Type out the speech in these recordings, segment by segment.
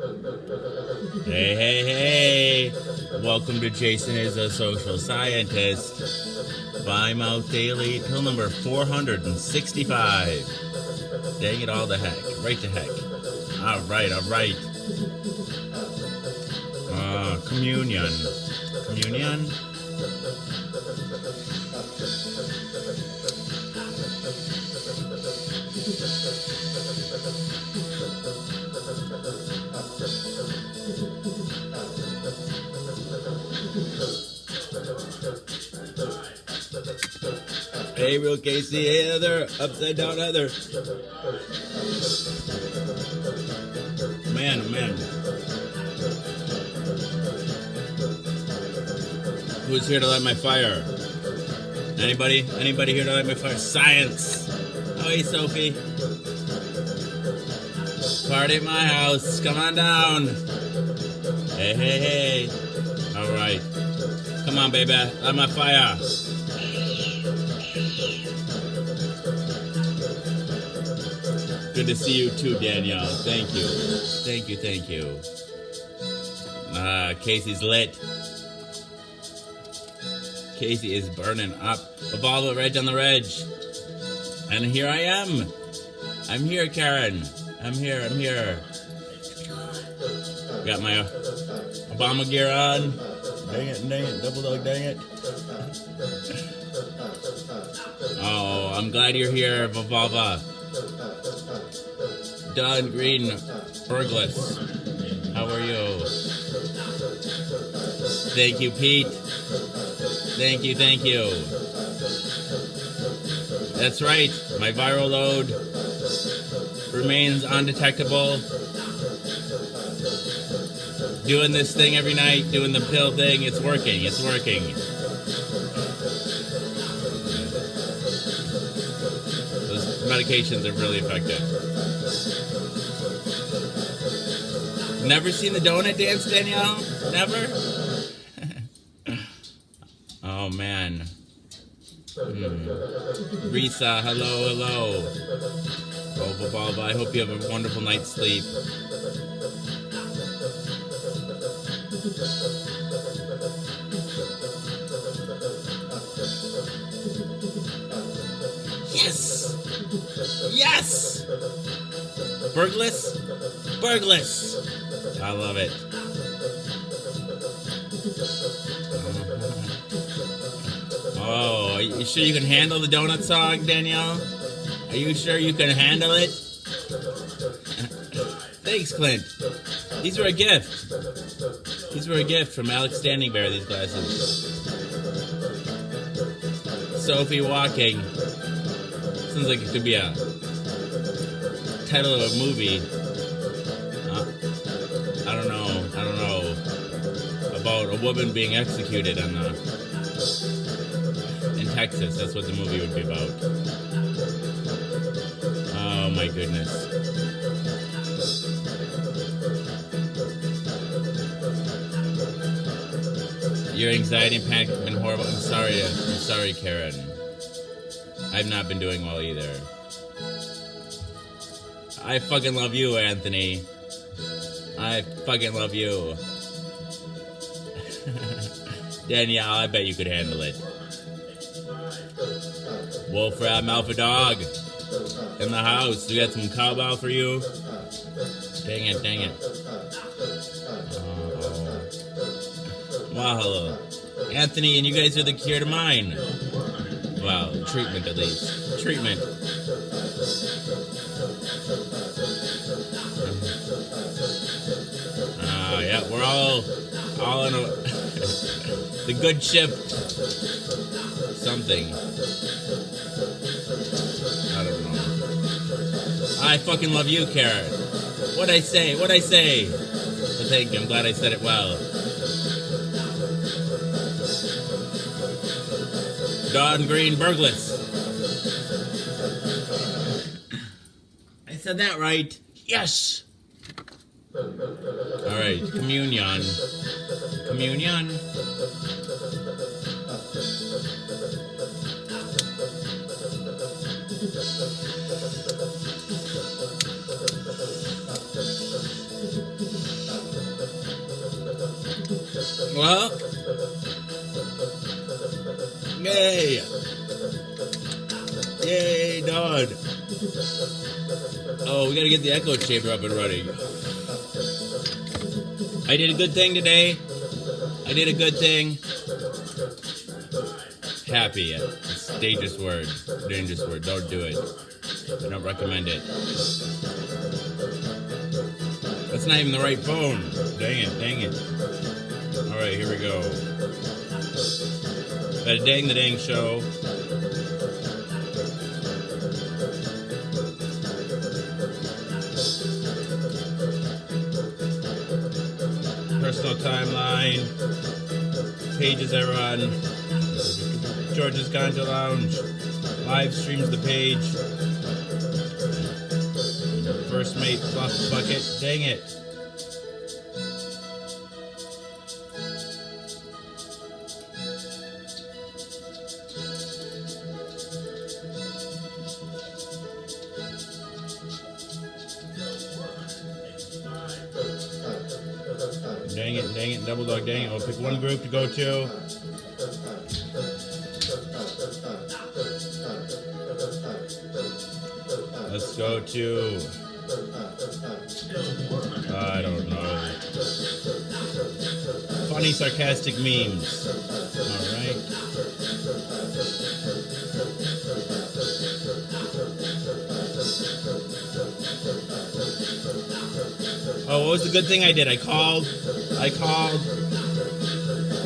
Hey, hey, hey! Welcome to Jason is a Social Scientist. Mouth Daily, pill number 465. Dang it all to heck. Right to heck. Alright. Communion. Communion? Hey, real Casey, hey, Heather, upside down Heather. Man, oh man. Who's here to light my fire? Anybody? Anybody here to light my fire? Science! Oh, hey, Sophie. Party at my house. Come on down. Hey, hey, hey. All right. Come on, baby. Light my fire. Good to see you too, Danielle. Thank you. Casey's lit. Casey is burning up. Evolve Reg on the Reg. And here I am. I'm here, Karen. I'm here. Got my Obama gear on. Dang it. Double dog, dang it. Oh, I'm glad you're here, Vavalva. Don Green, Burgless. How are you? Thank you, Pete. Thank you. That's right. My viral load remains undetectable. Doing this thing every night, doing the pill thing, it's working. Those medications are really effective. Never seen the donut dance, Danielle? Never? Oh, man. Risa, hello. Boba, I hope you have a wonderful night's sleep. Yes! Burgless! I love it. Oh, are you sure you can handle the donut song, Danielle? Are you sure you can handle it? Thanks, Clint. These were a gift. From Alex Standing Bear, these glasses. Sophie walking. Sounds like it could be a title of a movie. I don't know. About a woman being executed in Texas. That's what the movie would be about. Oh my goodness. Your anxiety and panic have been horrible. I'm sorry, Karen. I've not been doing well either. I fucking love you, Anthony. I fucking love you. Danielle, I bet you could handle it. Wolfram Alpha Dog in the house. We got some cowbell for you. Dang it. Wow. Anthony, and you guys are the cure to mine. Well, treatment at least. Treatment. Yeah, we're all in the good ship. Something. I don't know. I fucking love you, Karen. What'd I say? But thank you. I'm glad I said it well. Don Green Burgless. I said that right. Yes. All right, communion. Well, yay! Yay, done! Oh, we gotta get the echo chamber up and running. I did a good thing today. I did a good thing. Happy. It's a dangerous word. Dangerous word. Don't do it. I don't recommend it. That's not even the right phone. Dang it, dang it. Alright, here we go. Got a Dang the Dang show. Personal timeline. Pages I run. George's Ganja Lounge. Live streams the page. First mate fluff bucket. Dang it. Dang it, double dog, dang it. We'll pick one group to go to. Let's go to, I don't know, funny sarcastic memes. Alright. Oh, what was the good thing I did? I called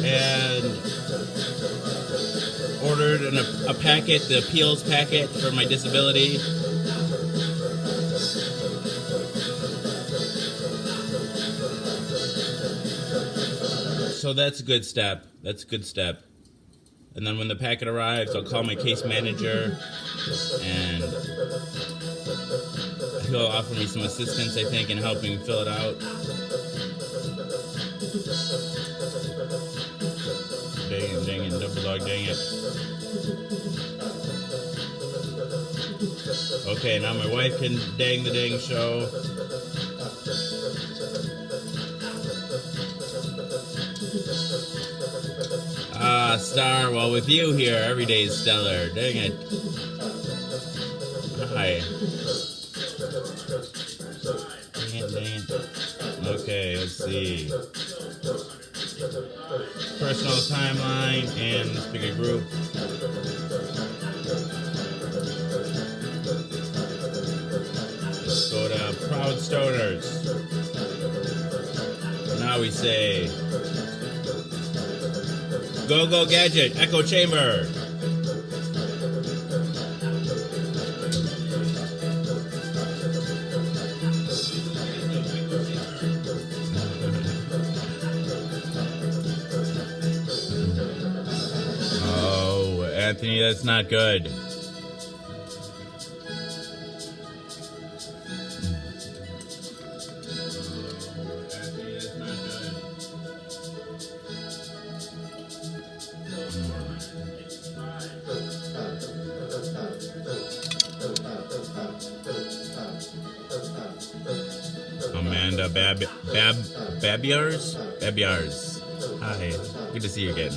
and ordered a packet, the appeals packet for my disability. So that's a good step. That's a good step. And then when the packet arrives, I'll call my case manager and he'll offer me some assistance, I think, in helping fill it out. Dang it, double dog, dang it. Okay, now my wife can dang the dang show. Ah, Star, well, with you here, every day is stellar. Dang it. Hi. Dang it. Okay, let's see. Personal timeline and let's pick a group. Let's go to Proud Stoners. Now we say, Go Go Gadget, Echo Chamber. Oh, Anthony, that's not good. Amanda Babiars? Hi, good to see you again.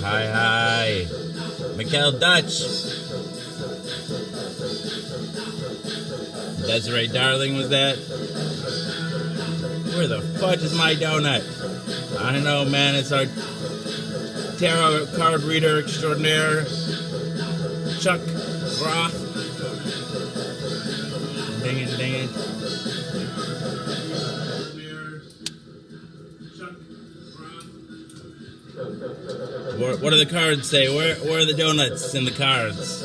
Hi. Mikhail Dutch. Desiree Darling was that? Where the fudge is my donut? I don't know, man. It's our tarot card reader extraordinaire, Chuck Roth. Dang it. What do the cards say? Where are the donuts in the cards?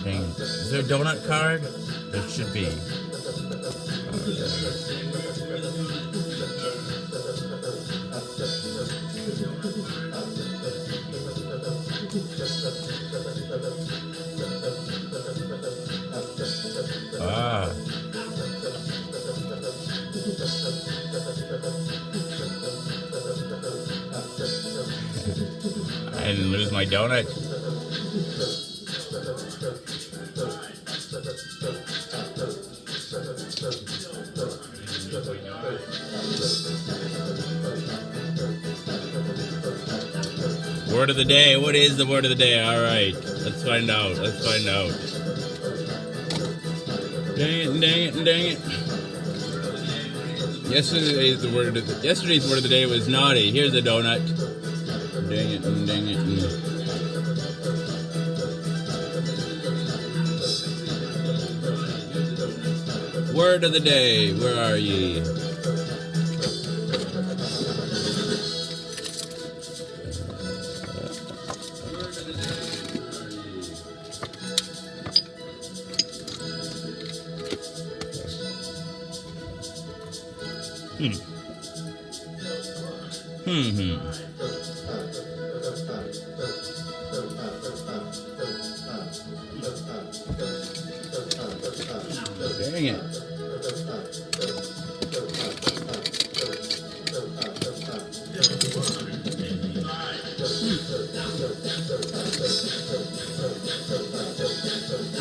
Dang it. Is there a donut card? There should be. Ah. I didn't lose my donut. Word of the day. What is the word of the day? All right. Let's find out. Let's find out. Dang it. Yesterday's word of the day was naughty. Here's a donut. Dang it. Word of the day. Where are ye? Dang it.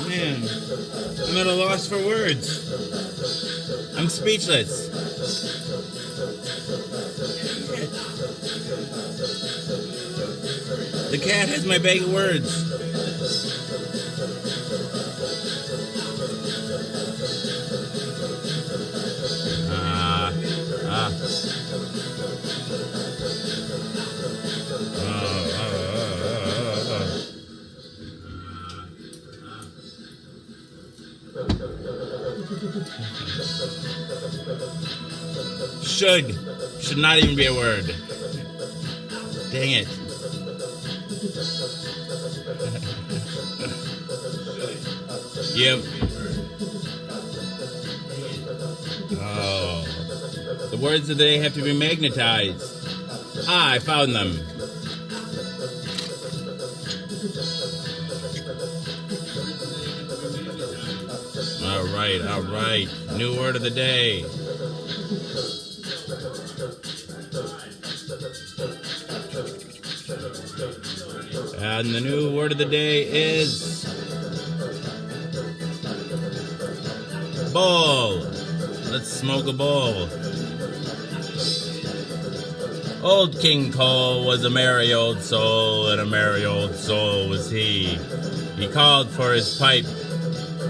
Man, I'm at a loss for words. I'm speechless. The cat has my bag of words. Should not even be a word. Dang it. Yep. Oh. The words of the day have to be magnetized. Ah, I found them. All right. New word of the day. And the new word of the day is bowl. Let's smoke a bowl. Old King Cole was a merry old soul, and a merry old soul was he. He called for his pipe,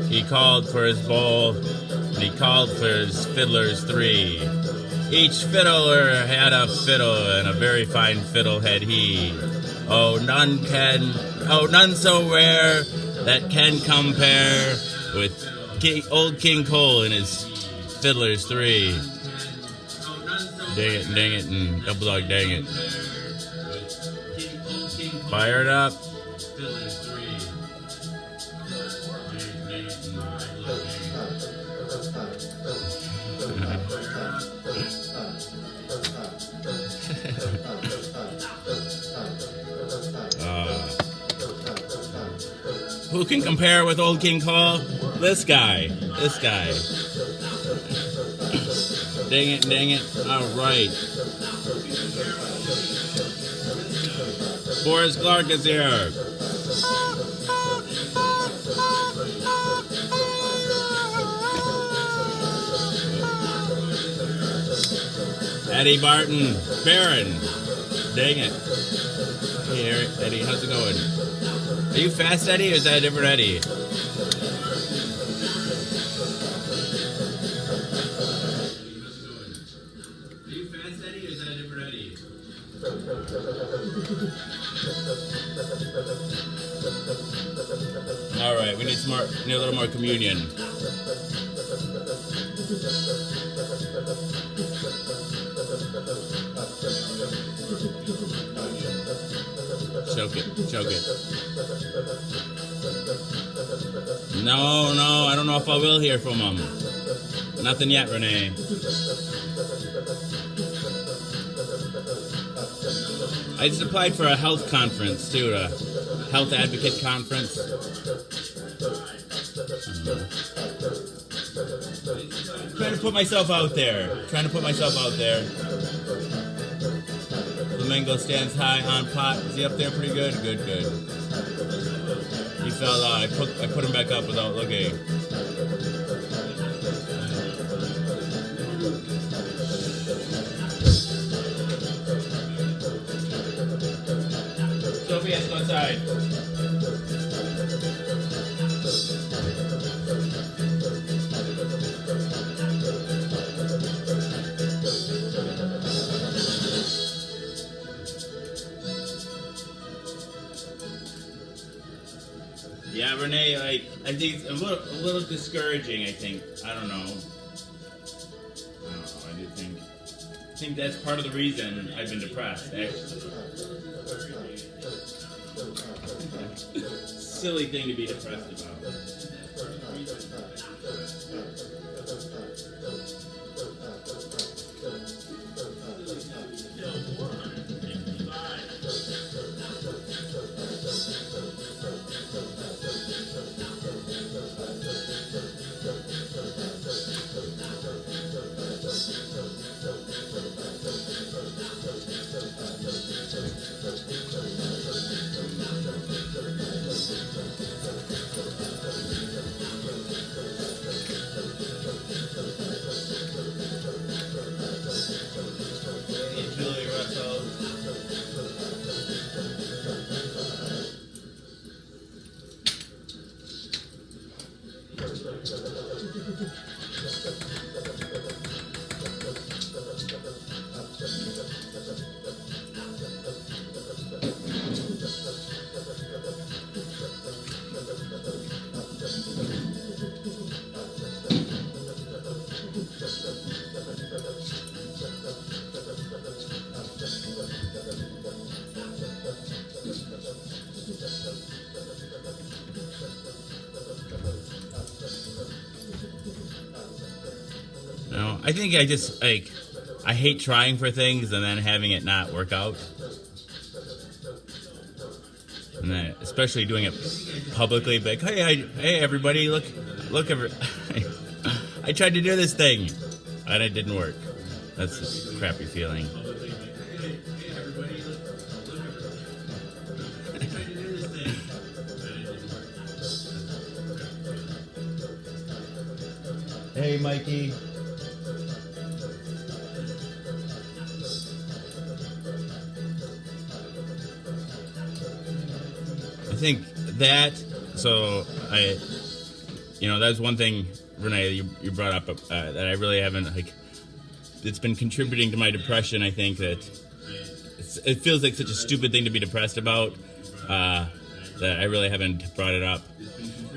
he called for his bowl, and he called for his fiddlers three. Each fiddler had a fiddle, and a very fine fiddle had he. Oh, none so rare that can compare with old King Cole and his fiddlers three. Dang it, and double dog, dang it. Fire it up. Who can compare with old King Cole? This guy. Dang it. All right. Forrest Clark is here. Eddie Barton, Barron. Dang it. Hey, Eddie, how's it going? Are you fast, Eddie, or is that a different Eddie? All right, we need a little more communion. Choke it. No, I don't know if I will hear from him. Nothing yet, Renee. I just applied for a health conference, too, a health advocate conference. Trying to put myself out there. Flamingo stands high on pot. Is he up there pretty good? Good. He fell out. I put him back up without looking. Sophie, let's go inside. Yeah, Renee, I think it's a little discouraging, I think. I don't know. I think that's part of the reason I've been depressed, actually. Silly thing to be depressed about. No, I think I just I hate trying for things and then having it not work out. And then especially doing it publicly, like, hey everybody, look I tried to do this thing and it didn't work. That's a crappy feeling. Hey Mikey. I think that, so that's one thing, Renee, you brought up that I really haven't, it's been contributing to my depression. I think that it feels like such a stupid thing to be depressed about, that I really haven't brought it up.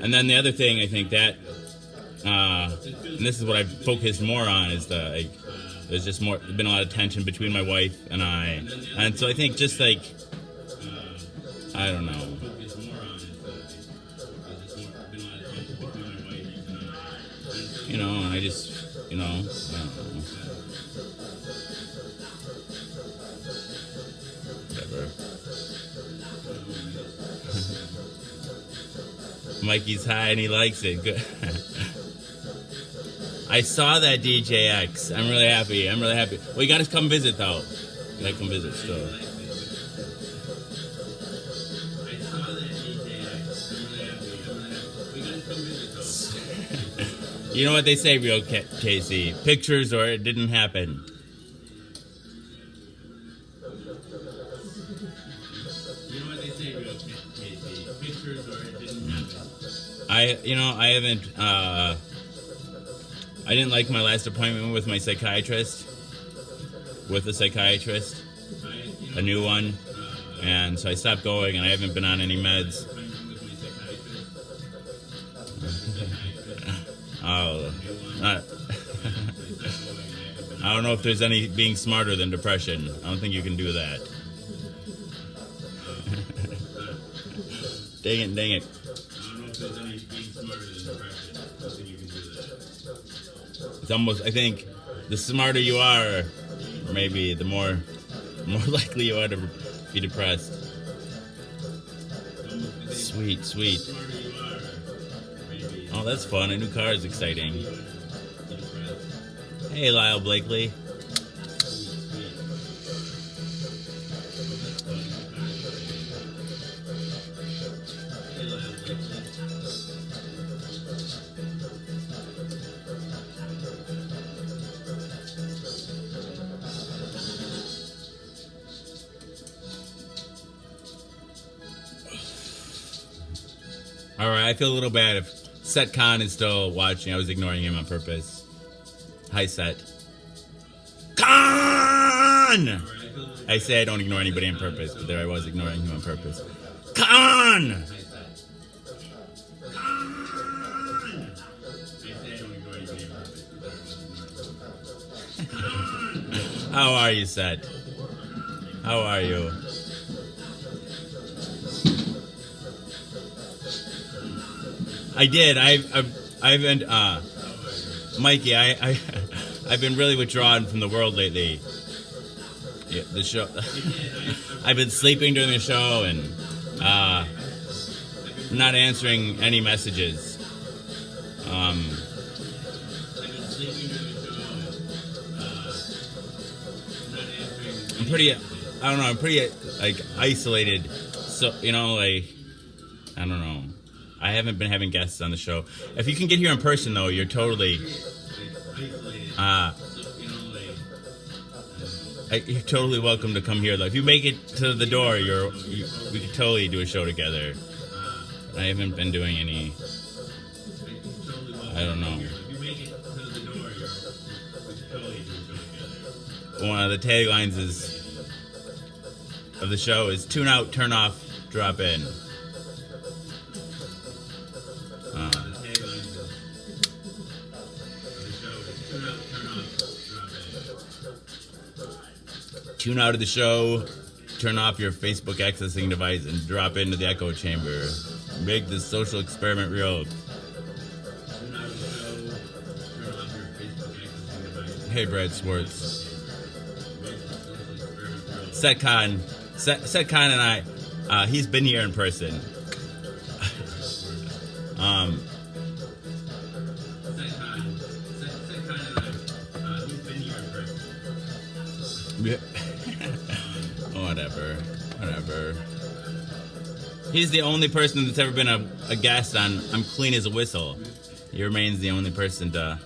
And then the other thing, I think that, and this is what I focused more on, is there's just been a lot of tension between my wife and I. And so I think just I don't know. And I just, I don't know. Whatever. Mikey's high and he likes it. Good. I saw that DJX. I'm really happy. Well, you gotta come visit, though. You gotta come visit still. You know what they say, real Casey? Pictures or it didn't happen. You know what they say, real Casey? Pictures or it didn't happen. I haven't. I didn't like my last appointment with my psychiatrist. With a psychiatrist, a new one, and so I stopped going, and I haven't been on any meds. Oh, I don't know if there's any being smarter than depression. I don't think you can do that. Dang it. I don't know if there's any being smarter than depression. I don't think you can do that. It's almost, I think, the smarter you are, maybe the more likely you are to be depressed. Sweet. Oh, that's fun. A new car is exciting. Hey, Lyle Blakely. All right, I feel a little bad if Set Khan is still watching. I was ignoring him on purpose. Hi, Set. Khan! I say I don't ignore anybody on purpose, but there I was ignoring him on purpose. Khan! How are you, Set? How are you? I did. I've been Mikey. I've been really withdrawn from the world lately. Yeah, the show. I've been sleeping during the show and not answering any messages. I'm pretty. I don't know. I'm pretty like isolated. So like I don't know. I haven't been having guests on the show. If you can get here in person, though, you're totally. You're totally welcome to come here. Though, if you make it to the door, we could totally do a show together. I haven't been doing any. I don't know. One of the taglines of the show is "Tune out, turn off, drop in." Tune out of the show, turn off your Facebook accessing device, and drop into the echo chamber. Make this social experiment real. Hey, Brad Swartz. Set Khan and I, he's been here in person. Whatever. He's the only person that's ever been a guest on I'm Clean as a Whistle. He remains the only person to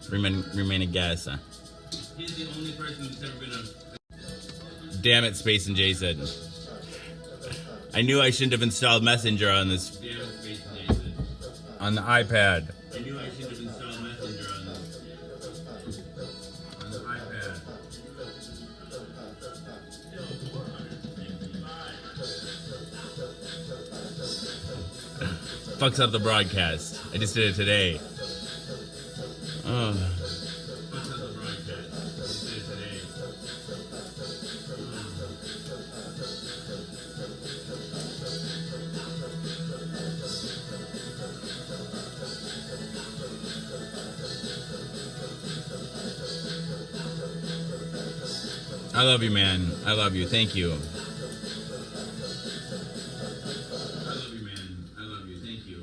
remain a guest. He's the only person that's ever been Damn it, Space and Jason. I knew I shouldn't have installed Messenger on this. Damn it, Space and Jason. On the iPad. I knew I shouldn't have installed Messenger on the iPad. Fucks up the broadcast. I just did it today. I love you, man. I love you. Thank you. I love you, man. I love you. Thank you.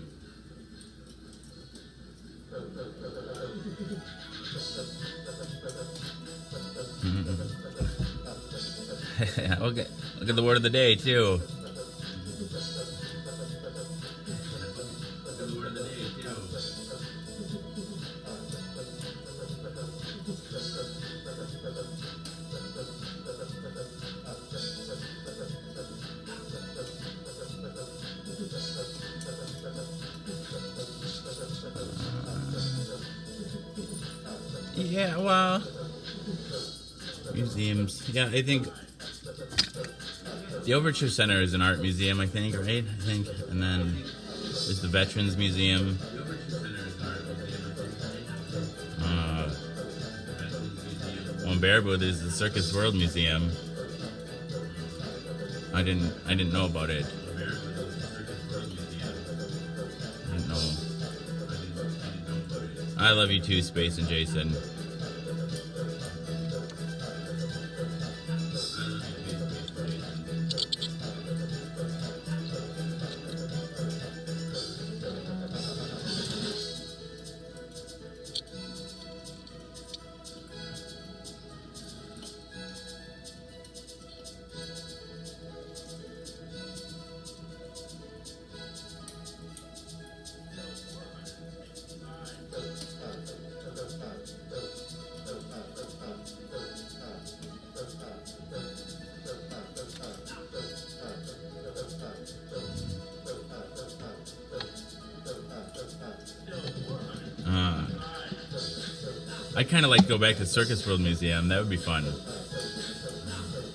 Okay. Look at the word of the day, too. Yeah, well, museums. Yeah, I think the Overture Center is an art museum, I think, right? I think. And then there's the Veterans Museum. Well, in Baraboo, there's the Circus World Museum. I didn't know about it. I didn't know. I love you too, Space and Jason. I'd kind of like to go back to Circus World Museum. That would be fun.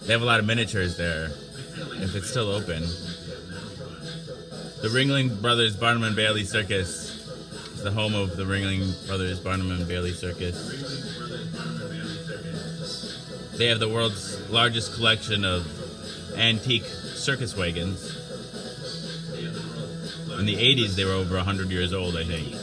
They have a lot of miniatures there, if it's still open. The Ringling Brothers Barnum and Bailey Circus is the home of the Ringling Brothers Barnum and Bailey Circus. They have the world's largest collection of antique circus wagons. In the 80s, they were over 100 years old, I think.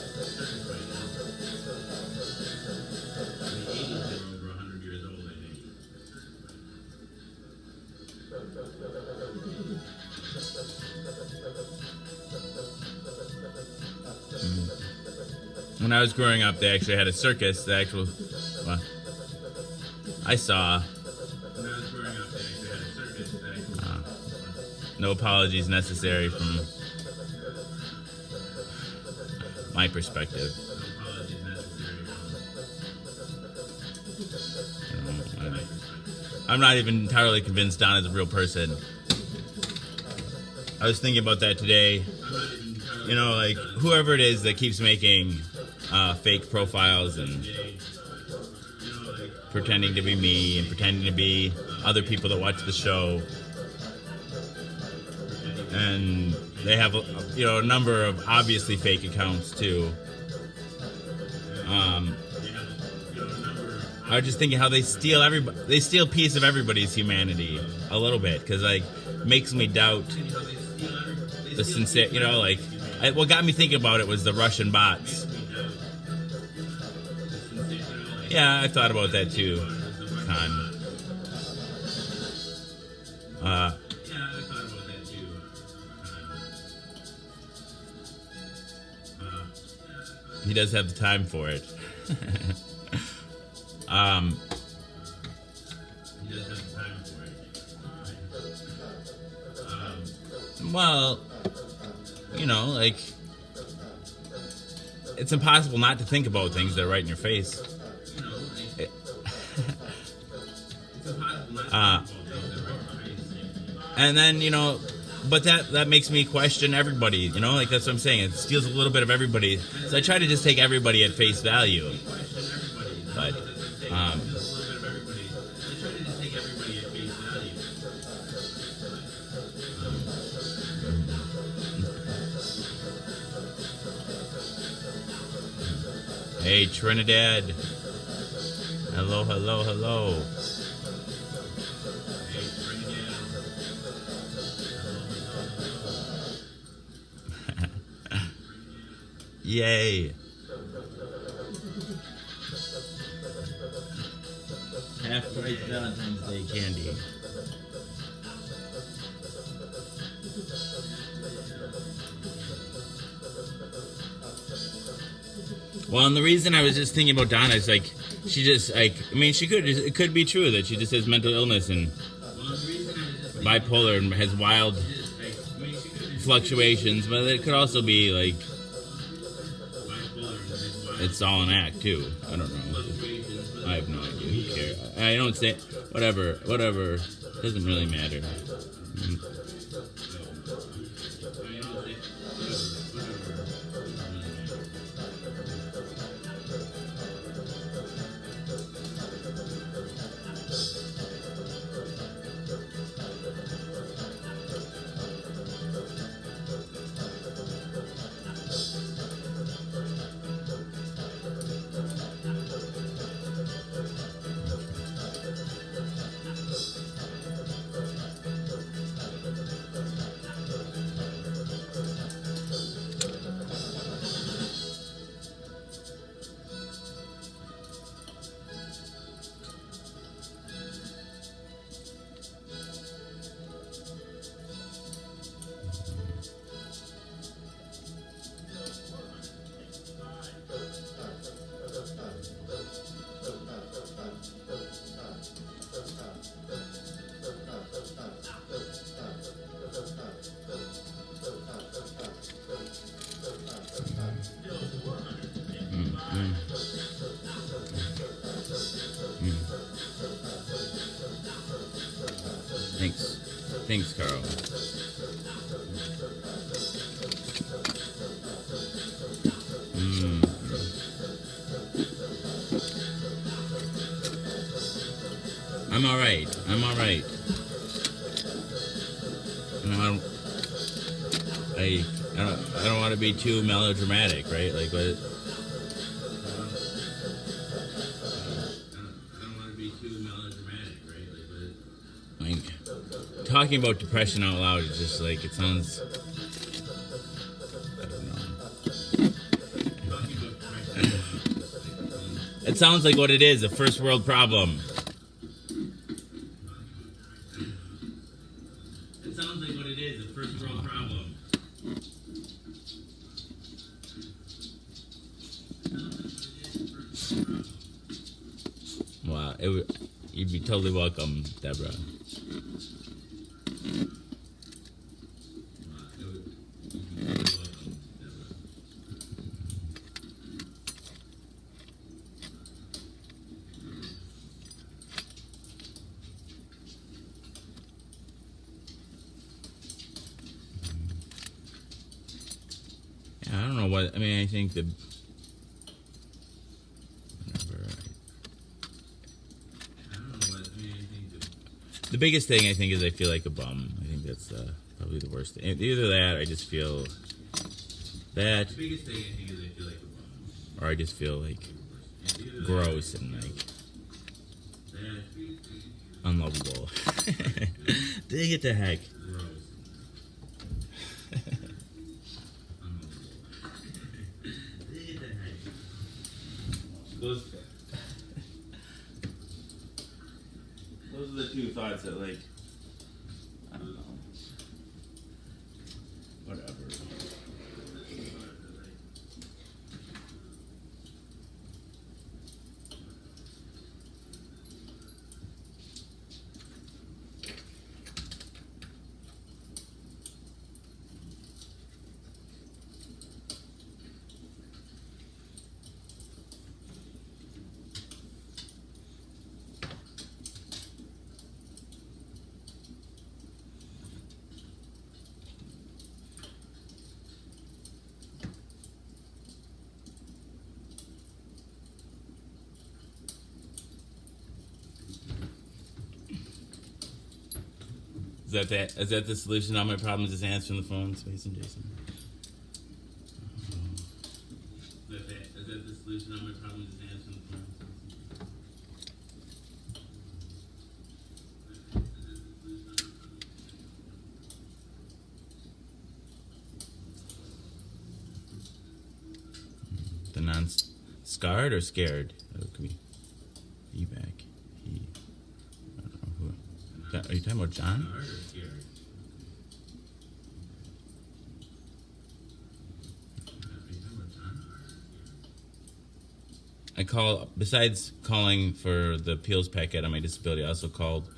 When I was growing up, they actually had a circus. The actual, well, I saw. When I was growing up, they actually had a circus. No apologies necessary from my perspective. I'm not even entirely convinced Donna's a real person. I was thinking about that today. You know, like, whoever it is that keeps making fake profiles and pretending to be me and pretending to be other people that watch the show. And they have, a number of obviously fake accounts, too. I was just thinking how they steal a piece of everybody's humanity a little bit, because, like, makes me doubt the sincere, what got me thinking about it was the Russian bots. Yeah, I've thought about that too, Con. He does have the time for it. Well, it's impossible not to think about things that are right in your face. And then, but that makes me question everybody, that's what I'm saying. It steals a little bit of everybody. So I try to just take everybody at face value. But, hey, Trinidad. Hello, hello, hello. Yay. Half-price Valentine's Day candy. Well, and the reason I was just thinking about Donna is, like, she just, like, it could be true that she just has mental illness and bipolar and has wild fluctuations, but it could also be, like, it's all an act, too. I don't know. I have no idea. Who cares? I don't say... Whatever. Doesn't really matter. Thanks, Carl. I'm all right. I'm all right. You know, I don't want to be too melodramatic, right? Like what? I don't want to be too melodramatic, right? Like talking about depression out loud is just like it sounds. I don't know. It sounds like what it is, a first world problem. It sounds like what it is, a first world problem. Wow, you'd be totally welcome, Deborah. I don't know what, I mean, I think the biggest thing I think is I feel like a bum. I think that's probably the worst thing. Either that, I just feel that. The biggest thing I think is I feel like a bum. Or I just feel like gross and like unlovable. Dang it to heck. Those are the two thoughts that, like, I don't know. Whatever. Is that the solution to all my problems? Is answering the phone, Space and Jason? Is that the solution to all my problems? Is answering the phone? The non-scarred or scared? Oh, could be feedback. I don't know who. Are you talking about John? I besides calling for the appeals packet on my disability, I also called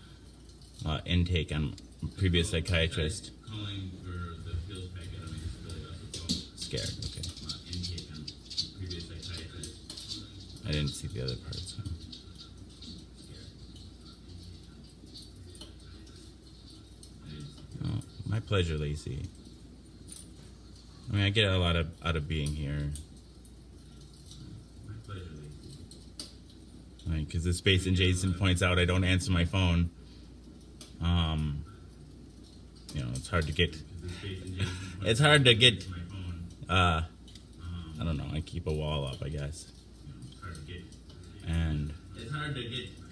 intake on previous psychiatrist. Calling for the appeals packet on my disability, I also called. Scared, okay. Intake on previous psychiatrist. I didn't see the other parts. So. Oh, my pleasure, Lacey. I mean, I get a lot out of being here. Because the Space and Jason points out I don't answer my phone. It's hard to get. It's hard to get. I don't know. I keep a wall up, I guess. And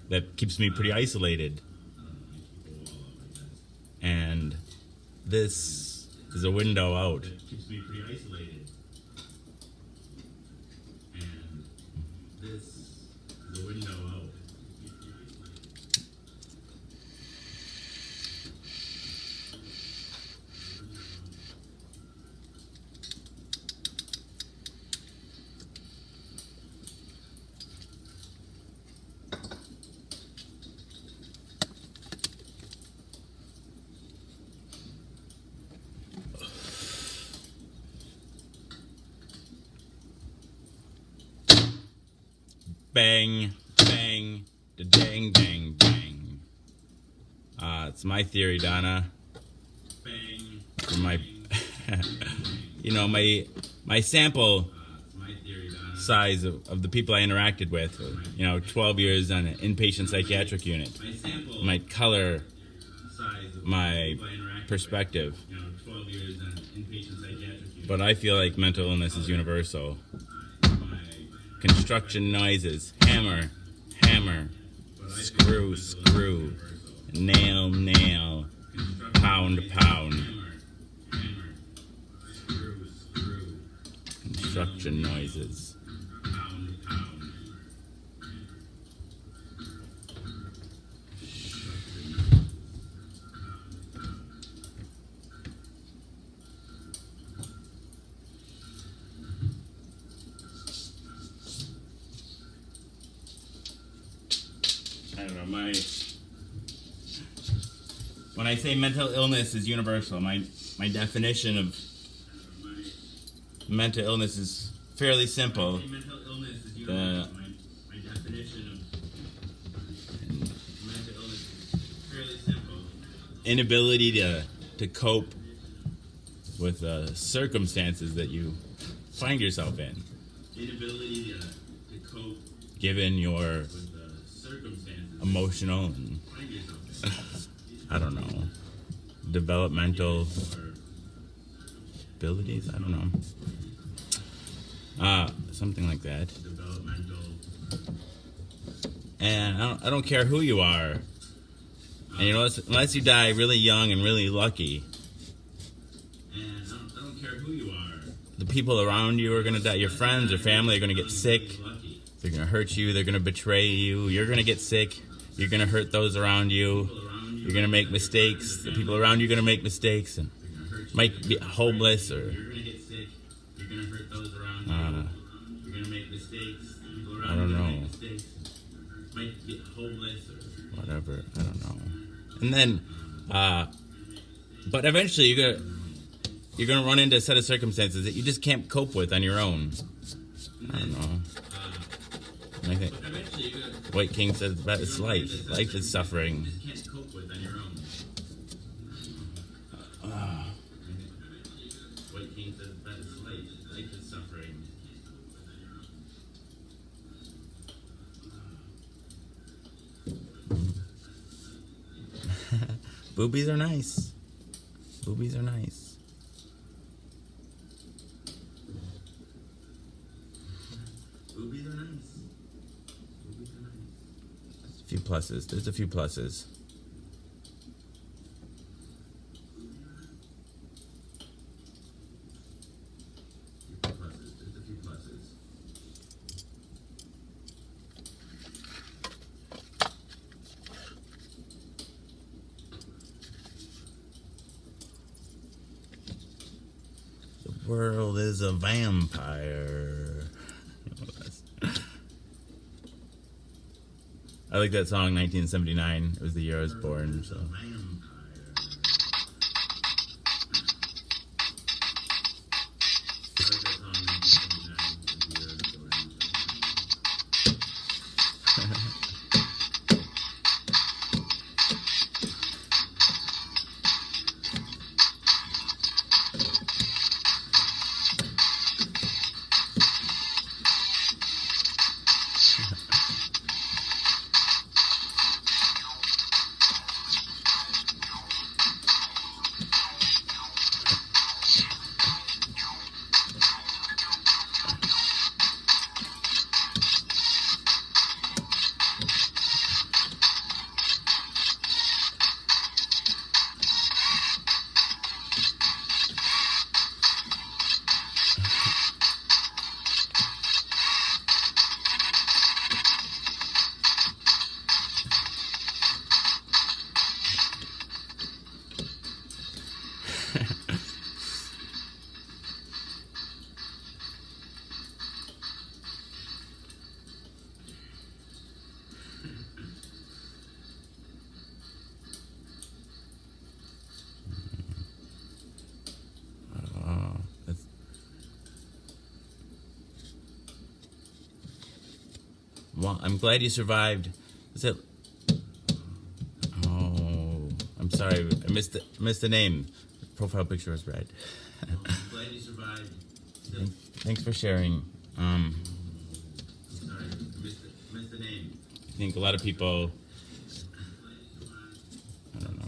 that keeps me pretty isolated. And this is a window out. Keeps me pretty isolated. And this is a window out. Bang, bang, da dang, dang, dang. It's my theory, Donna. Bang. For my, my sample size of the people I interacted with. 12 years on an inpatient psychiatric unit might color my perspective. But I feel like mental illness is universal. Construction noises, hammer, hammer, screw, screw, nail, nail, pound, pound. Construction noises. I don't know, when I say mental illness is universal, my definition of mental illness is fairly simple. The inability to cope with circumstances that you find yourself in. Inability to cope given your emotional and I don't know, developmental abilities. I don't know, something like that. And I don't care who you are, and unless you die really young and really lucky. And I don't care who you are. The people around you are gonna die. Your friends or family are gonna get sick. They're gonna hurt you. They're gonna betray you. You're gonna get sick. You're gonna hurt those around you. You're gonna make mistakes. The people around you are gonna make mistakes and might be homeless or I don't know. Whatever. I don't know. And then, but eventually you're gonna run into a set of circumstances that you just can't cope with on your own. I don't know. I think White King says it's life. Life is suffering. White King says that is life. Life is suffering. Boobies are nice. Boobies are nice. Boobies are nice. Boobies are nice. There's a few pluses. There's a few pluses. There's a few pluses. The world is a vampire. I like that song, 1979. It was the year I was born, so. Well, I'm glad you survived. Is it? Oh, I'm sorry. I missed the name. The profile picture was red. Well, I'm glad you survived. Thanks for sharing. I think a lot of people, I don't know.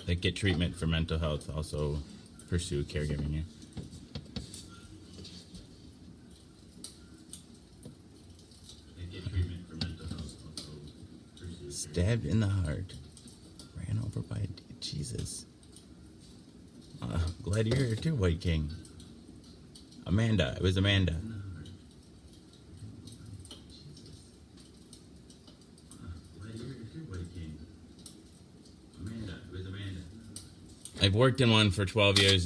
That get treatment for mental health also pursue caregiving. Yeah. Stabbed in the heart. Ran over by Jesus. Glad you're here too, White King. Amanda. It was Amanda. I've worked in one for 12 years,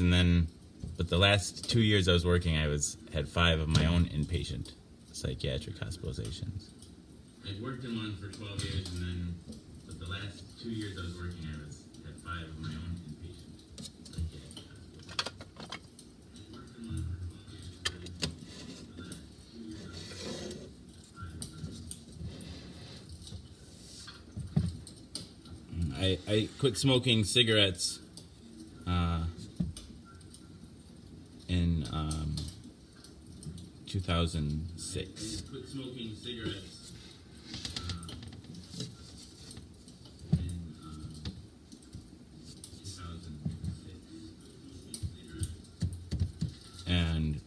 but the last 2 years I was working, had 5 of my own inpatient psychiatric hospitalizations. I've worked in one for 12 years, but the last 2 years I was working, had 5 of my own inpatient psychiatric hospitalizations. I quit smoking cigarettes in 2006. Quit smoking cigarettes in 2006. And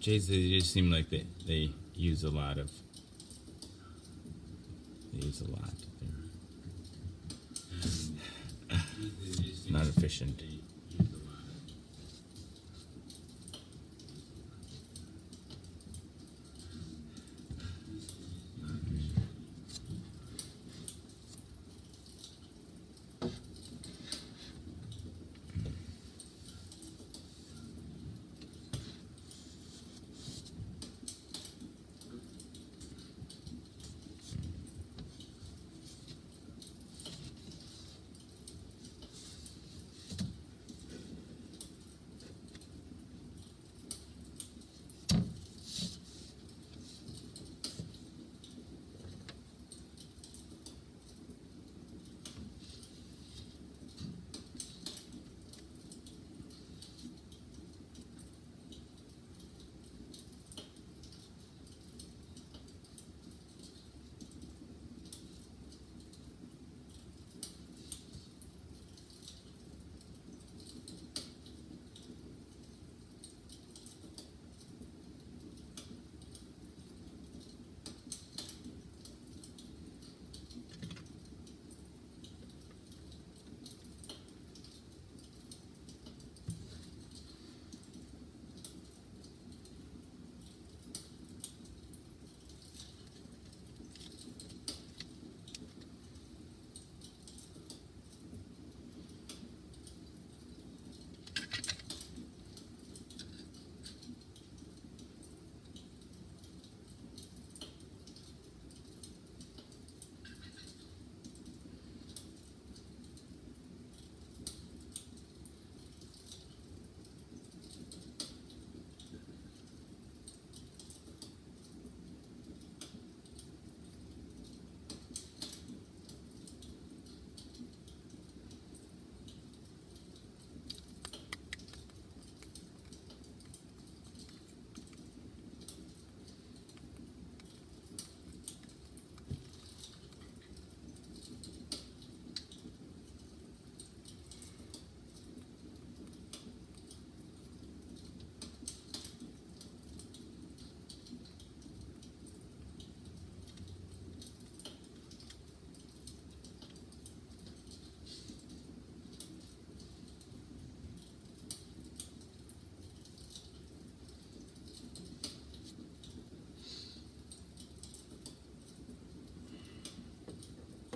they just seem like they use a lot. Not efficient.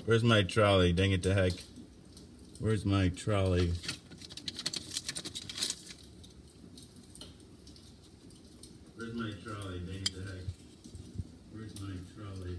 Where's my trolley? Dang it to heck. Where's my trolley? Where's my trolley? Dang it to heck. Where's my trolley?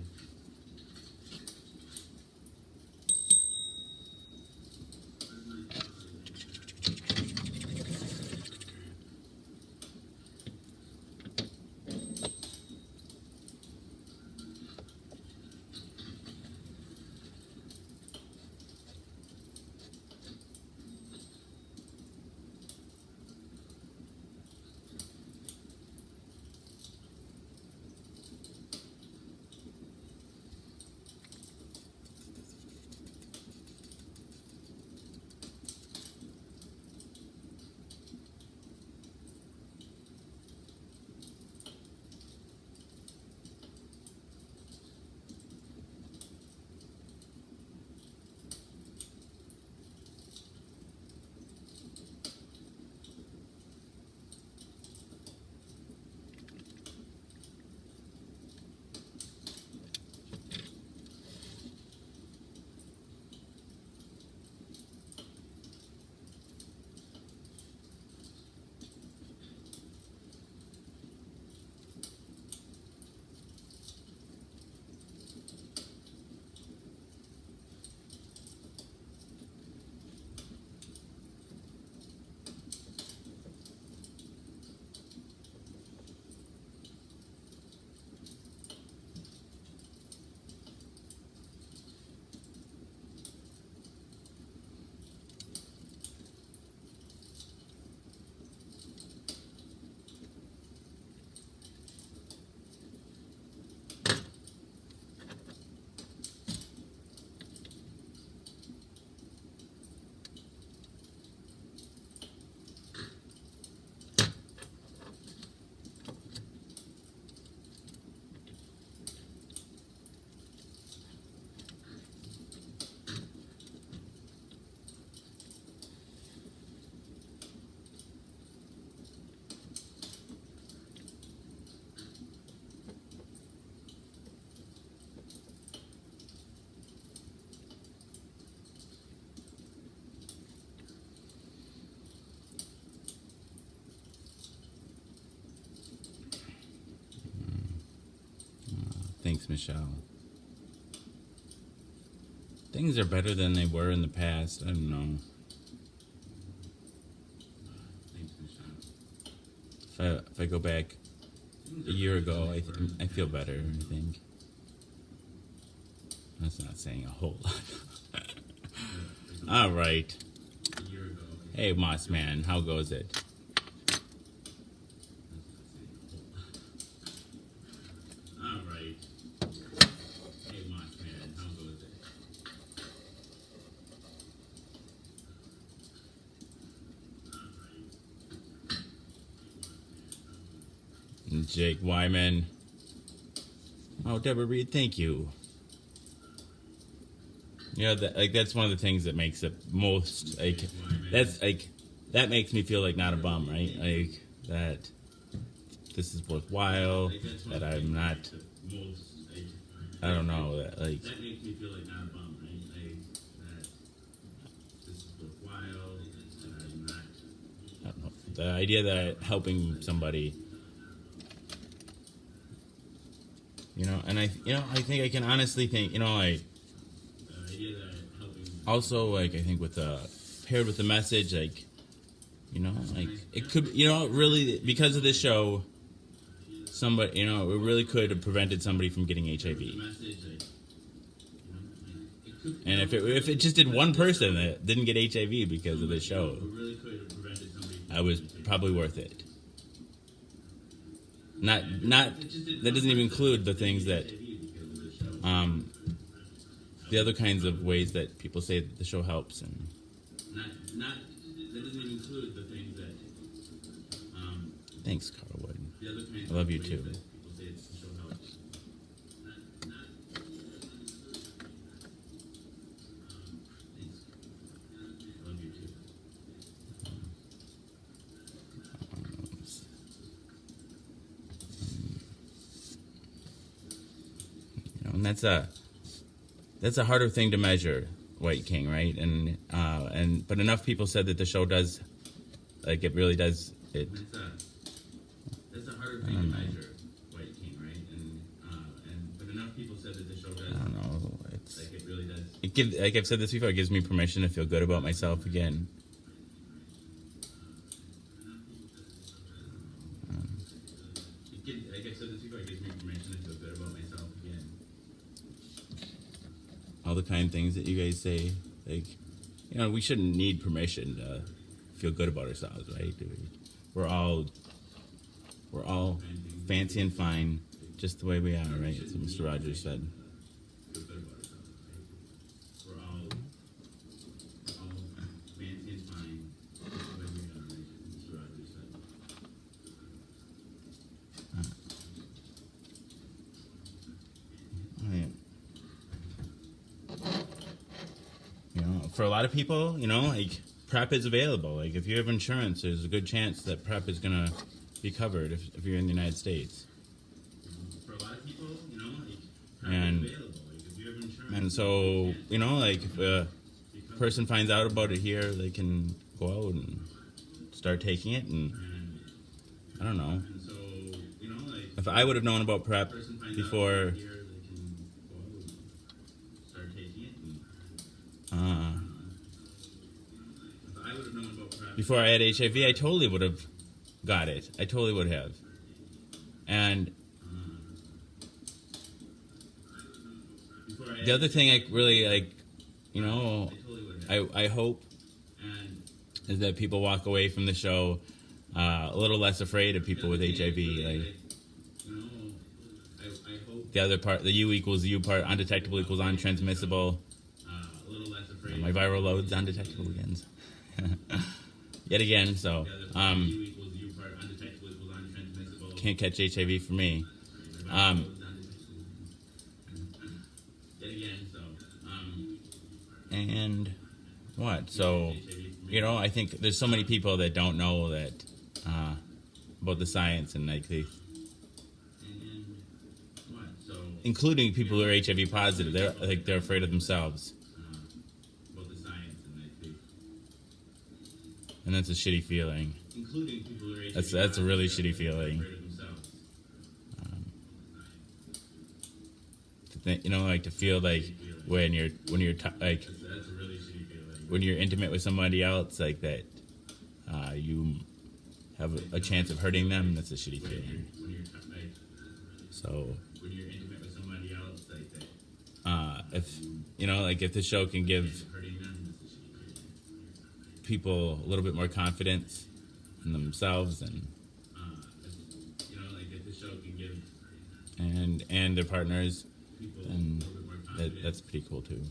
Thanks, Michelle. Things are better than they were in the past. I don't know. Thanks, Michelle. If I go back a year ago, I feel better, I think. That's not saying a whole lot. All right. Hey, Moss Man, how goes it? All right. Hey, Moss Man, how goes it? And Jake Wyman. Oh, Deborah Reed, thank you. You know, that's one of the things that makes it most that makes me feel like not a bum, right? Like that this is worthwhile. That I'm not. I don't know. That makes me feel like not a bum, right? Like that this is worthwhile. That I'm not. I don't know. The idea that helping somebody. And I think I can honestly think, also, I think paired with the message, it could, really, because of this show, somebody, it really could have prevented somebody from getting HIV. And if it just did one person that didn't get HIV because of this show, I was probably worth it. Not that doesn't even include the things that the other kinds of ways that people say that the show helps, and that doesn't even include the things that thanks, Carlwood. I love you too. And that's a harder thing to measure, White King, right? But enough people said that the show does, it really does it. That's a harder thing to measure, White King, right? But enough people said that the show does. I don't know. It really does. Like I've said this before, it gives me permission to feel good about myself again. Like I've said this before, it gives me permission to feel good about myself again. All the kind things that you guys say, we shouldn't need permission to feel good about ourselves, right? We're all fancy and fine, just the way we are, right? That's what Mr. Rogers said. We're all fancy and fine, just the way we are, right? Mr. Rogers said. For a lot of people, PrEP is available. If you have insurance, there's a good chance that PrEP is going to be covered if you're in the United States. For a lot of people, PrEP is available. If you have insurance. And so, if a person finds out about it here, they can go out and start taking it. And I don't know. If I would have known about PrEP before. Before I had HIV, I totally would have got it. I totally would have. And the other thing I really I hope is that people walk away from the show a little less afraid of people with HIV. The other part, the U equals U part, undetectable equals untransmissible. My viral load's undetectable again. Yet again, so can't catch HIV for me. And what? So, I think there's so many people that don't know that about the science, and including people who are HIV positive, they're afraid of themselves. And that's a shitty feeling. That's a really shitty feeling. like to feel like when you're like when you're intimate with somebody else, like that, you have a chance of hurting them. That's a shitty feeling. So, if if the show can give people a little bit more confidence in themselves and their partners, and that's pretty cool too.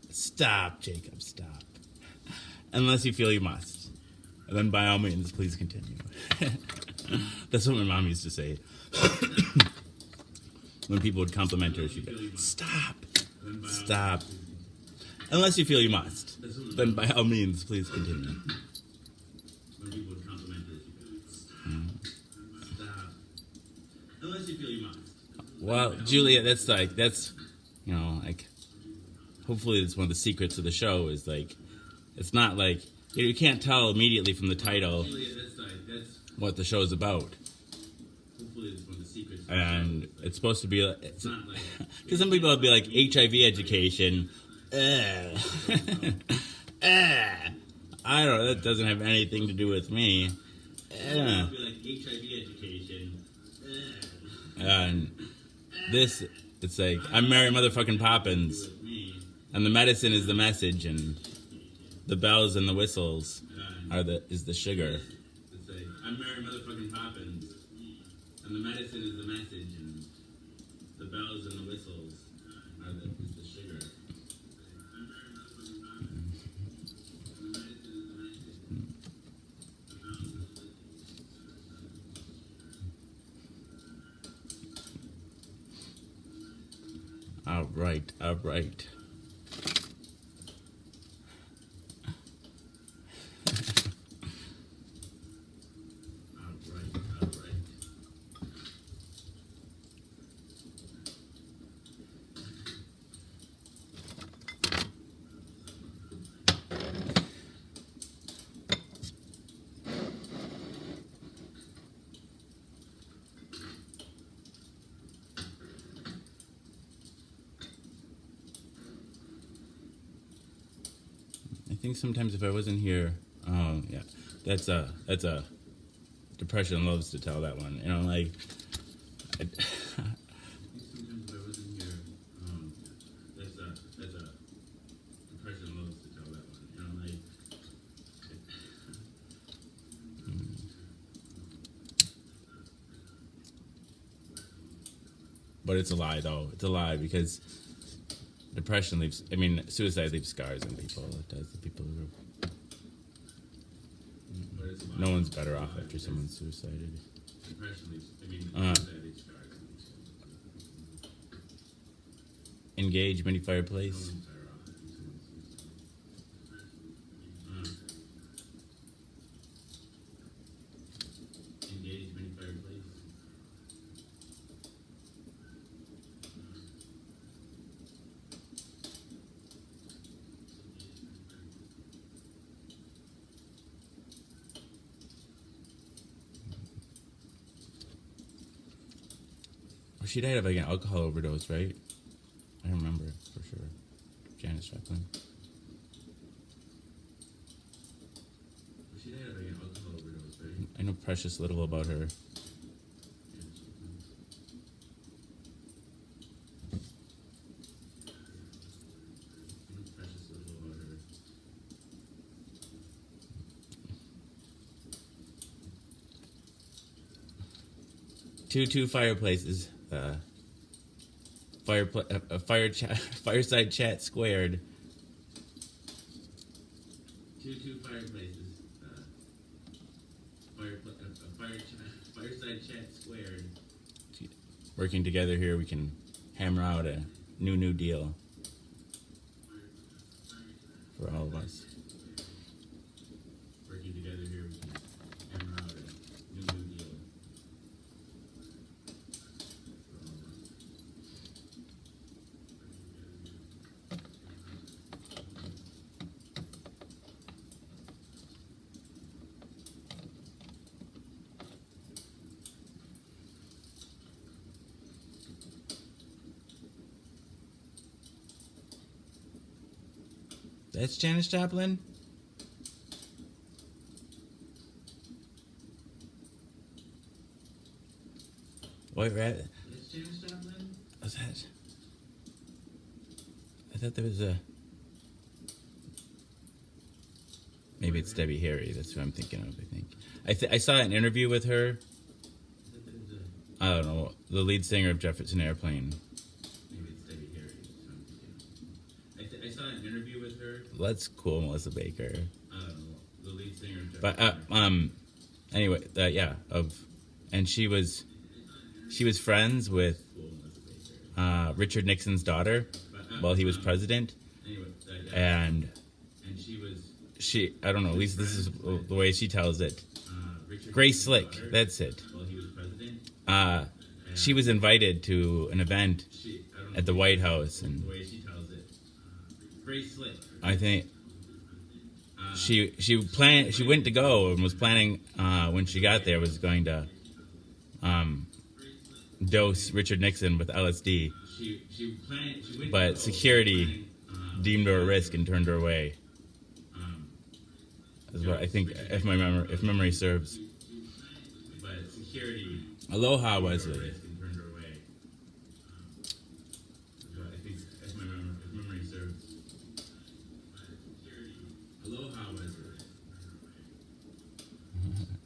Stop, Jacob, stop. Unless you feel you must. And then by all means, please continue. That's what my mom used to say. When people would compliment her, she'd go, stop. Stop. Unless you feel you must. Then by all means, please continue. When people would compliment her, she'd go, stop. Unless you feel you must. Well, Julia, that's hopefully it's one of the secrets of the show is it's not like you can't tell immediately from the title what the show's about. And it's supposed to be because some people would be like HIV education. I don't know, that doesn't have anything to do with me. And this, it's like I'm Mary Motherfucking Poppins. And the medicine is the message, and the bells and the whistles is the sugar. It's like, I'm Mary Motherfucking Poppins, and the medicine is the message, and the bells and the whistles is the sugar. All right. I think sometimes if I wasn't here, that's a depression loves to tell that one. But it's a lie, though. It's a lie because suicide leaves scars on people. It does. The people who no one's better off after someone's suicided. Engage mini fireplace. She died of an alcohol overdose, right? I remember for sure. Janis Joplin. She died of an alcohol overdose, right? I know precious little about her. Two fireplaces. Fireside chat squared. Two fireplaces. Fireside chat squared. Working together here, we can hammer out a new deal for all of us. Working together here, we can hammer out a new deal. That's Janis Joplin? White Rabbit. That's Janis Joplin? What's that? I thought there was a... Maybe it's Debbie Harry. That's what I'm thinking of, I think. I saw an interview with her. I don't know. The lead singer of Jefferson Airplane. Maybe it's Debbie Harry. That's what I'm thinking of. I saw an interview with her. That's cool, Melissa Baker. I don't know. The lead singer of Jefferson Airplane. Anyway, yeah. And she was friends with Richard Nixon's daughter while he was president. And I don't know, at least this is the way she tells it. Grace Slick, that's it. She was invited to an event at the White House, and I think she went to go and was planning when she got there was going to dose Richard Nixon with LSD, but security deemed her a risk and turned her away. That's what I think, if memory serves. Aloha, Wesley.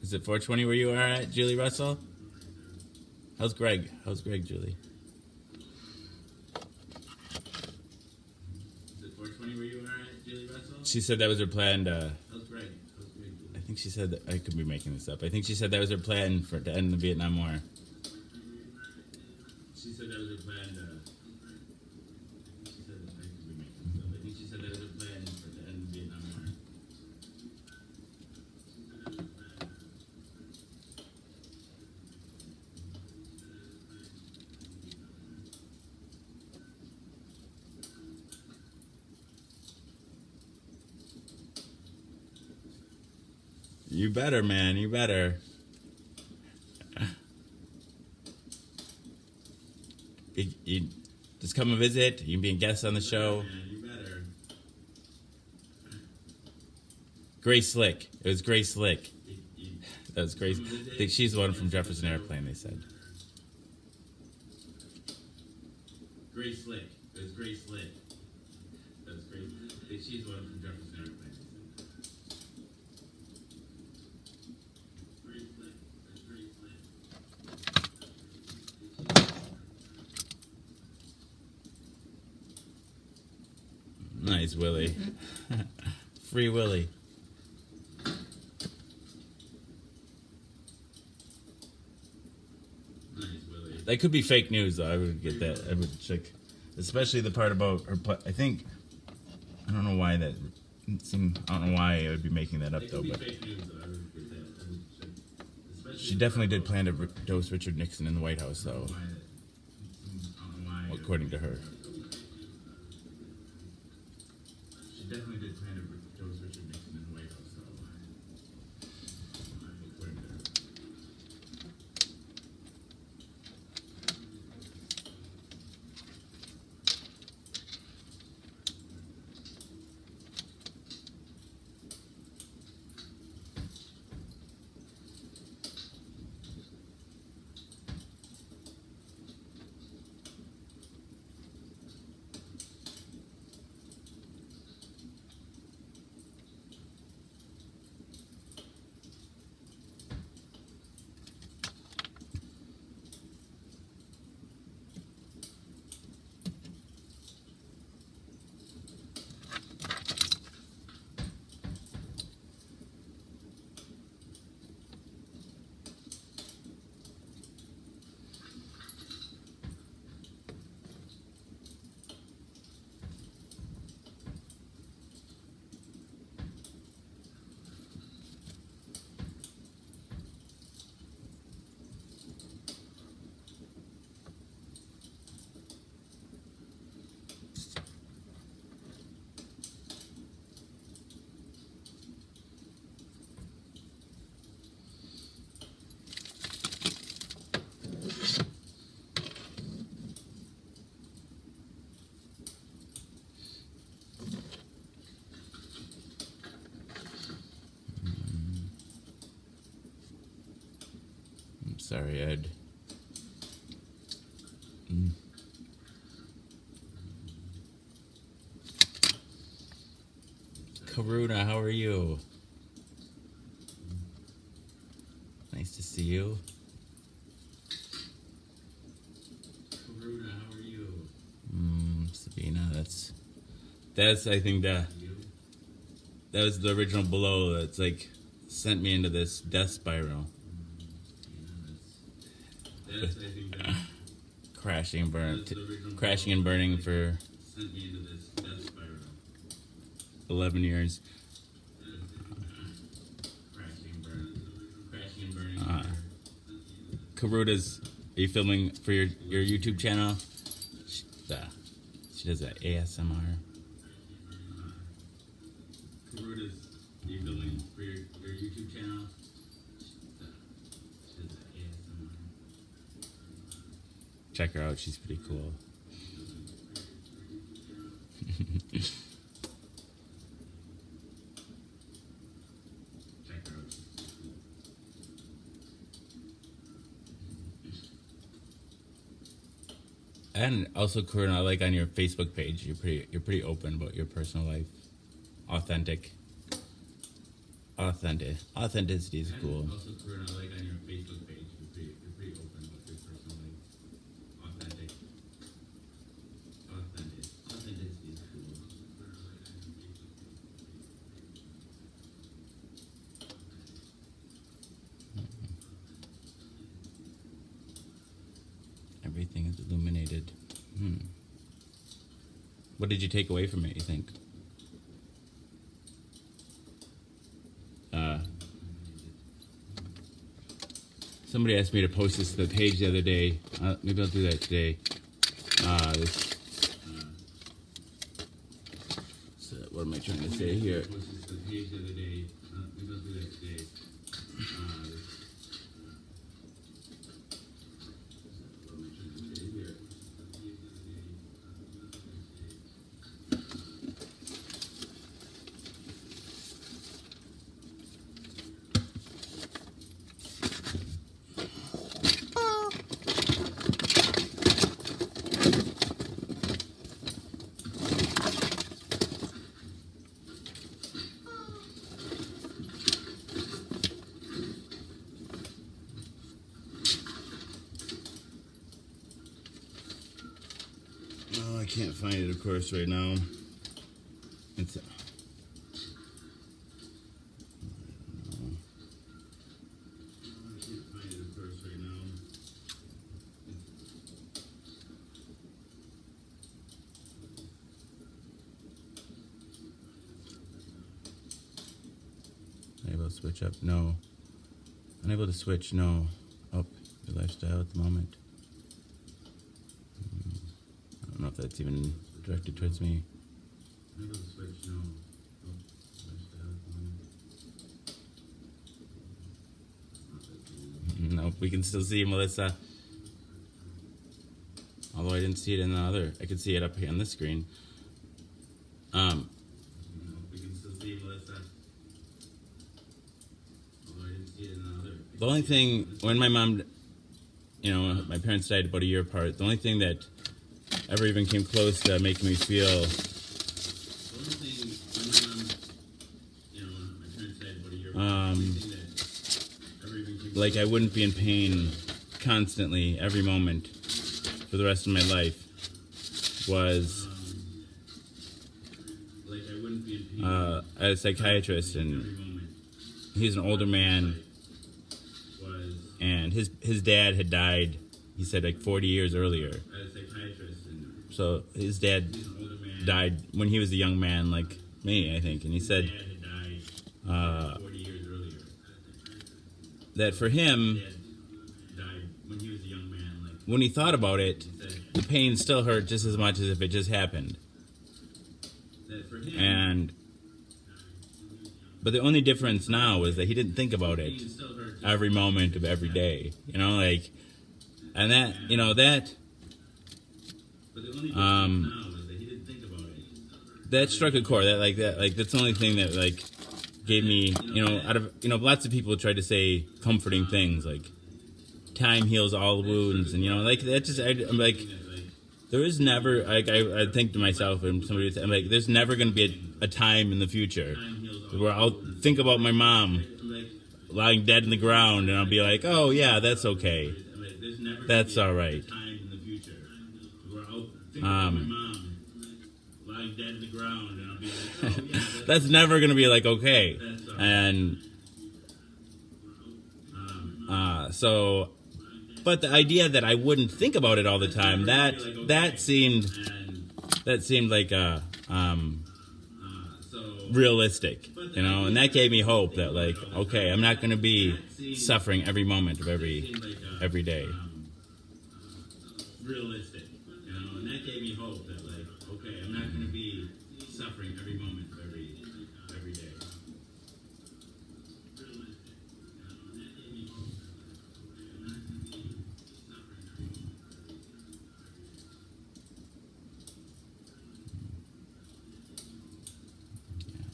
Is it 420 where you are at, Julie Russell? How's Greg, Julie? Is it 420 where you are at, Julie Russell? She said that was her plan to... How's Greg, Julie? I think she said that... I could be making this up. I think she said that was her plan to end the Vietnam War. She said that was her plan to... She said that I could be making this up. I think she said that was her plan to end the Vietnam War. You better, man. You better. You just come and visit. You can be a guest on the show. You better. Grace Slick. It was Grace Slick. That was Grace. I think she's the one from Jefferson Airplane, they said. Grace Slick. It was Grace Slick. That was Grace. I think she's the one from Jefferson Airplane. Nice, Willie. Free Willie. Nice, Willie. That could be fake news, though. I would get that. I would check. Especially the part about her. I think. I don't know why that. I don't know why I would be making that up, though. But fake news, though. I would get that. I would check. She definitely did plan to dose Richard Nixon in the White House, though. According to her. Definitely did plan to dose Richard Nixon in the White House, though. According to her. Sorry, Ed. Karuna, how are you? Nice to see you. Karuna, how are you? Sabina, that's I think that was the original below that's like sent me into this death spiral. That's I think that crashing and burning for sent me into this death spiral. 11 years. Karuta's, are you filming for your YouTube channel? She does that ASMR. Karuta's, are you filming for your YouTube channel? She does that ASMR. Check her out, she's pretty cool. And also, Karuna, I like on your Facebook page, you're pretty open about your personal life. Authenticity is cool. And also, Karuna, I like on your Facebook page, you're pretty open about your personal life. Authenticity is cool. Everything is illuminated. What did you take away from it, you think? Somebody asked me to post this to the page the other day. Maybe I'll do that today. So what am I trying to say here? I can't find it, of course, right now. It's I can't find it, of course, right now. Unable to switch up? No. Unable to switch? No. Up your lifestyle at the moment. I don't know if that's even directed towards me. Unable to switch? No. Up lifestyle at the moment. Nope, we can still see Melissa. Although I didn't see it in the other. I could see it up here on this screen. We can still see Melissa. Although I didn't see it in the other. The only thing, when my mom, my parents died about a year apart, the only thing that ever even came close to making me feel like I wouldn't be in pain constantly every moment for the rest of my life was a psychiatrist, and he's an older man, and his dad had died, he said, like 40 years earlier. So his dad died when he was a young man, like me, I think. And he said that for him, when he thought about it, the pain still hurt just as much as if it just happened. But the only difference now is that he didn't think about it every moment of every day. And that, that struck a chord. That's the only thing that gave me, lots of people tried to say comforting things, time heals all wounds, and like that. I'm like, there is never like I think to myself and somebody. I'm like, there's never going to be a time in the future where I'll think about my mom lying dead in the ground, and I'll be like, oh yeah, that's okay, that's all right. That's never going to be like okay, and so. But the idea that I wouldn't think about it all the time, that seemed like realistic, and that gave me hope that like, okay, I'm not going to be suffering every moment of every day. Realistic, and that gave me hope that like, okay, I'm not going to be suffering every moment of every day.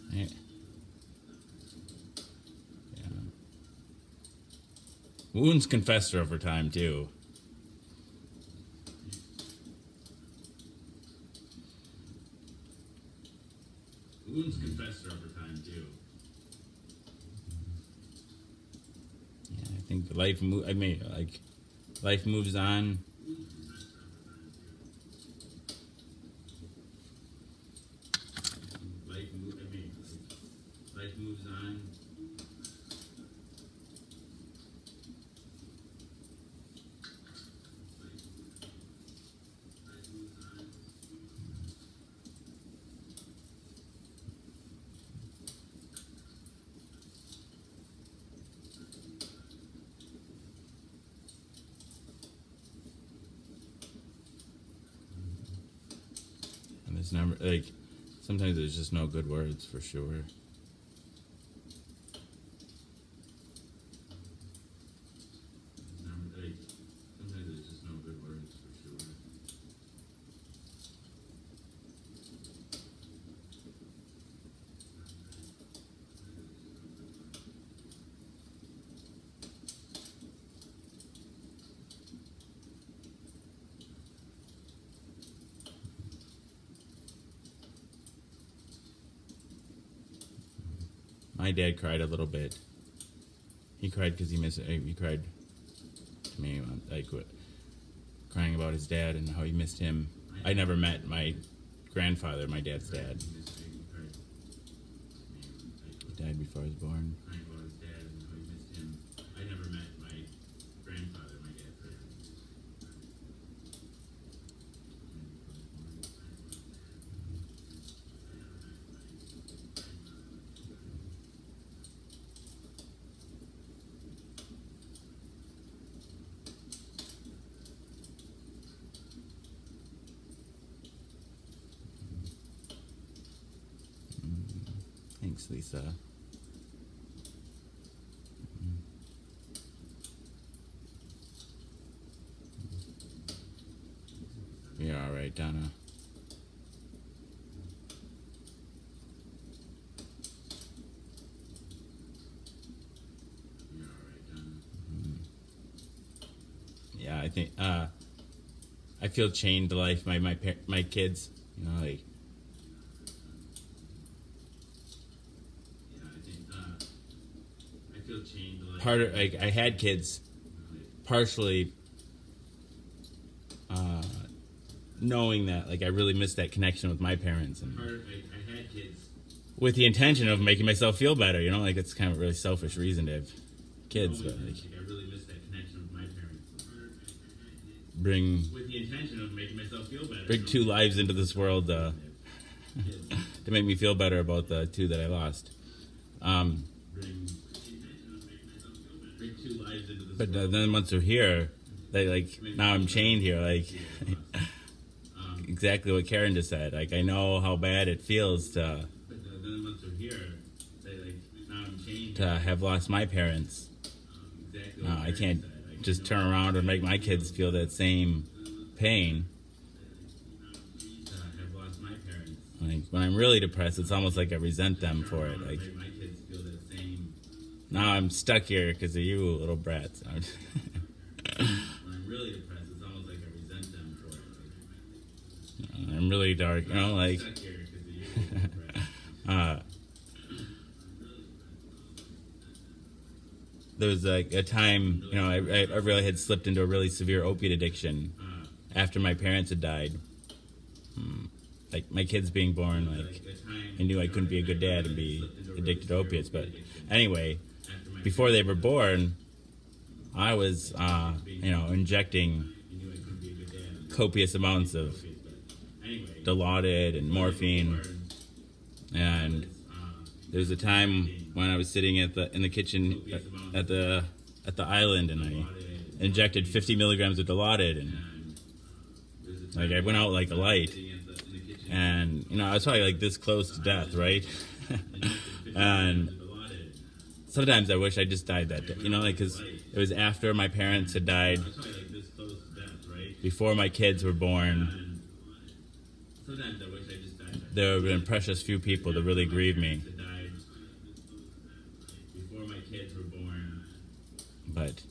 Yeah. Wounds can fester over time too. Wounds can fester over time too. Yeah, I think life moves on. Life moves on. And there's never like sometimes there's just no good words for sure. My dad cried a little bit. He cried because he cried to me, like crying about his dad and how he missed him. I never met my grandfather, my dad's dad. He died before I was born. I never met my grandfather, my dad's dad. Thanks, Lisa. You're all right, Donna. Yeah, I think I feel chained to life. My kids, like. Part of like I had kids partially knowing that like I really missed that connection with my parents, and I had kids with the intention of making myself feel better, like it's kind of a really selfish reason to have kids, but like I really missed that connection with my parents. With the intention of making myself feel better. Bring two lives into this world to make me feel better about the two that I lost. But then once they're here, now I'm chained here, exactly what Karen just said. Like I know how bad it feels to have lost my parents. I can't just turn around and make my kids feel that same pain. Like when I'm really depressed, it's almost like I resent them for it. Like now I'm stuck here because of you, little brats. some really dark, like there was like a time, I really had slipped into a really severe opiate addiction after my parents had died. Like my kids being born, like I knew I couldn't be a good dad and be addicted to opiates. But anyway, before they were born, I was, injecting copious amounts of Dilaudid and morphine. And there was a time when I was sitting in the kitchen at the island, and I injected 50 milligrams of Dilaudid, and like I went out like a light, and I was probably like this close to death, right? And sometimes I wish I just died that day, because it was after my parents had died, before my kids were born. There have been precious few people that really grieve me. But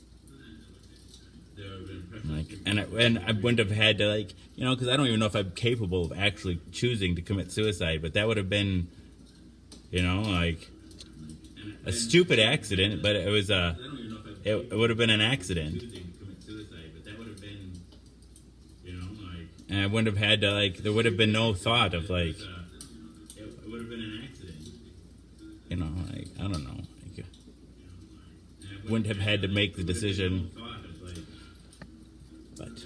and I wouldn't have had to because I don't even know if I'm capable of actually choosing to commit suicide. But that would have been, like a stupid accident. But it was it would have been an accident. And I wouldn't have had to there would have been no thought of it would have been an accident. I don't know. Wouldn't have had to make the decision. But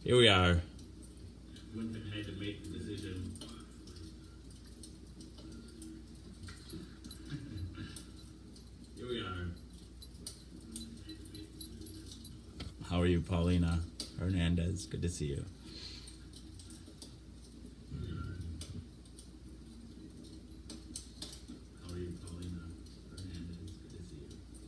here we are. Wouldn't have had to make the decision. Here we are. How are you, Paulina Hernandez? Good to see you. How are you, Paulina Hernandez? Good to see you.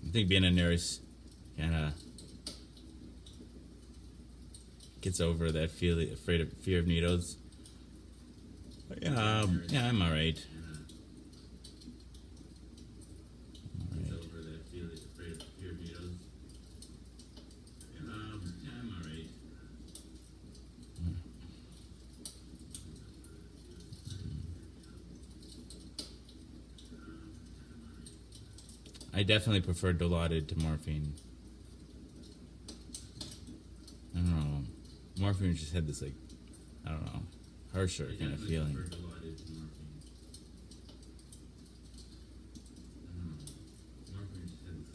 I think being a nurse kind of gets over that fear of needles. But yeah, I'm all right. I definitely prefer Dilaudid to morphine. I don't know. Morphine just had this I don't know, harsher kind of feeling.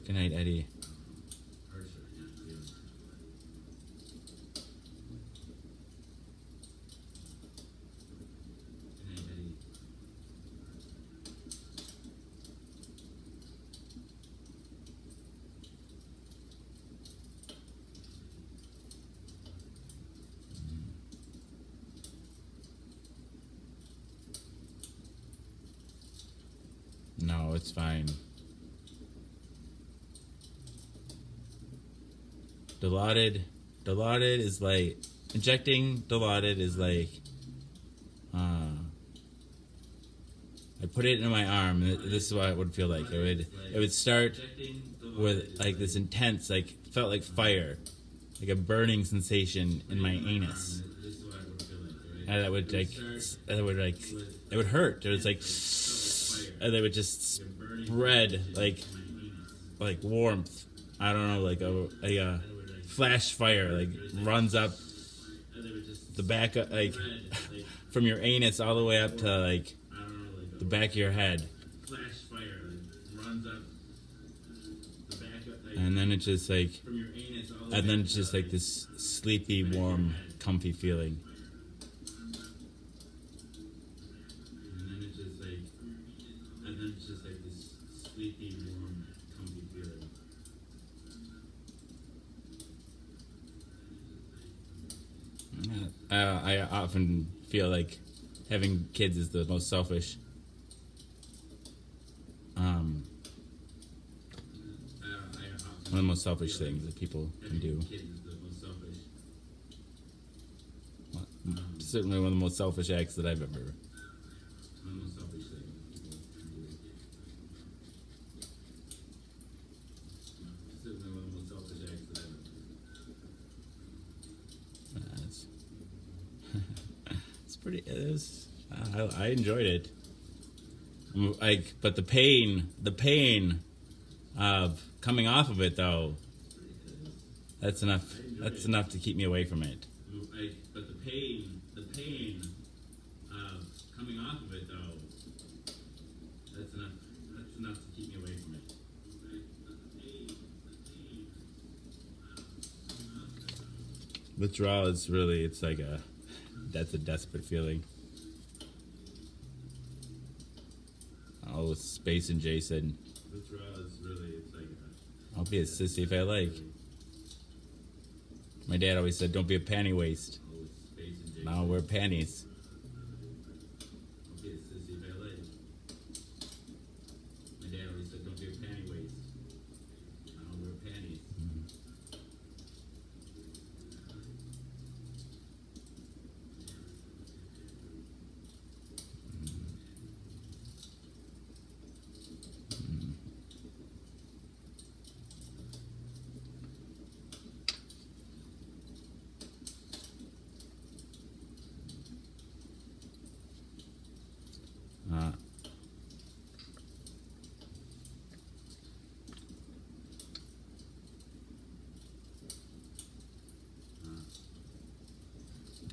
Good night, Eddie. No, it's fine. Dilaudid is injecting Dilaudid is I put it in my arm. This is what it would feel like. It would start with this intense, felt like fire, like a burning sensation in my anus. And it would it would hurt. It was and they would just spread like warmth. I don't know, like a flash fire runs up the back from your anus all the way up to the back of your head. And then it's just this sleepy, warm, comfy feeling. I often feel like having kids is the most selfish. One of the most selfish things that people can do. Certainly one of the most selfish acts that I've ever. It's pretty. I enjoyed it. But the pain of coming off of it, though, that's enough. That's enough to keep me away from it. But the pain of coming off of it, though, that's enough. That's enough to keep me away from it. Withdrawal is really, it's like that's a desperate feeling. Oh, Space and Jason. Withdrawal is really, it's like I'll be a sissy if I like. My dad always said, don't be a panty waste. Now I'll wear panties. I'll be a sissy if I like. My dad always said, don't be a panty waste. Now I'll wear panties.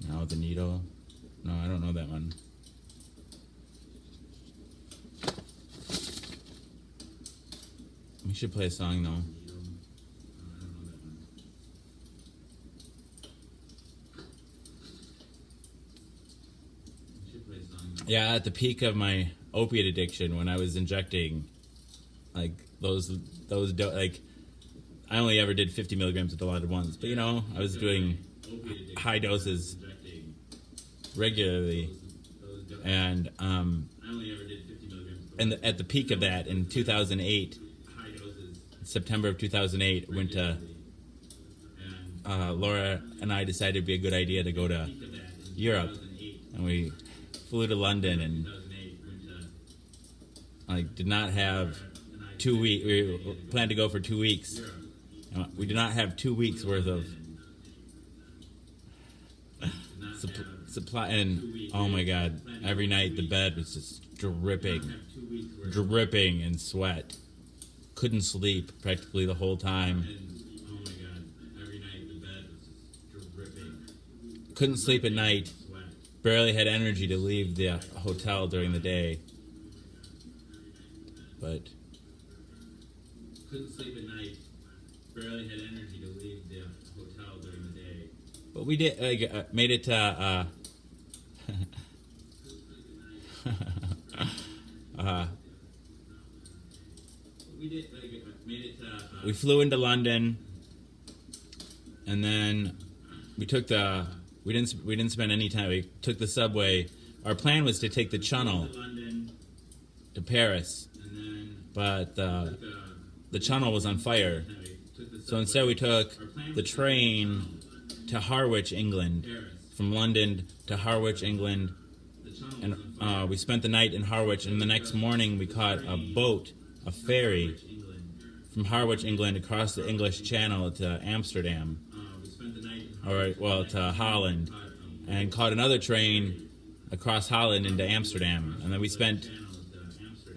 Now the needle. No, I don't know that one. We should play a song though. Yeah, at the peak of my opiate addiction, when I was injecting, like like I only ever did 50 milligrams of Dilaudid once, but I was doing high doses regularly, and at the peak of that in 2008, September of 2008, went to Laura and I decided it'd be a good idea to go to Europe, and we flew to London and did not have 2 weeks. We planned to go for 2 weeks. We did not have 2 weeks worth of supply, and oh my god, every night the bed was just dripping in sweat. Couldn't sleep practically the whole time. Couldn't sleep at night. Barely had energy to leave the hotel during the day. But couldn't sleep at night. Barely had energy to leave the hotel during the day. But we did made it to we flew into London, and then we took we didn't spend any time. We took the subway. Our plan was to take the Channel to Paris, but the Channel was on fire. So instead we took the train to Harwich, England, from London to Harwich, England, and we spent the night in Harwich, and the next morning we caught a boat, a ferry, from Harwich, England, across the English Channel to Amsterdam, to Holland, and caught another train across Holland into Amsterdam, and then we spent,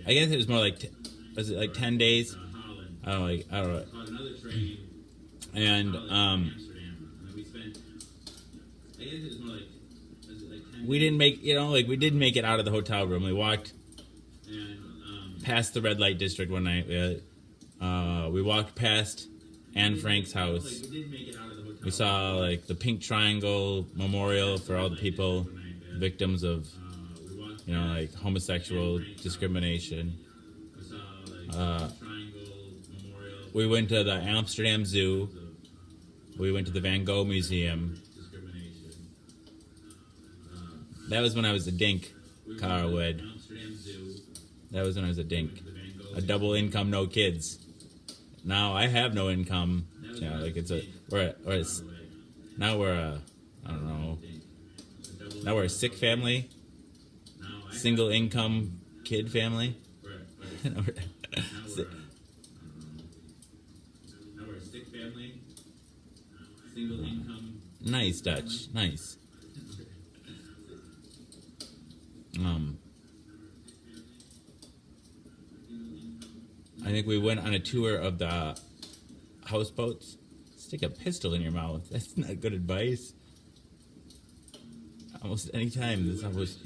I guess it was more like, was it like 10 days? I don't know. And we didn't make, we didn't make it out of the hotel room. We walked past the red light district one night. We walked past Anne Frank's house. We saw the Pink Triangle Memorial for all the people, victims of, homosexual discrimination. We went to the Amsterdam Zoo. We went to the Van Gogh Museum. That was when I was a dink, Carwood. That was when I was a dink. A double income, no kids. Now I have no income. You know, like now we're a, I don't know. Now we're a sick family, single income kid family. Now we're a sick family, single income. Nice, Dutch. Nice. I think we went on a tour of the houseboats. Stick a pistol in your mouth. That's not good advice. Almost any time that's not good advice.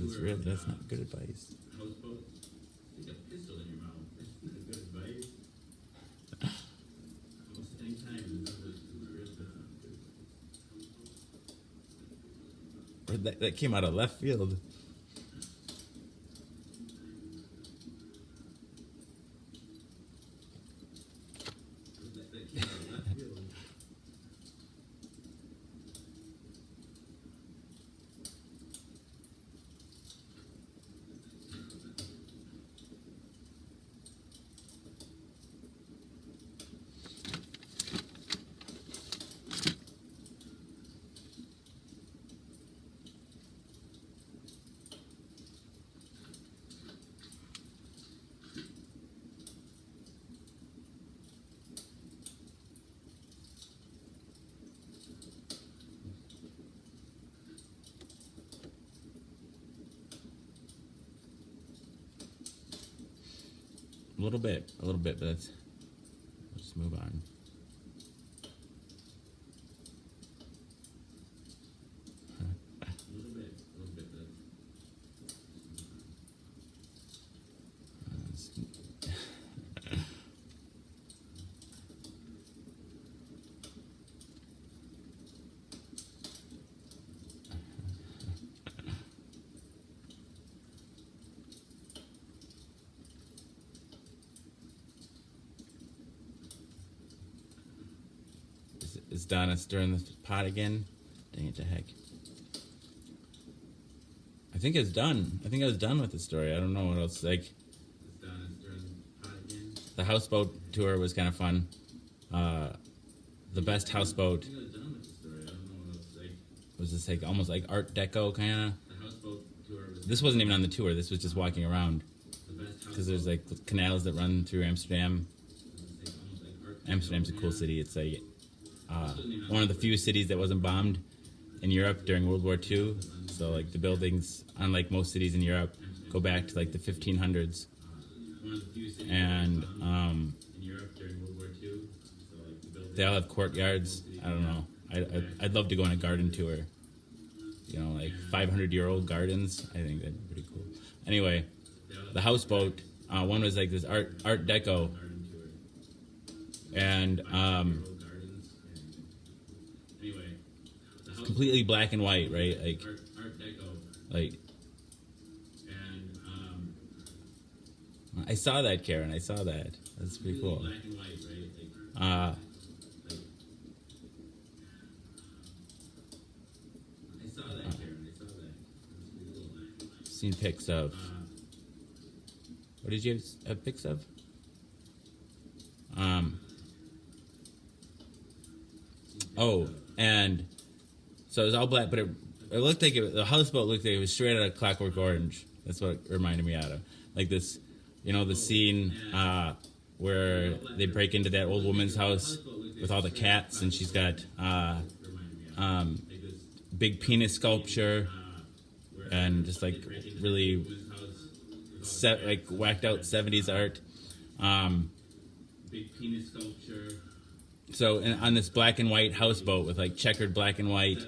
Houseboats. Stick a pistol in your mouth. That's not good advice. Almost any time that's not good advice. That came out of left field. A little bit, but let's just move on. Is Donna stirring the pot again? Dang it to heck. I think it's done. I think I was done with the story. I don't know what else. Like, is Donna stirring the pot again? The houseboat tour was kind of fun. The best houseboat. I think I was done with the story. I don't know what else. Like, was this like almost like Art Deco kind of? The houseboat tour was. This wasn't even on the tour. This was just walking around. Because there's like canals that run through Amsterdam. Amsterdam's a cool city. It's like one of the few cities that wasn't bombed in Europe during World War II. So like the buildings, unlike most cities in Europe, go back to like the 1500s. And they all have courtyards. I don't know. I'd love to go on a garden tour. You know, like 500-year-old gardens. I think that'd be pretty cool. Anyway, the houseboat. One was like this Art Deco. And completely black and white, right? Like Art Deco. Like, and I saw that, Karen. I saw that. That's pretty cool. Black and white, right? Like, I saw that, Karen. I saw that. That's pretty cool. Seen pics of. What did you have pics of? Oh, and so it was all black, but it looked like the houseboat looked like it was straight out of Clockwork Orange. That's what it reminded me out of. Like this, you know, the scene where they break into that old woman's house with all the cats, and she's got big penis sculpture and just like really like whacked out 70s art. Big penis sculpture. So on this black and white houseboat with like checkered black and white,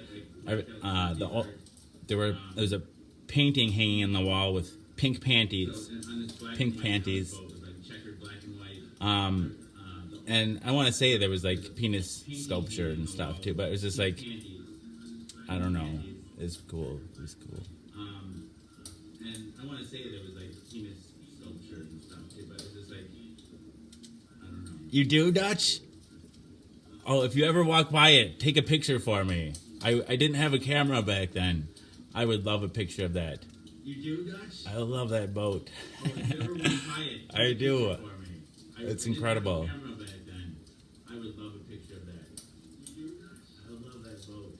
there was a painting hanging on the wall with pink panties, and I want to say there was like penis sculpture and stuff too, but it was just like, I don't know, it's cool. It was cool. And I want to say there was like penis sculpture and stuff too, but it was just like, I don't know. You do, Dutch? Oh, if you ever walk by it, take a picture for me. I didn't have a camera back then. I would love a picture of that. You do, Dutch? I love that boat. Oh, if you ever want to try it, I take a do. picture for me. It's I didn't have a incredible. camera back then. I would love a picture of that. You do, Dutch? I love that boat.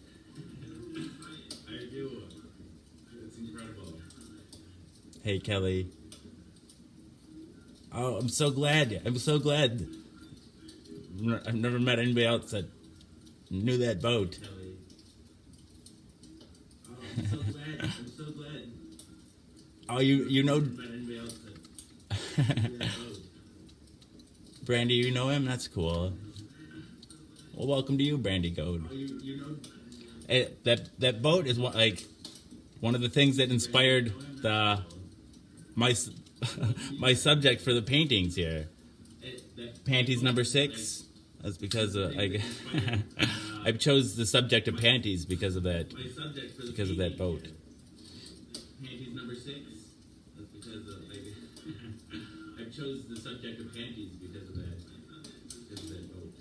I do. It's incredible. Hey, Kelly. Oh, I'm so glad. I'm so glad. I've never met anybody else that knew that boat. Kelly. Oh, I'm so glad. I'm so glad. Oh, you know Met anybody else that knew that boat. Brandy, you know him? That's cool. Well, welcome to you, Brandy Goad. Oh, you know. That boat is one of the things that inspired my my subject for the paintings here. Panties number 6. That's because I chose the subject of panties because of that. My subject for the Because of that boat. Panties number 6. That's because I chose the subject of panties because of that. Because of that boat.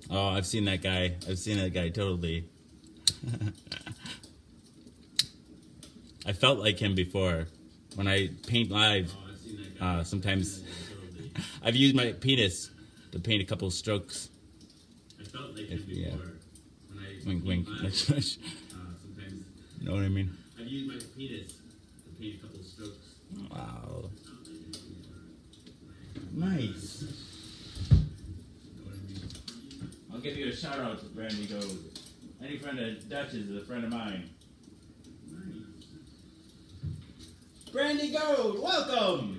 Oh, I've seen that guy. I've seen that guy totally. I felt like him before. When I paint live, Oh, I've seen that guy. sometimes Totally. I've used my penis to paint a couple of strokes. I felt like him If- before. yeah. When I Wink, wink. live, Sometimes, sometimes you know what I mean? I've used my penis to paint a couple strokes. Wow. Nice. You know what I mean? I'll give you a shout out, Brandy Goad. Any friend of Dutch's is a friend of mine. Nice. Brandy Goad, welcome!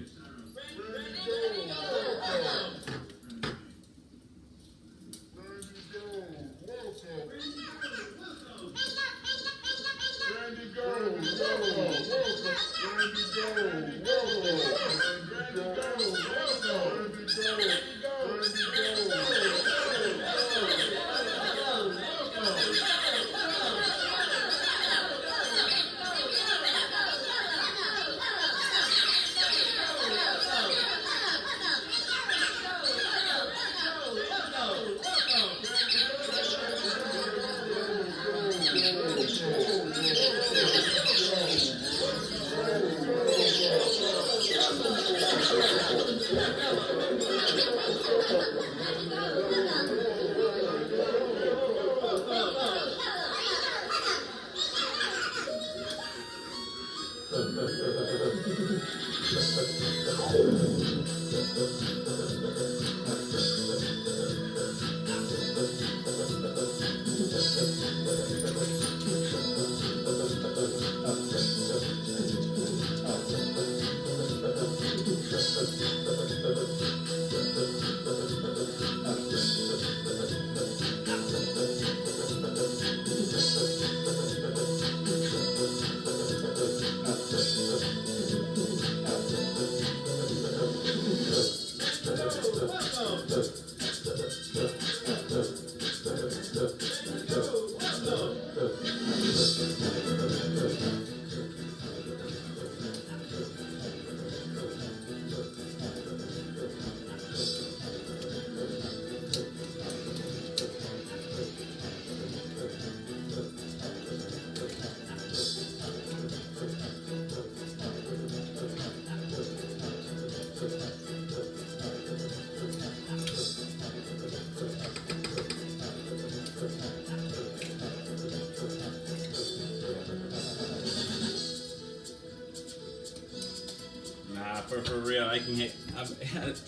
Nah, for real, I can hit.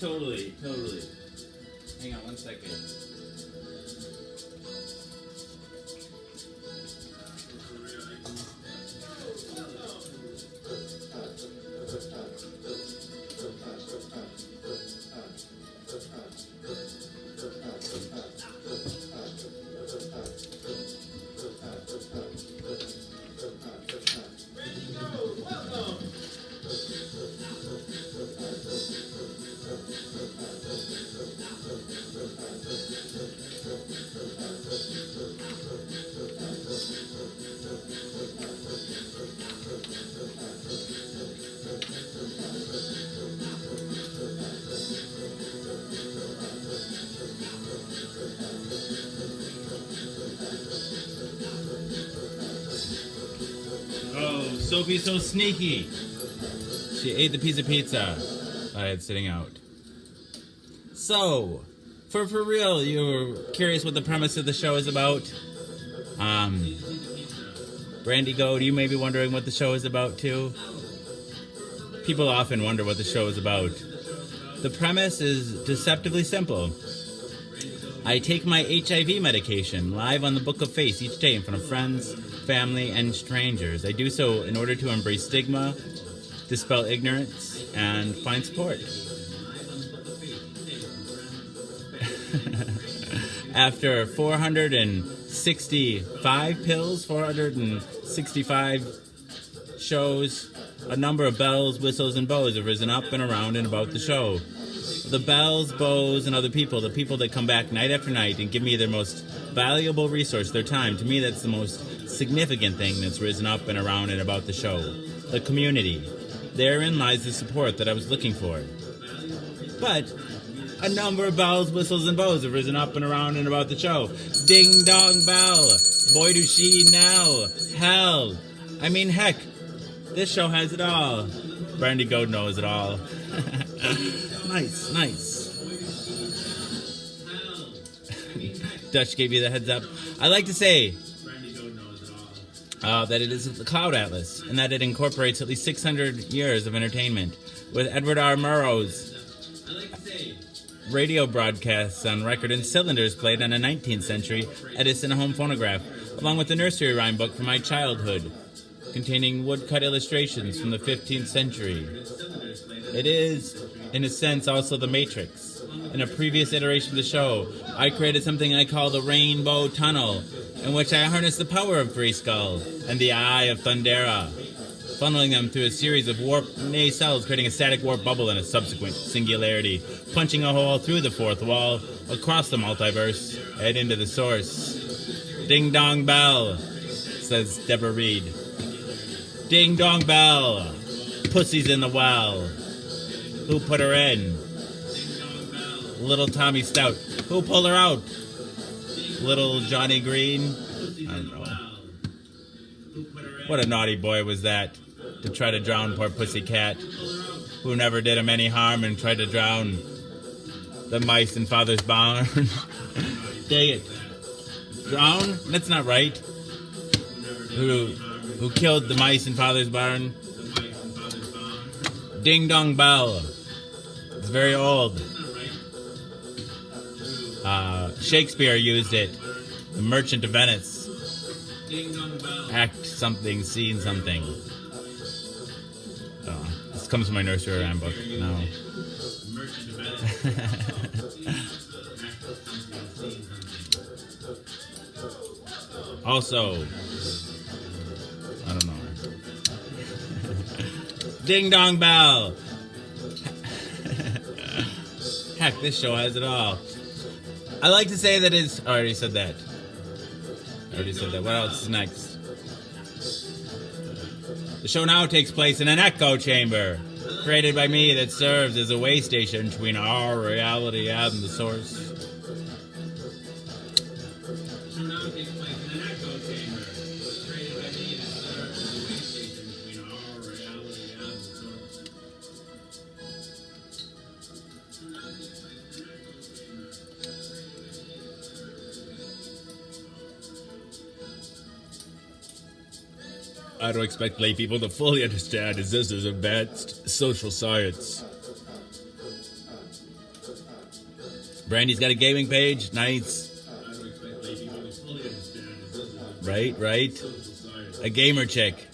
Totally. Hang on 1 second. Sophie's so sneaky. She ate the piece of pizza I had sitting out. So, for real, you're curious what the premise of the show is about? Brandy Gold, you may be wondering what the show is about too. People often wonder what the show is about. The premise is deceptively simple. I take my HIV medication live on the Book of Face each day in front of friends, family, and strangers. I do so in order to embrace stigma, dispel ignorance, and find support. After 465 pills, 465 shows, a number of bells, whistles, and bows have risen up and around and about the show. The bells, bows, and other people, the people that come back night after night and give me their most valuable resource, their time. To me, that's the most significant thing that's risen up and around and about the show. The community. Therein lies the support that I was looking for. But a number of bells, whistles, and bows have risen up and around and about the show. Ding dong bell. Boy, do she now. Hell. I mean, heck. This show has it all. Brandy Gold knows it all. Nice. Dutch gave you the heads up. I like to say that it is the Cloud Atlas, and that it incorporates at least 600 years of entertainment, with Edward R. Murrow's radio broadcasts on record and cylinders played on a 19th century Edison home phonograph, along with the nursery rhyme book from my childhood, containing woodcut illustrations from the 15th century. It is, in a sense, also the Matrix. In a previous iteration of the show, I created something I call the Rainbow Tunnel, in which I harness the power of Grayskull and the Eye of Thundera, funneling them through a series of warp nacelles, creating a static warp bubble and a subsequent singularity, punching a hole through the fourth wall, across the multiverse, and into the source. Ding dong bell, says Deborah Reed. Ding dong bell, pussy's in the well. Who put her in? Little Tommy Stout. Who pulled her out? Little Johnny Green? I don't know. What a naughty boy was that, to try to drown poor Pussycat, who never did him any harm and tried to drown the mice in Father's barn. Dang it. Drown? That's not right. Who killed the mice in Father's barn? Ding dong bell. It's very old. Shakespeare used it. The Merchant of Venice. Act something, scene something. This comes from my nursery rhyme book. No. Also, I don't know. Ding dong bell. Heck, this show has it all. I like to say that it's... I already said that. What else is next? The show now takes place in an echo chamber, created by me, that serves as a way station between our reality and the source. I don't expect lay people to fully understand, as this is advanced social science. Brandy's got a gaming page. Nice. Right. A gamer chick.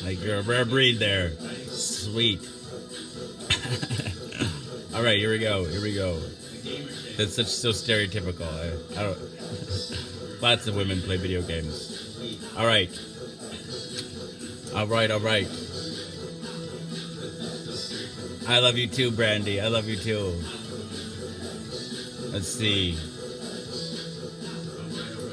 Like, you're a rare breed there. Sweet. All right, here we go. That's so stereotypical. I don't... Lots of women play video games. All right. I love you too, Brandy. I love you too. Let's see.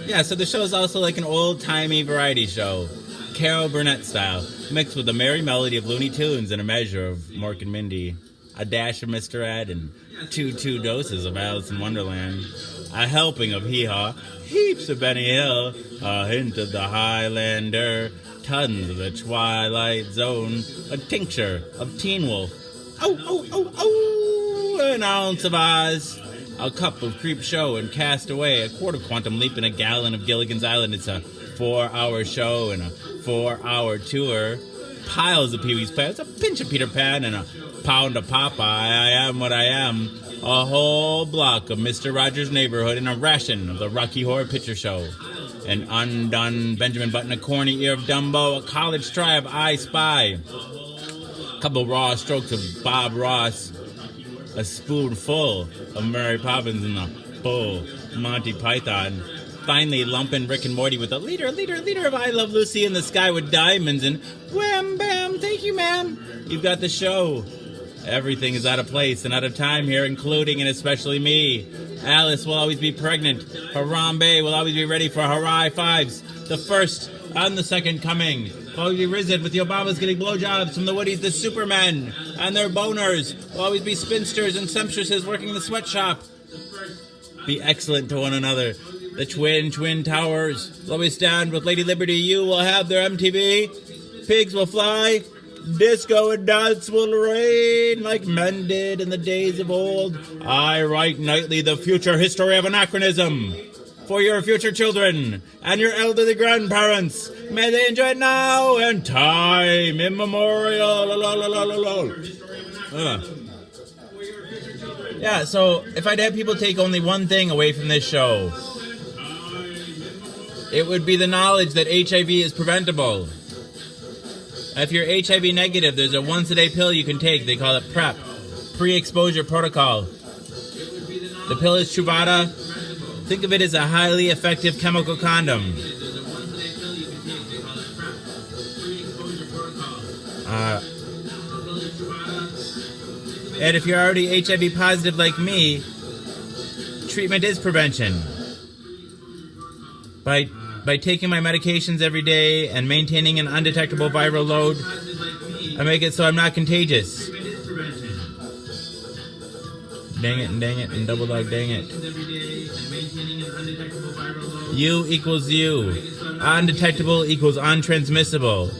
Yeah, so the show is also like an old-timey variety show, Carol Burnett style, mixed with the merry melody of Looney Tunes and a measure of Mork and Mindy. a dash of Mr. Ed, and two doses of Alice in Wonderland, a helping of Hee Haw, heaps of Benny Hill, a hint of the Highlander, tons of the Twilight Zone, a tincture of Teen Wolf, an ounce of Oz, a cup of Creep Show and Castaway, a quart of Quantum Leap, and a gallon of Gilligan's Island. It's a 4-hour show and a 4-hour tour. Piles of Pee-wee's Playhouse, a pinch of Peter Pan, and a pound of Popeye. I am what I am. A whole block of Mr. Rogers' Neighborhood, and a ration of the Rocky Horror Picture Show. An undone Benjamin Button, a corny ear of Dumbo, a college try of I Spy. A couple raw strokes of Bob Ross. A spoonful of Mary Poppins, and a full Monty Python. Finally, lumping Rick and Morty with a liter of I Love Lucy in the Sky with Diamonds, and wham bam, thank you ma'am. You've got the show. Everything is out of place and out of time here, including and especially me. Alice will always be pregnant. Harambe will always be ready for high fives. The first and the second coming. Will always be risen with the Obamas getting blowjobs from the Woodies, the Supermen, and their boners. Will always be spinsters and sumptuouses working in the sweatshop. Be excellent to one another. The twin towers will always stand with Lady Liberty. You will have their MTV. Pigs will fly. Disco and dance will reign like men did in the days of old. I write nightly the future history of anachronism for your future children and your elderly grandparents. May they enjoy it now and time immemorial. Yeah, so if I'd have people take only one thing away from this show, it would be the knowledge that HIV is preventable. If you're HIV negative, there's a once-a-day pill you can take. They call it PrEP, pre-exposure protocol. The pill is Truvada. Think of it as a highly effective chemical condom. And if you're already HIV positive like me, treatment is prevention. By taking my medications every day and maintaining an undetectable viral load, I make it so I'm not contagious. Dang it, and double dog dang it. U equals U. Undetectable equals untransmissible.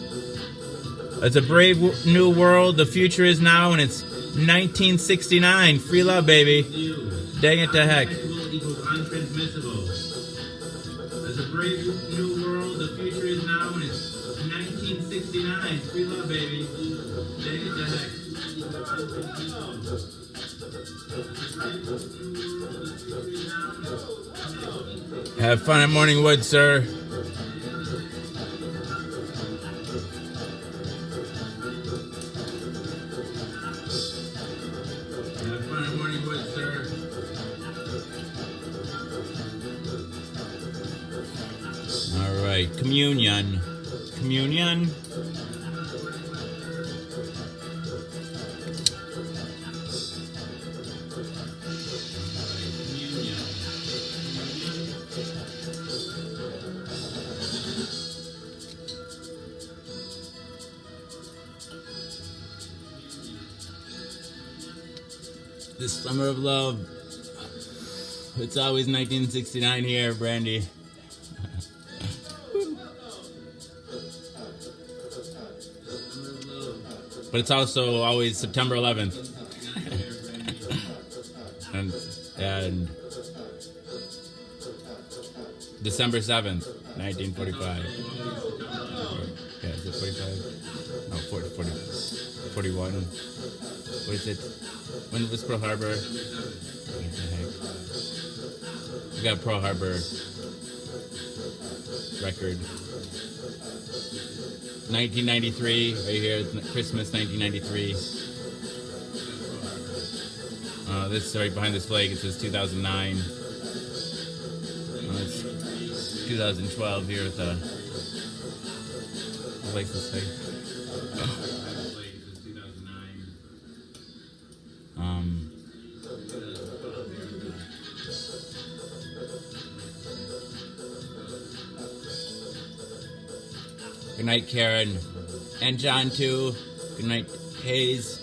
It's a brave new world. The future is now, and it's 1969. Free love, baby. Dang it to heck. It's a brave new world. The future is now, and it's 1969. Free love, baby. Dang it to heck. Have fun at Morningwood, sir. Have fun at Morningwood, sir. All right, communion. This summer of love. It's always 1969 here, Brandy. But it's also always September 11th. and December 7th, 1945. Yeah, is it 45? No, 40, 41. What is it? When was Pearl Harbor? What the heck? We got Pearl Harbor record. 1993, right here, Christmas 1993. This right behind this flag, it says 2009. It's 2012 here at the license plate. Good night, Karen. And John, too. Good night, Hayes.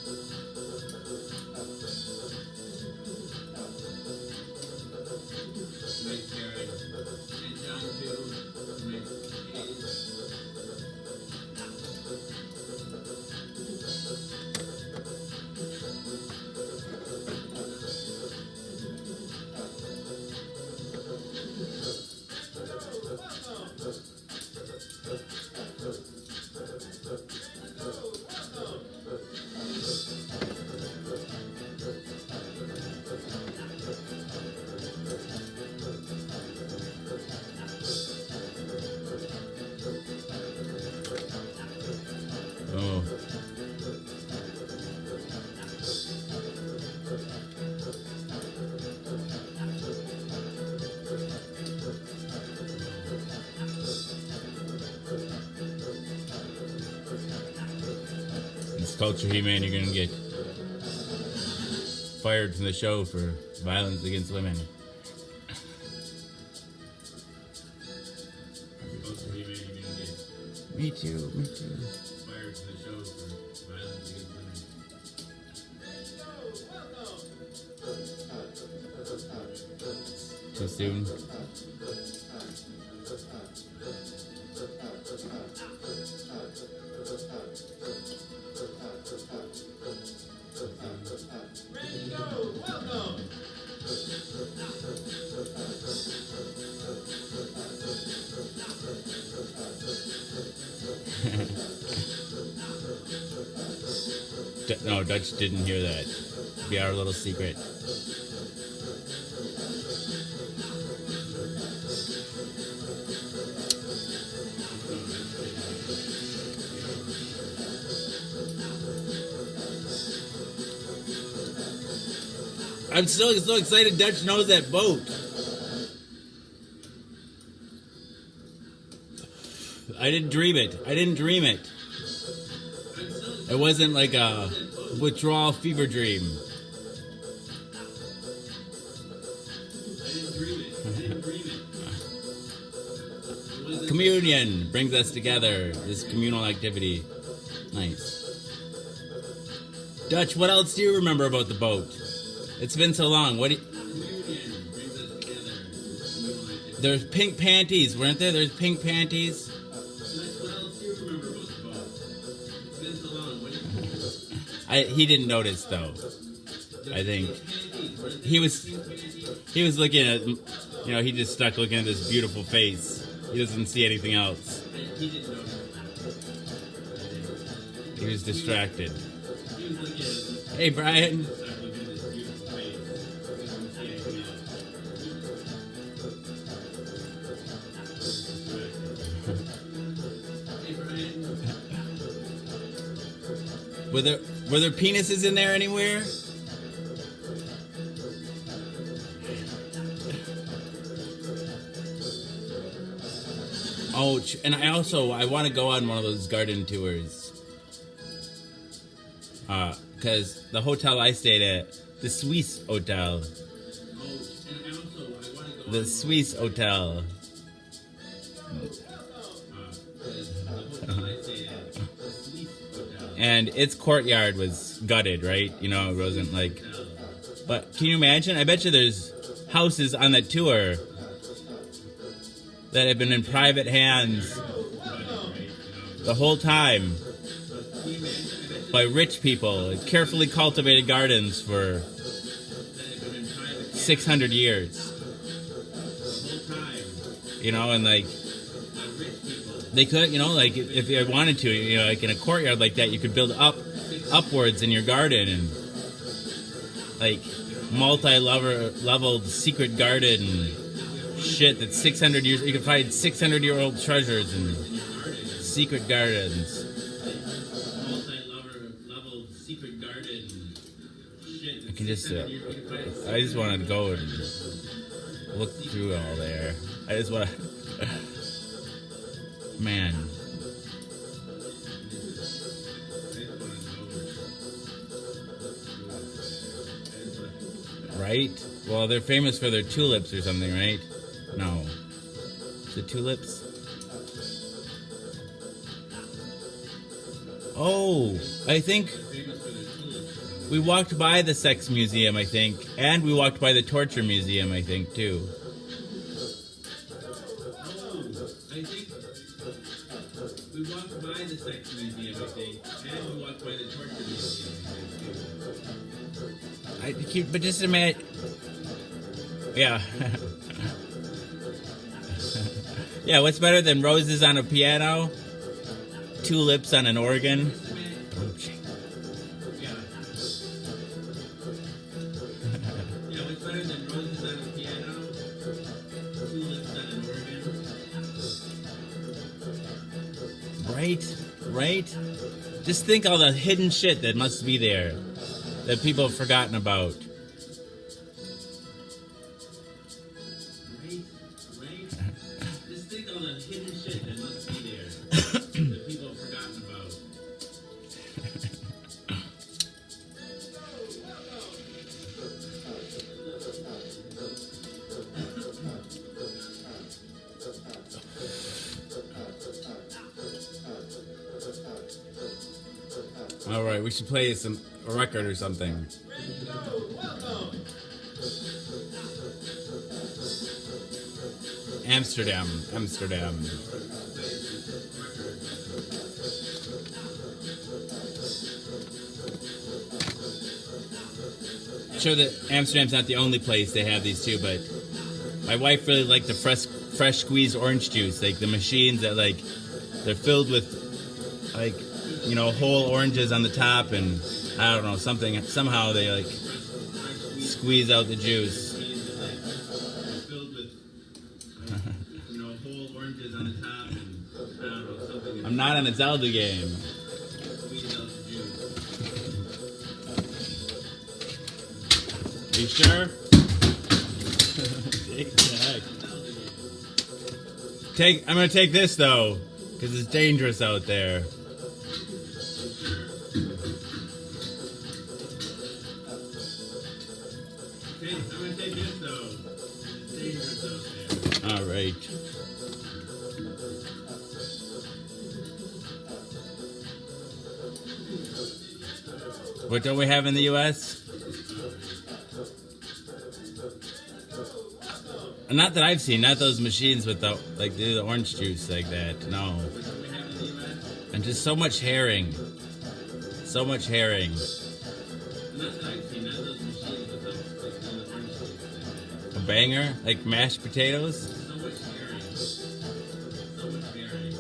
It's Culture He-Man, you're gonna get fired from the show for violence against women. Culture He-Man, you're gonna get Me too, me too. fired from the show for violence against women. Too soon. No, Dutch didn't hear that. Be our little secret. I'm still so excited Dutch knows that boat. I didn't dream it. I didn't dream it. It wasn't like a withdrawal fever dream. I didn't dream it. I didn't dream it. It wasn't Communion brings us together. This communal activity. Nice. Dutch, what else do you remember about the boat? It's been so long. What? communion brings us together. Communal activity. There's pink panties, weren't there? There's pink panties. What else do you remember about the boat? It's been so long. What do you He didn't notice though. I think panties? Weren't they he was pink panties? he was looking at, he just stuck looking at this beautiful face. He doesn't see anything else. He didn't notice. He was distracted. He was looking at us. Hey Brian. Stuck looking at this beautiful face. He didn't see anything else. Hey Brian. Were there penises in there anywhere? Oh, and I want to go on one of those garden tours. Because the hotel I stayed at, the Swiss Hotel, Oh, and I want to go the on Swiss Hotel. because the hotel I stayed at, the Swiss Hotel. And its courtyard was gutted, right? It wasn't like. But can you imagine? I bet you there's houses on that tour that have been in private hands the whole time by rich people, carefully cultivated gardens for 600 years. And like they could, like if you wanted to, like in a courtyard like that, you could build upwards in your garden and like multi-leveled secret garden shit that's 600 years. You can find 600-year-old treasures in secret gardens. Multi-level secret garden shit. I can just, I just wanted to go and look through all there. I just want to, man. Right? Well, they're famous for their tulips or something, right? No. The tulips? Oh, I think we walked by the sex museum, I think, and we walked by the torture museum, I think, too. I think we walked by the sex museum, I think, and we walked by the torture museum, But just imagine. Yeah. Yeah, what's better than roses on a piano? Tulips on an organ? Yeah. Yeah, what's better than roses on a piano? Tulips on an organ? Right? Just think all the hidden shit that must be there that people have forgotten about. Right? Right? Just think all the hidden shit that must be there that people have forgotten about. All right, we should play a record or something. Amsterdam. Sure that Amsterdam's not the only place they have these too, but my wife really liked the fresh squeezed orange juice, like the machines that like they're filled with like whole oranges on the top, and I don't know, somehow they like squeeze out the juice. Filled with whole oranges on the top, and I don't know, something. I'm not on a Zelda game. Squeeze out the juice. Are you sure? I'm gonna take this though, because it's dangerous out there. I'm gonna take this though. It's dangerous out there. All right. What don't we have in the U.S.? Not that I've seen, not those machines with the orange juice like that. No. And just so much herring. So much herring. Not that I've seen, not those machines with the orange juice like that. A banger? Like mashed potatoes? So much herring. So much herring.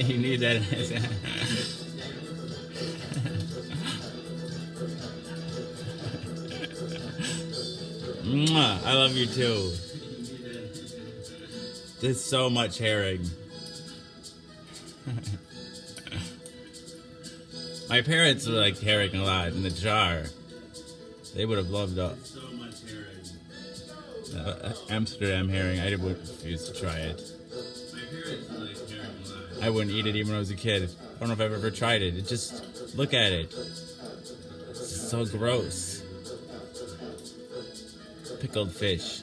You need that. Mwah, I love you too. There's so much herring. My parents liked herring a lot in the jar. They would have loved So much herring. Amsterdam herring. I would refuse to try it. My parents like herring a lot. I wouldn't eat it even when I was a kid. I don't know if I've ever tried it. Just look at it. It's so gross. Pickled fish.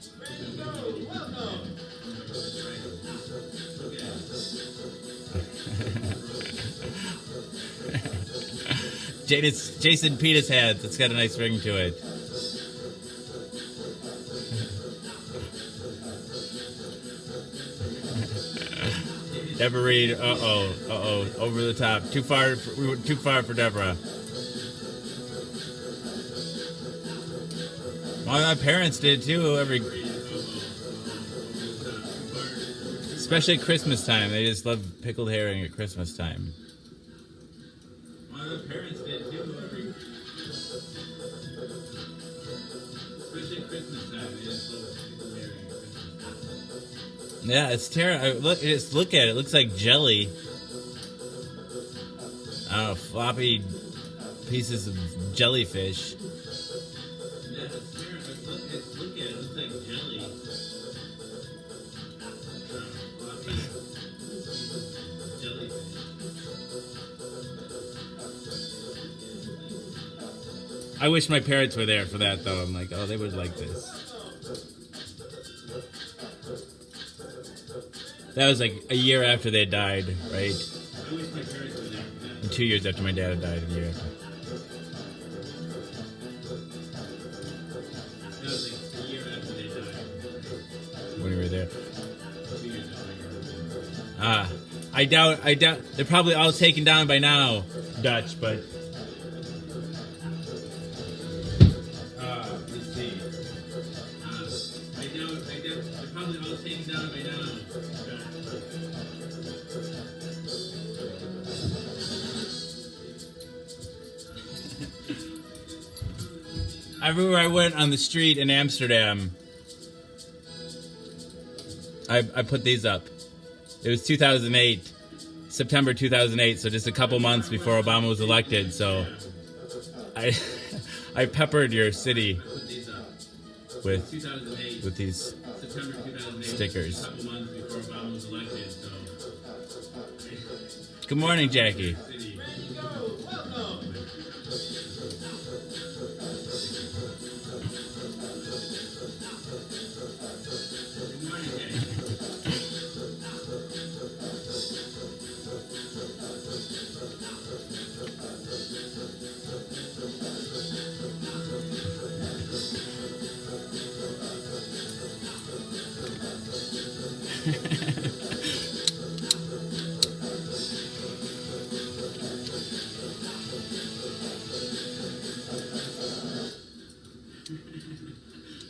Jason Petus hat. It's got a nice ring to it. Deborah Reed. Over the top. We went too far for Deborah. Well, my parents did too. Especially at Christmas time. They just love pickled herring at Christmas time. My parents did too. Especially at Christmas time, they just love pickled herring at Christmas time. Yeah, it's terrible. Just look at it. It looks like jelly. Floppy pieces of jellyfish. Yeah, it's terrible. Look at it. It looks like jelly. Floppy jellyfish. I wish my parents were there for that, though. I'm like, oh, they would like this. That was like a year after they died, right? I wish my parents were there for that. 2 years after my dad had died, a year after. That was like a year after they died. When we were there. 2 years after. I doubt, they're probably all taken down by now, Dutch, but... let's see. I doubt, they're probably all taken down by now. Everywhere I went on the street in Amsterdam, I put these up. It was 2008, September 2008, so just a couple months before Obama was elected. So I I peppered your city Put these up. with 2008, with these September 2008. stickers. A couple months before Obama was elected, so. Good morning, Jackie. City. Good morning, Jackie.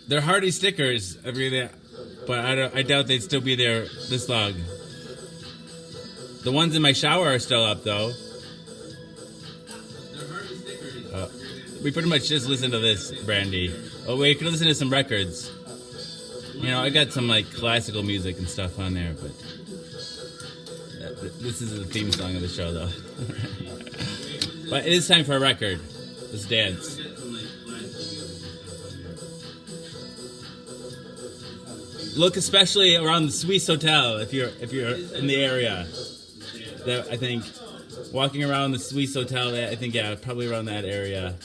They're hardy stickers, but I doubt they'd still be there this long. The ones in my shower are still up, though. They're hardy stickers. We pretty much just listened to this, Brandy. Oh, wait, you could listen to some records. You know, I got some like classical music and stuff on there, but this is the theme song of the show, though. But it is time for a record. Let's dance. We got some like classical music and stuff on there. Look especially around the Swiss Hotel if you're in the area. That I think walking around the Swiss Hotel, I think probably around that area.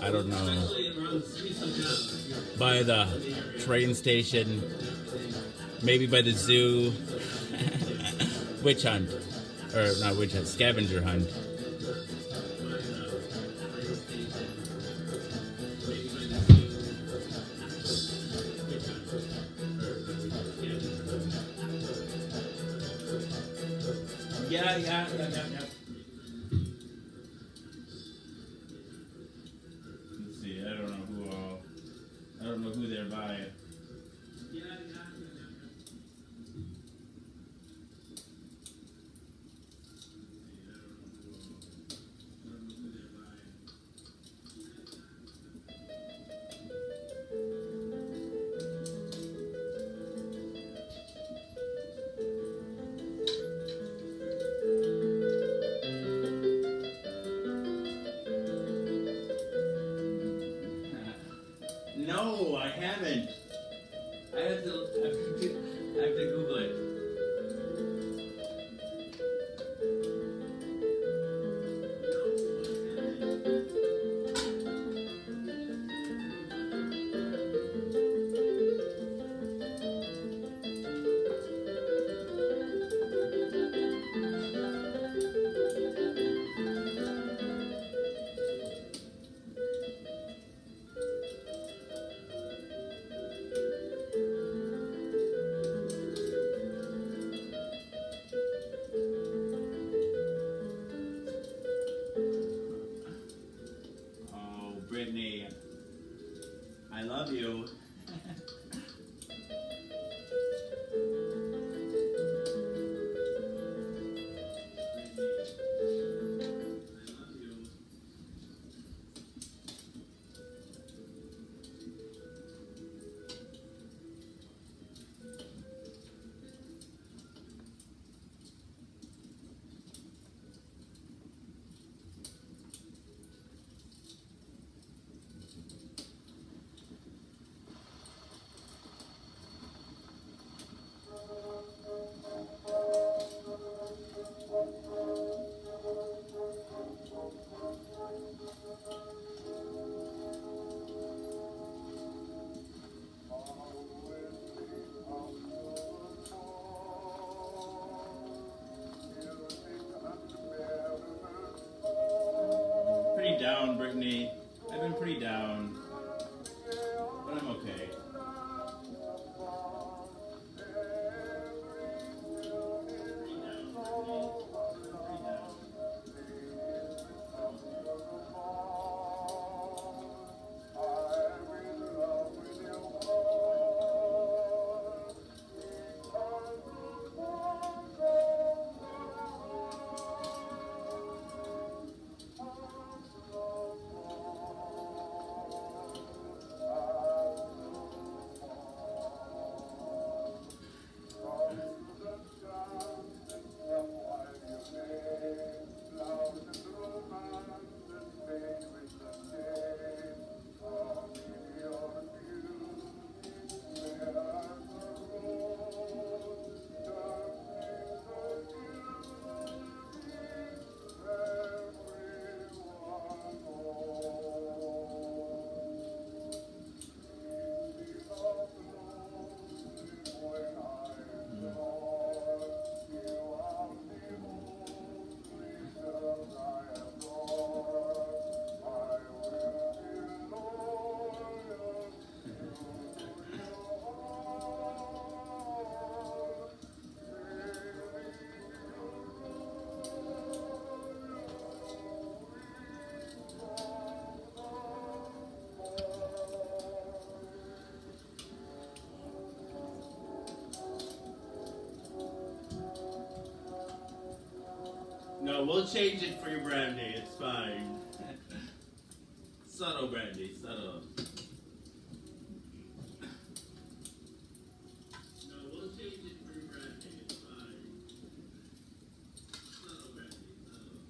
I don't know. Around the Swiss Hotel. By the train station, maybe by the zoo. Witch hunt, or not witch hunt, scavenger hunt. Yeah. Let's see. I don't know who they're by. No, I haven't. I have to Google it. Oh, Brittany, I love you. Pretty down, Brittany. I've been pretty down, but I'm okay. No, we'll change it for your brandy. It's fine. Subtle brandy, subtle. No, we'll change it for your brandy. It's fine. Subtle brandy, subtle.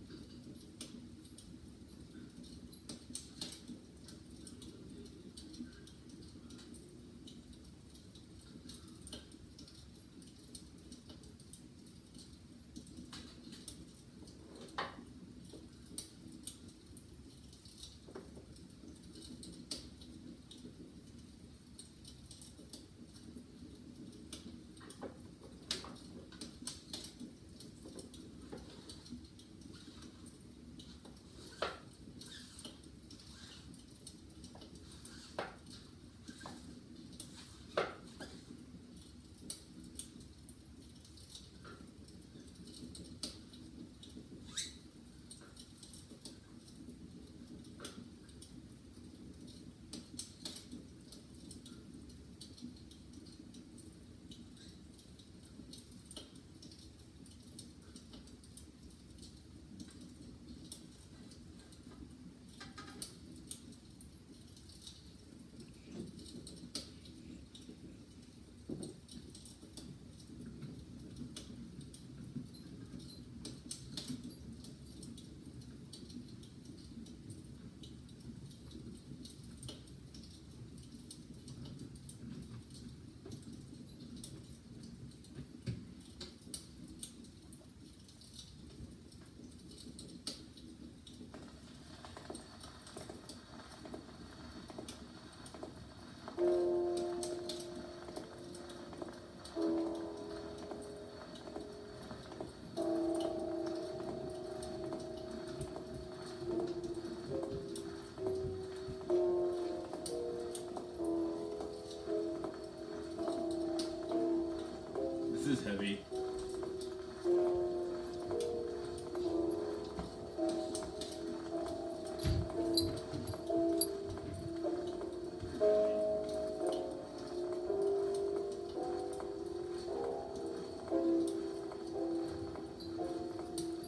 This is heavy.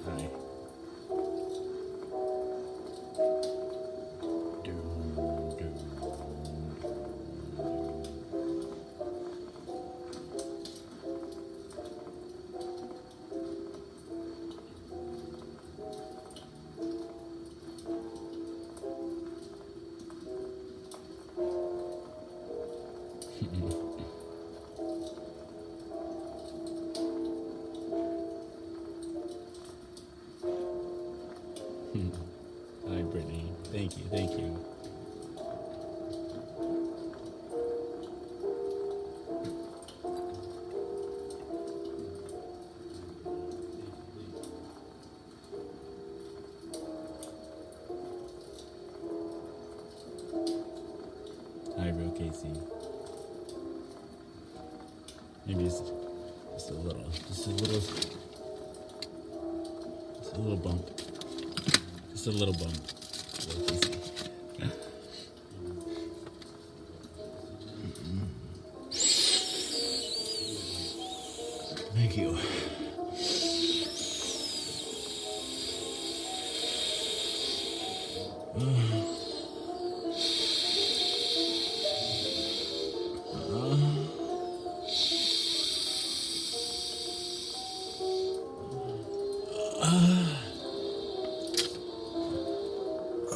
Hi. Hi, Brittany. Thank you. Thank you. Hi, real Casey. Maybe just a little bump. Just a little bump. Real Casey. Thank you.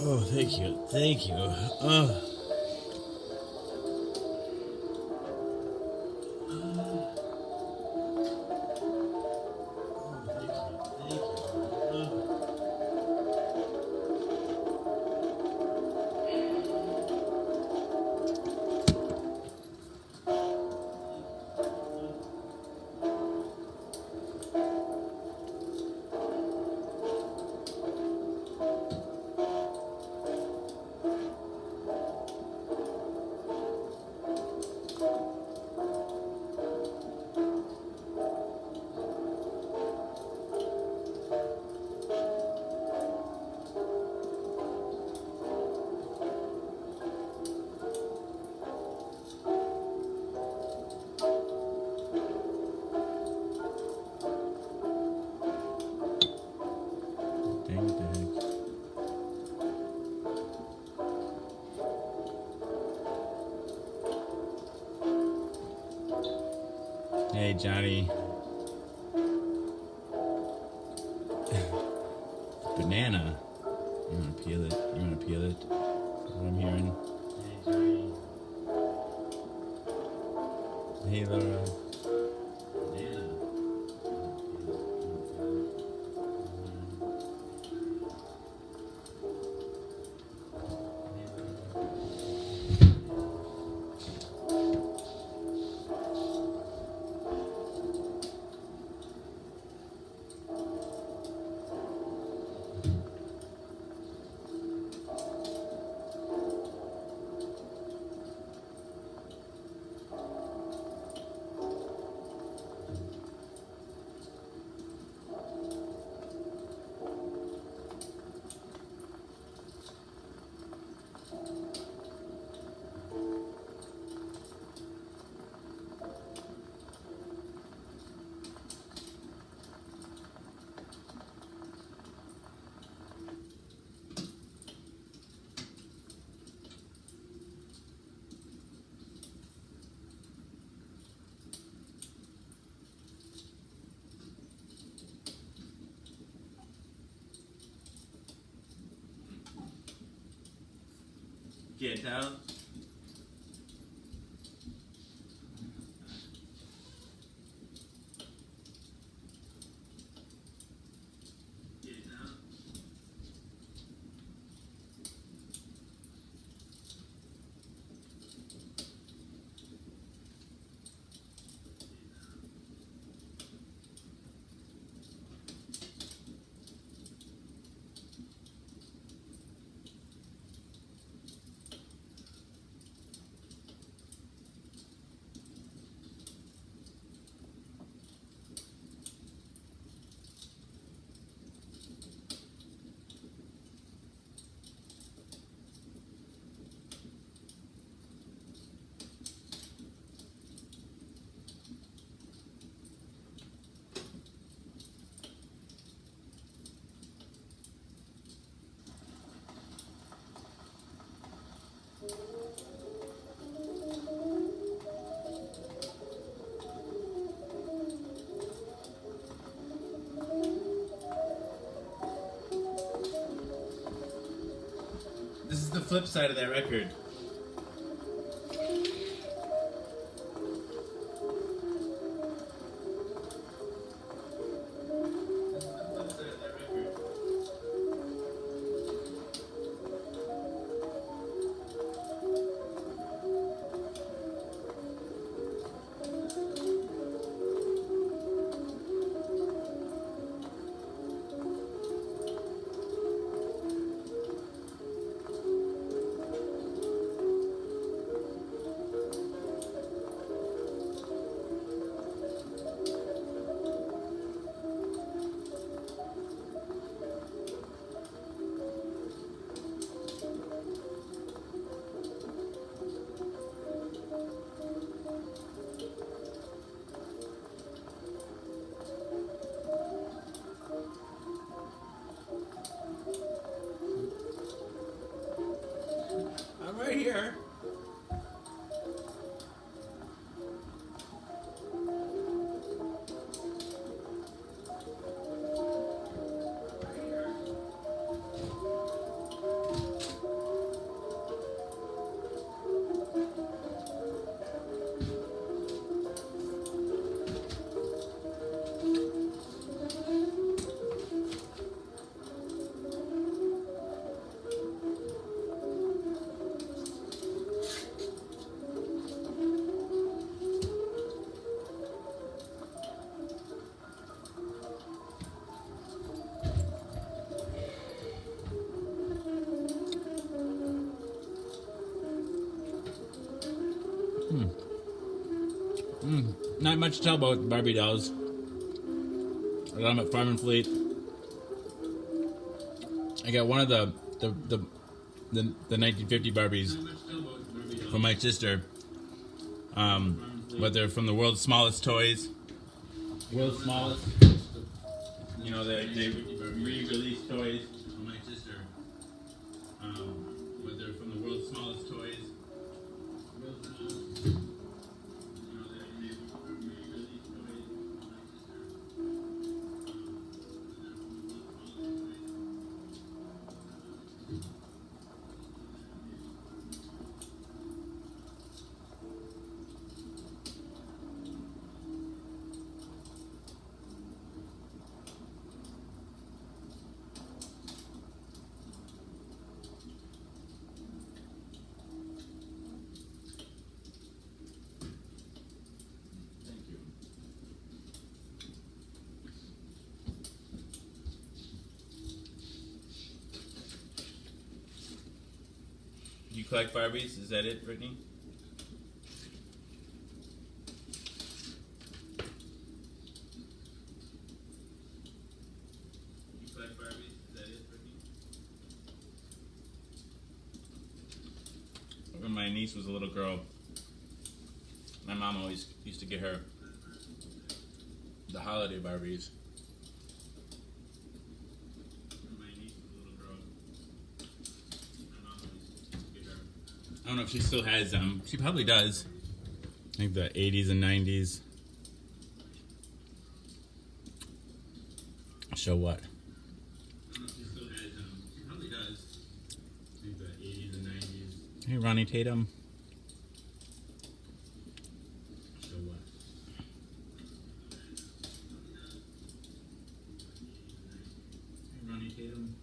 Oh, thank you. Thank you. Hey, Johnny. Banana. You want to peel it? You want to peel it? That's what I'm hearing. Hey, Laura. Get out. This is the flip side of that record. I'm right here. Not much to tell about Barbie dolls. I got them at Farm and Fleet. I got one of the 1950 Barbies from my sister. But they're from the world's smallest toys. World's smallest. You know, they re-released toys from my sister. But they're from the world's smallest toys. World's smallest. You know, they re-released toys. Thank you. You collect Barbies? Is that it, Brittany? You collect Barbies? Is that it, Brittany? When my niece was a little girl, my mom always used to get her the holiday Barbies. When my niece was a little girl, my mom always used to get her. I don't know if she still has them. She probably does. I think the 80s and 90s. Show what? I don't know if she still has them. She probably does. I think the 80s and 90s. Hey, Ronnie Tatum. Show what? Hey, Ronnie Tatum.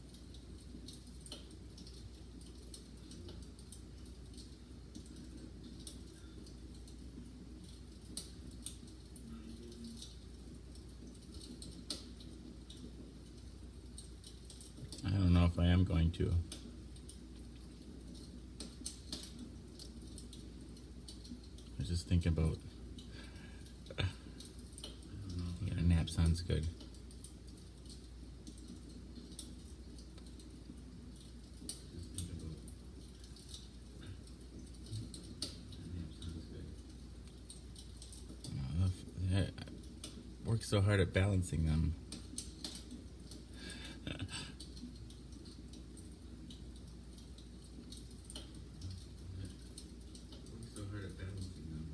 I don't know if I am going to. I was just thinking about. Yeah, a nap sounds good. I work so hard at balancing them. So hard at balancing them.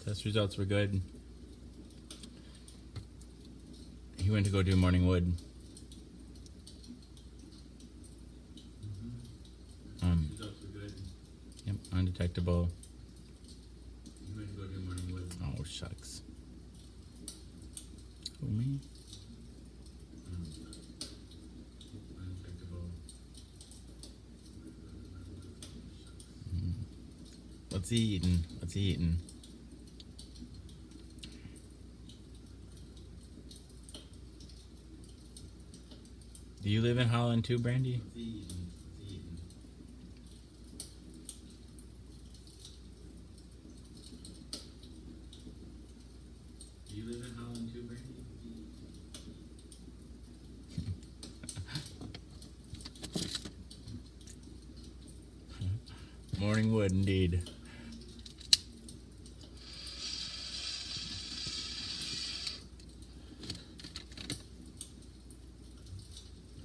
Test results were good. He went to go do morning wood. Results were good. Yep, undetectable. He went to go do morning wood. Oh, shucks. Who, me? Undetectable. What's he eating? What's he eating? Do you live in Holland too, Brandy? Do you live in Holland too, Brandy? Morning wood, indeed.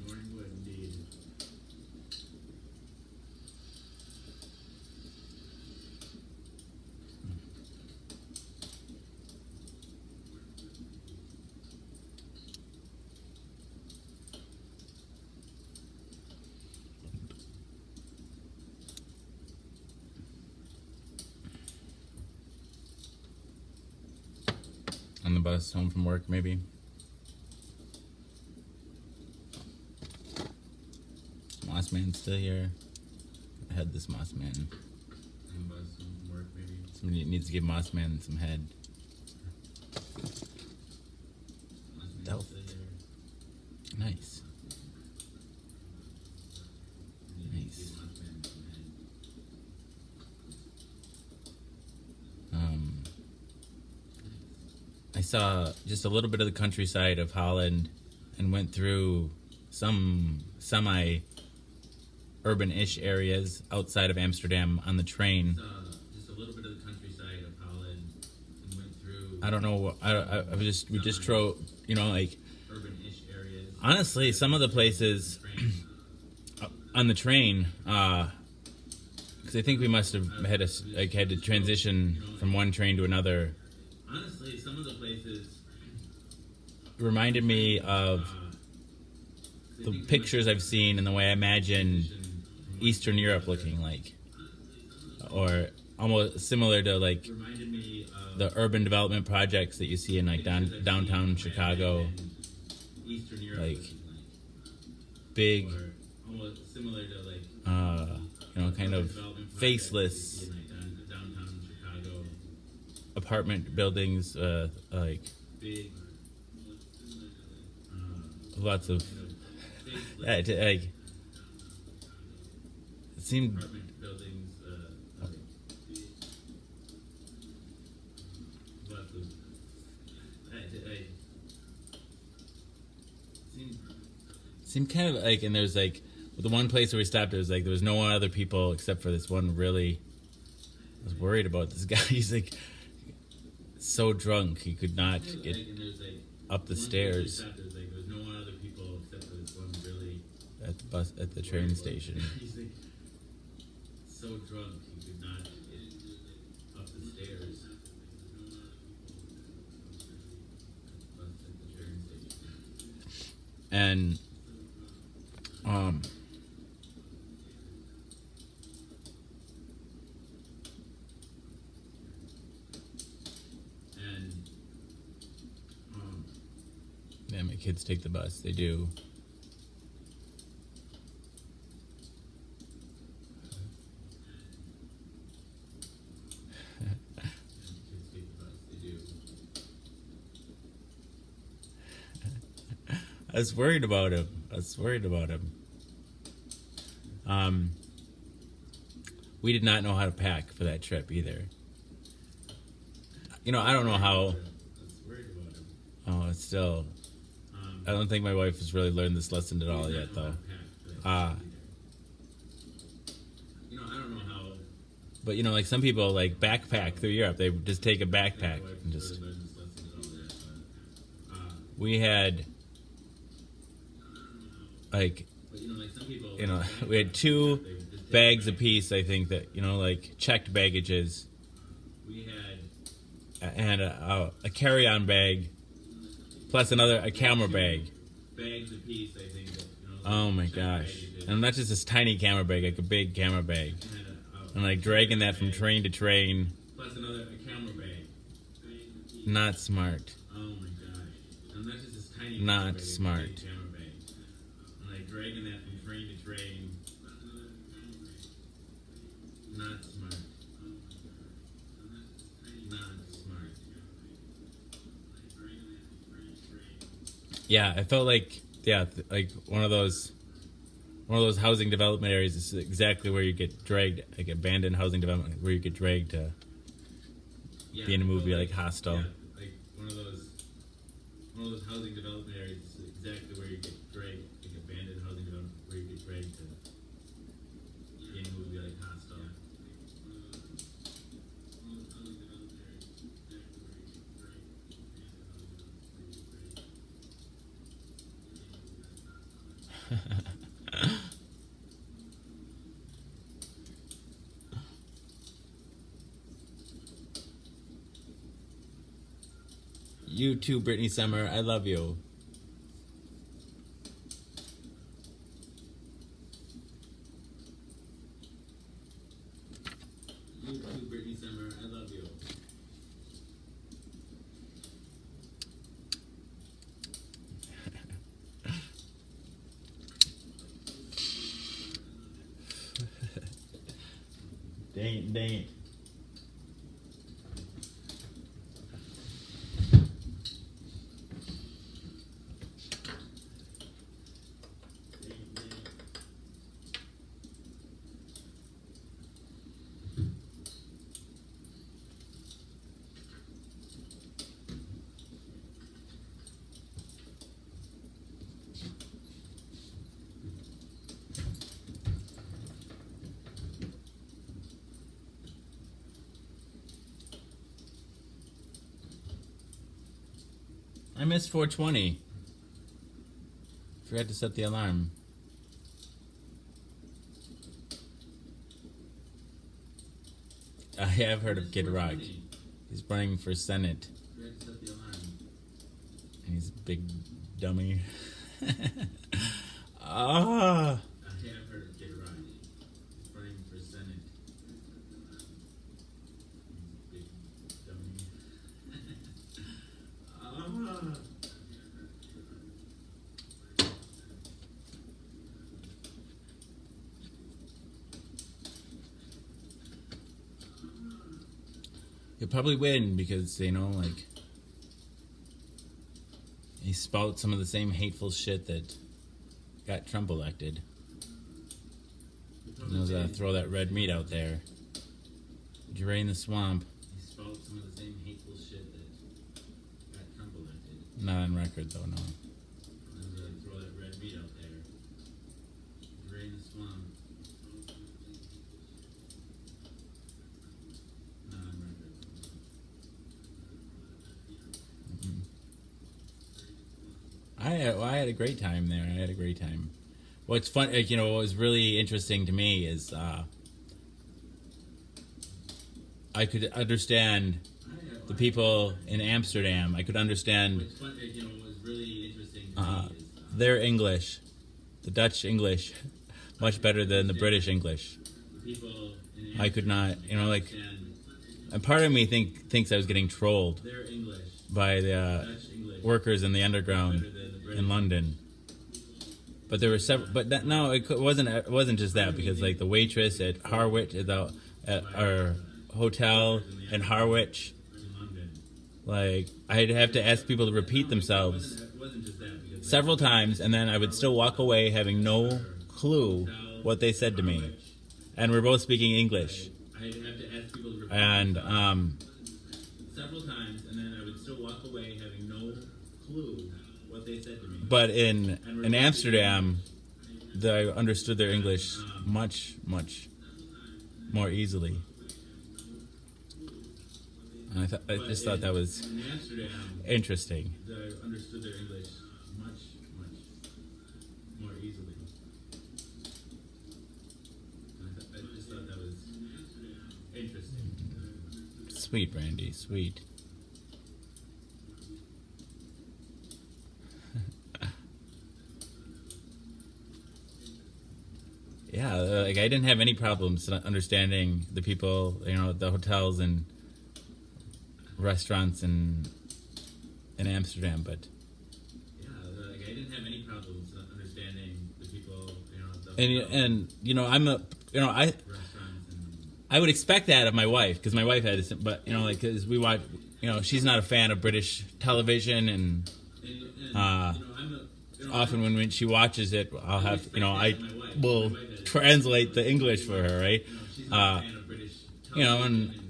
Morning wood, indeed. On the bus home from work, maybe. Moss Man's still here. I had this Moss Man. On the bus home from work, maybe. Somebody needs to give Moss Man some head. That still here. Nice. Nice. I saw just a little bit of the countryside of Holland and went through some semi urban-ish areas outside of Amsterdam on the train. Just a little bit of the countryside of Holland, and went through I don't know. We just drove. Like urban-ish areas. honestly, some of the places on the train, because I think we must have had to transition from one train to another. Honestly, some of the places Reminded me of the pictures I've seen and the way I imagine Eastern Europe looking like, or almost similar to like reminded me of the urban development projects that you see in like downtown Chicago, Eastern Europe, like looking big, or almost similar to like kind of development projects faceless in like downtown Chicago, apartment buildings, like big, lots of faceless like it seemed apartment buildings, like lots of seemed kind of like, and there's like the one place where we stopped, it was like there was no other people except for this one really. I was worried about this guy. He's like so drunk he could not get and there's like up the one place we stairs stopped, there was like there was no one other people except for this one really at the train station. He's like so drunk he could not get up the stairs. At the train station. And And yeah, my kids take the bus. They do. kids take the bus. They do. I was worried about him. We did not know how to pack for that trip either. I don't know how. I was worried about him. Oh, it's still. I don't think my wife has really learned this lesson at all yet, though. I don't know how. But like some people like backpack through Europe. They just take a backpack My wife and has just. really learned this lesson and all that, but, We had like but like some people. we had two they would just take bags it back. apiece. I think that like checked baggages We had and a carry-on bag, plus a camera bag. bags apiece. I think that Oh my checked gosh! baggages. And not just this tiny camera bag, like a big camera bag, We had and like dragging that from train to train. plus a camera bag. Not smart. Oh my gosh! And that's just this tiny. Not camera bag, it's a smart. big camera bag. And like dragging that from train to train. Not smart. Not smart. Yeah, I felt like like one of those housing development areas is exactly where you get dragged, like abandoned housing development, where you get dragged to Yeah, be in a I feel movie like Hostel. Yeah, like one of those housing development areas is exactly where you get dragged, like abandoned housing development, where you get dragged to be in a movie like Hostel. You too, Brittany Summer. I love you. You too, Brittany Summer. I love you. Dang it. I missed 420. Forgot to set the alarm. I have heard of Kid Rock. He's running for Senate. Forgot to set the alarm. And he's a big dummy. Ah. I have heard of Kid Rock. He's running for Senate. Big dummy. Ah. He'll probably win because, you know, like, he spouts some of the same hateful shit that got Trump elected. He knows how to throw that red meat out there. Drain the swamp. He spouts some of the same hateful shit that got Trump elected. Not on record, though, no. And throw that red meat out there. Drain the swamp. Not on record. I had a great time there. I had a great time. What's fun, you know, what was really interesting to me is I could understand the people in Amsterdam. I could understand What's fun, you know, what was really interesting to me is their English, the Dutch English, much better than the British English. the people in I could not, you know, like, understand and part of me thinks I was getting trolled their English, by the Dutch English, workers in the underground better than the British. in London. But there were several. But that, no, it wasn't just that, because like the waitress at Harwich, at our hotel in Harwich, in London. like I'd have to ask people to repeat themselves It wasn't just that because several times, and then I would still walk away having no clue what they said to me, and we're both speaking English. I'd have to ask people to repeat And several times, and then I would still walk away having no clue what they said to me. but in Amsterdam, I understood their English much more easily. And I just thought that was In Amsterdam, interesting. I understood their English much more easily. I just thought that was interesting. Sweet, Brandy, sweet. Yeah, like I didn't have any problems understanding the people, you know, the hotels and restaurants in Amsterdam, but Yeah, like I didn't have any problems understanding the people, you know, the and you know, I'm a, you know, I restaurants and I would expect that of my wife, because my wife had this, but you know, like, because we watch, you know, she's not a fan of British television, and you know, often when she watches it, I'll have, you know, I will translate the English for her, right? she's not a fan of British You know, and television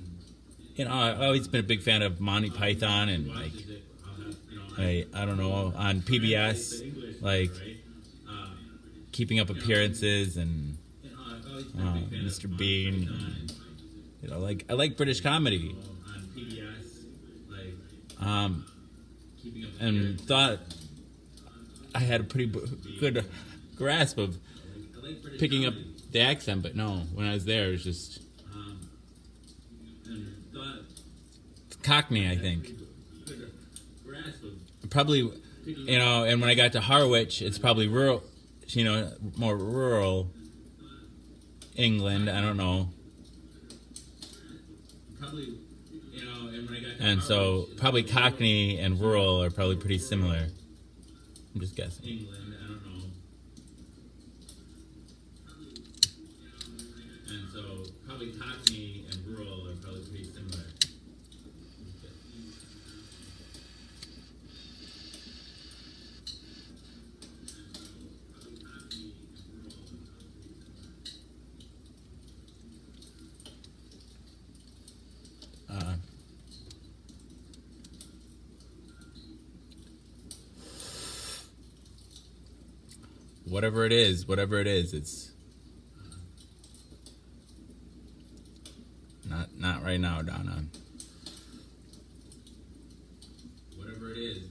you know, I've always been a big fan of Monty Python, and like, watches it, I'll have, you know, I don't know, on PBS, the English, like right? Keeping Up Appearances, and You know, I've always been a big fan Mr. of Bean, Monty Python, and, you know, like I like British comedy, on PBS, like keeping up and appearances. thought I had a pretty good grasp of I like British picking up comedy. the accent, but no, when I was there, it was just And thought Cockney, I think. good grasp of Probably, you know, and when I got to Harwich, it's probably rural, you know, more rural England, I don't know. probably, you know, and when I got to And so Harwich, it's probably Cockney and rural are probably pretty similar. I'm just guessing. England, I don't know. And so probably Cockney and rural are probably pretty similar. Uh, whatever it is, it's not right now, Donna. Whatever it is,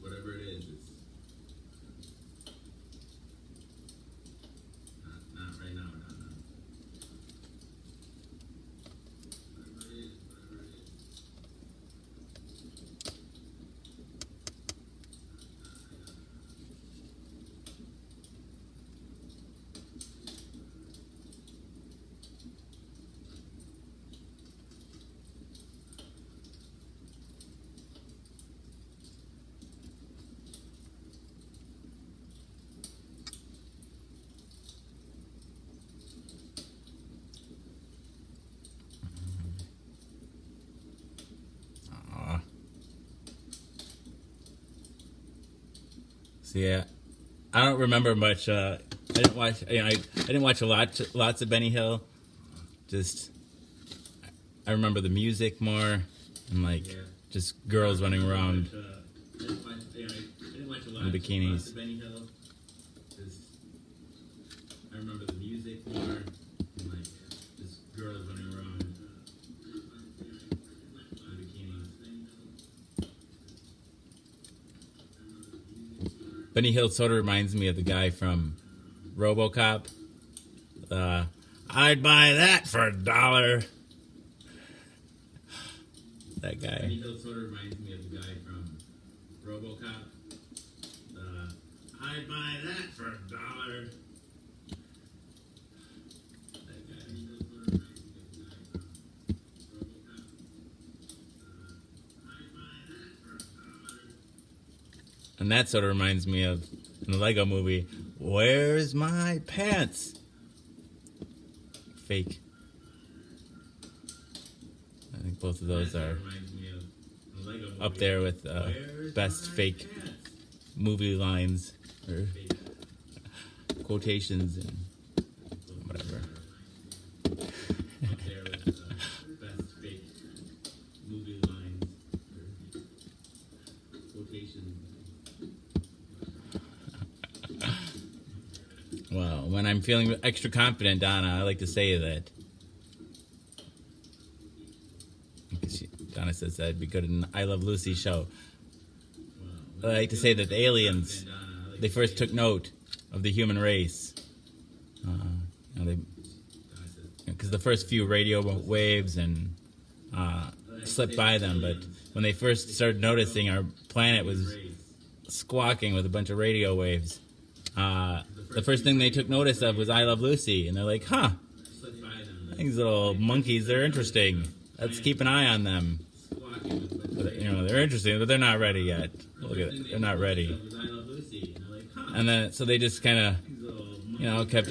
So yeah, I don't remember much. I didn't watch. I didn't watch lots of Benny Hill. Just I remember the music more and like Yeah. just girls running around. I didn't watch a lot In bikinis. lots of Benny Hill. Just, I remember the music more and like just girls running around in bikinis. Benny Hill sort of reminds me of the guy from RoboCop. I'd buy that for $1. That Benny guy. Hill sort of reminds me of the guy from RoboCop. I'd buy that for $1. That guy. And that sort of reminds me of in the Lego movie, Where's My Pants? Fake. I think both of those That are reminds me of the Lego movie. up there with Where's best my fake pants? movie lines or Fake. quotations and whatever. Up there with best fake movie lines or quotations. Well, when I'm feeling extra confident, Donna, I like to say that. Donna says that'd be good in an I Love Lucy show. I like to say that the aliens, they first took note of the human race. Because the first few radio waves and slipped by them, but when they first started noticing our planet was squawking with a bunch of radio waves, the first thing they took notice of was I Love Lucy, and they're like, huh, these little monkeys, they're interesting. Let's keep an eye on them. But, they're interesting, but they're not ready yet. Look at it, they're not ready. And then, so they just kind of, kept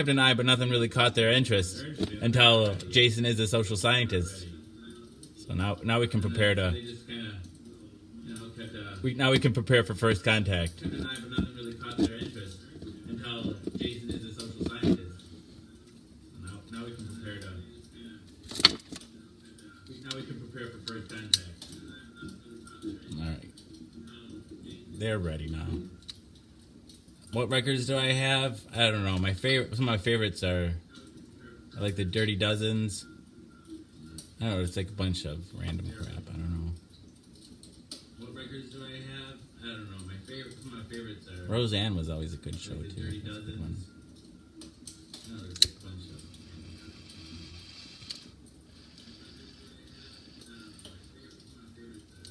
an eye, but nothing really caught their interest until Jason is a social scientist. So now we can prepare to. Now we can prepare for first contact. Kept an eye, but nothing really caught their interest until Jason is a social scientist. Now we can prepare to. Now we can prepare for first contact. All right, they're ready now. What records do I have? I don't know. Some of my favorites are, I like the Dirty Dozens. I don't know. It's like a bunch of random crap. I don't know. What records do I have? I don't know. Some of my favorites are. Roseanne was always a good show like the too. Dirty That's a good one. Dozens. No, there's a bunch of.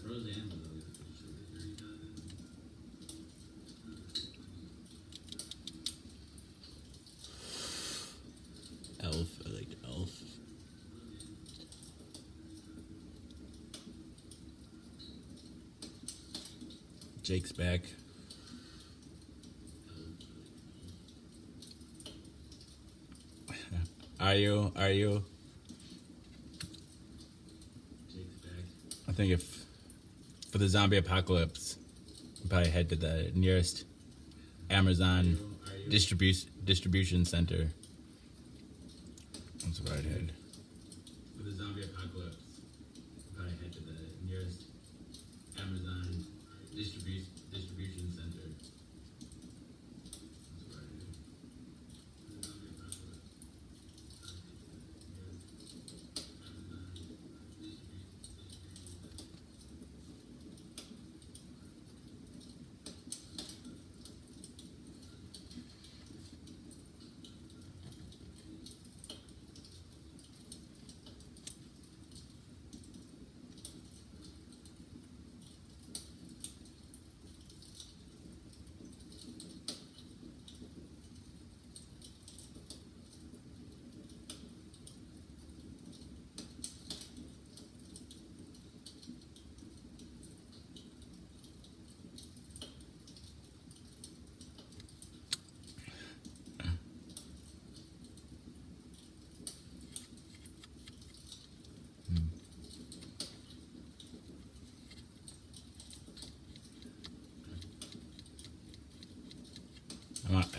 Roseanne was always a good show. Elf. I liked Elf. Jake's back. Are you? Jake's back. I think if for the zombie apocalypse, I'd probably head to the nearest Amazon Are you? distribution center. That's where I'd head. For the zombie apocalypse, probably head to the nearest Amazon distribution center. That's where I'd head.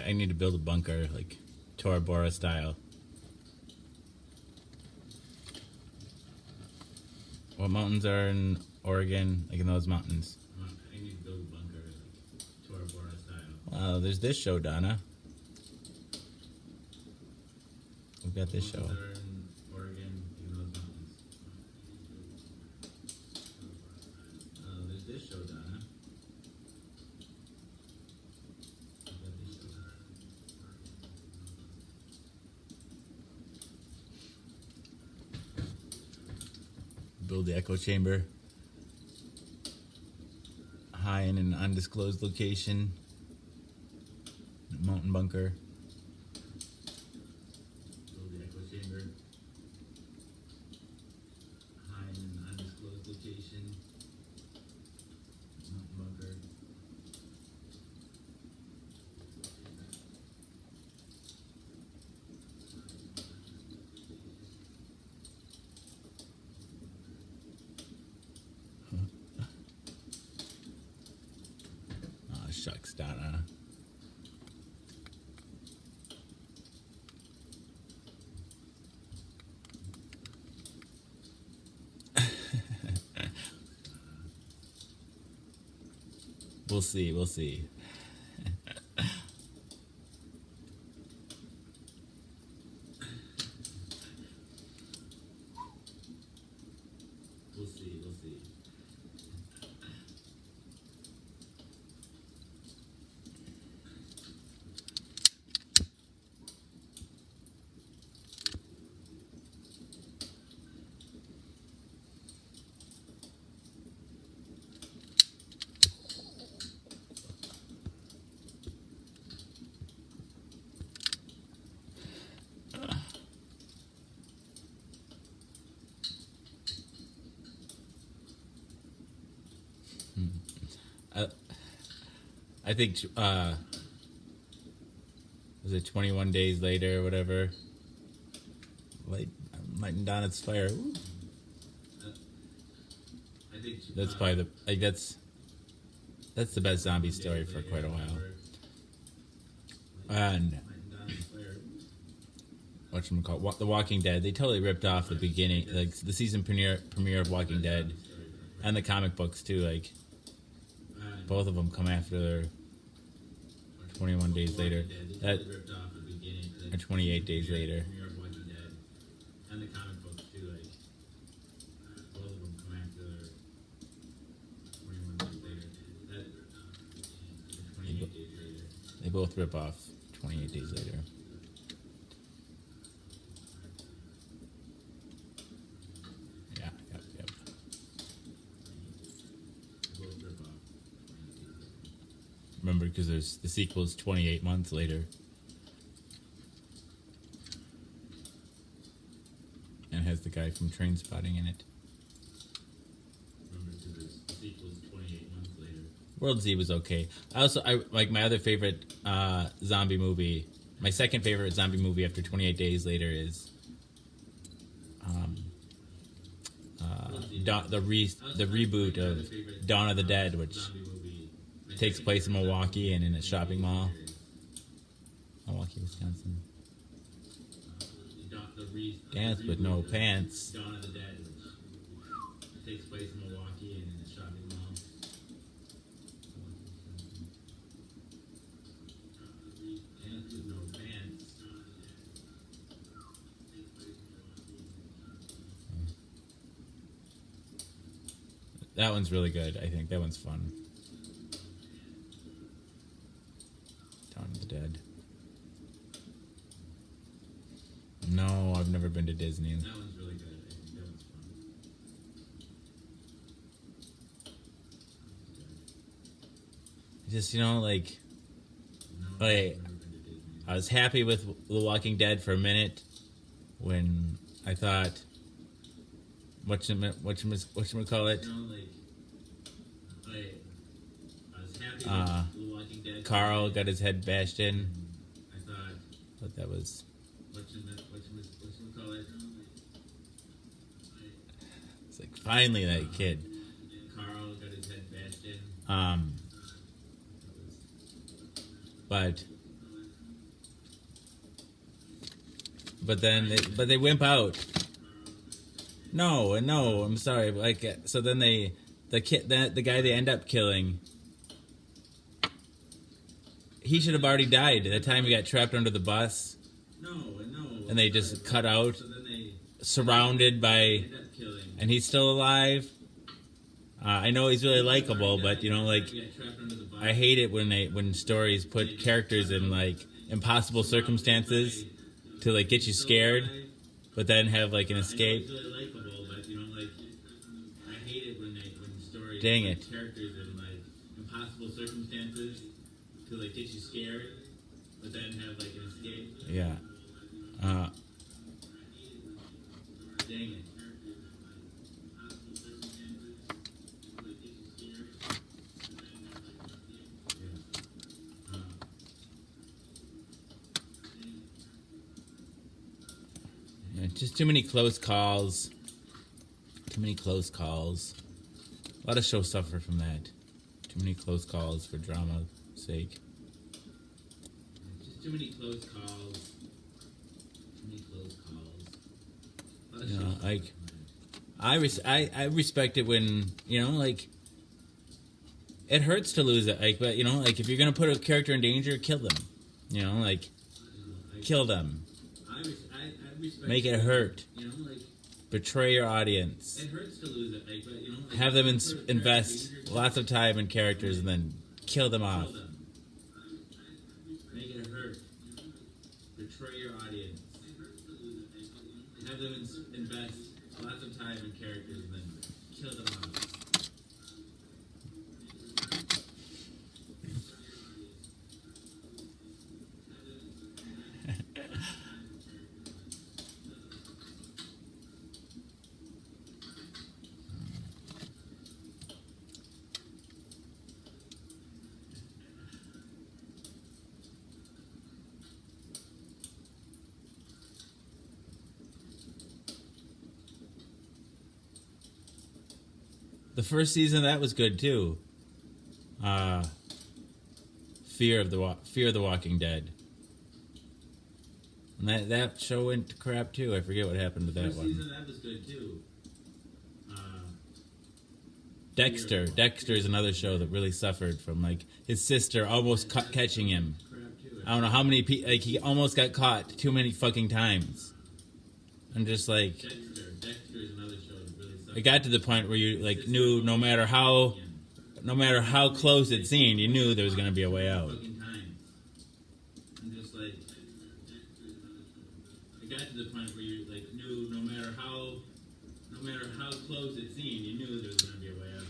I need to build a bunker like Tora Bora style. What mountains are in Oregon? Like in those mountains? I need to build a bunker like Tora Bora style. Wow, there's this show, Donna. We've got this show. Mountains are in Oregon, in those mountains. There's this show, Donna. We've got this show. Build the echo chamber. High in an undisclosed location. Mountain bunker. Build the echo chamber. High in an undisclosed location. Mountain bunker. Oh, shucks, Donna. We'll see, we'll see. We'll see, we'll see. I think, was it 21 days later or whatever? Light and Donna's fire. Ooh. I think That's probably the, like, that's the best zombie story for quite a while. And whatchamacallit, The Walking Dead, they totally ripped off the beginning, like the season premiere of Walking Dead, and the comic books too. Like both of them come after their 21 days later, that ripped off the beginning, or 28 days later. premiere of Walking Dead, and the comic books too. Like both of them come after their 21 days later. That 28 days later. They both rip off 28 days later. Yeah, yep. Both rip off. Remember, because there's the sequel's 28 months later. And has the guy from Train Spotting in it. Remember, to the sequel's 28 months later. World Z was okay. I like my other favorite zombie movie. My second favorite zombie movie after 28 Days Later is the reboot of Dawn of the Dead, which Zombie movie. takes place in Milwaukee and in a shopping mall. Milwaukee, Wisconsin. Dance with no pants. Dawn of the Dead, which takes place in Milwaukee and in a shopping mall. Dance with no pants. That one's really good. I think that one's fun. Dawn of the Dead. No, I've never been to Disney. That one's really good. I think that one's fun. Just, like, No, Like, I've never been to Disney. I was happy with The Walking Dead for a minute when I thought, whatchamacallit, I was happy Uh, with The Walking Dead. Carl got his head bashed in. I thought, But that was, whatchamacallit? it's like, finally that kid. Carl got his head bashed in. But but they wimp out. No, I'm sorry. Like, so then the guy they end up killing, he should have already died at the time he got trapped under the bus. No. And they just cut out, So then they surrounded by, end up killing. and he's still alive. I know he's really likable, but you know, like, Get trapped under the bus. I hate it when stories put characters in like impossible circumstances to like get you scared, but then have like an escape. It's really likable, but you know, like, I hate it when stories Dang put it. characters in like impossible circumstances to like get you scared, but then have like an escape. Yeah. Dang it. Yeah, just too many close calls. Too many close calls. A lot of shows suffer from that. Too many close calls for drama's sake. Just too many close calls. Too many close calls. A lot of You know, shows like, suffer from that. I respect it when, you know, like, it hurts to lose it. Like, but, you know, like, if you're going to put a character in danger, kill them. You know, like, kill them. I respect Make it hurt. You know, like, Betray your audience. it hurts to lose it, like, but you know, like, Have them put a character in invest danger, lots of time in characters and then kill them off. kill them. Make it hurt. Betray your audience. Have them invest lots of time in characters and then kill them off. The first season of that was good too. Fear of the Walking Dead. And that show went to crap too. I forget what happened to that First one. season, that was good too. Dexter. Dexter is another show that really suffered from like his sister almost catching him. Crap too. I don't know how many like he almost got caught too many fucking times. I'm just like, Dexter is another show that really sucks. it got to the point where you like knew no matter how close it seemed, you knew there was gonna be a way out. Fucking times. I'm just like, it got to the point where you like knew no matter how close it seemed, you knew there was gonna be a way out.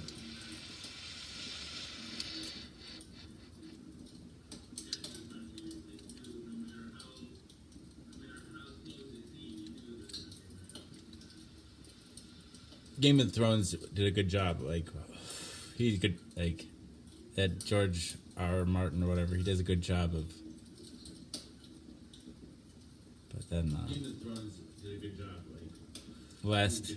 Game of Thrones did a good job. Like, he's good. Like, that George R. R. Martin or whatever, he does a good job of. But then Game of Thrones did a good job. Like, last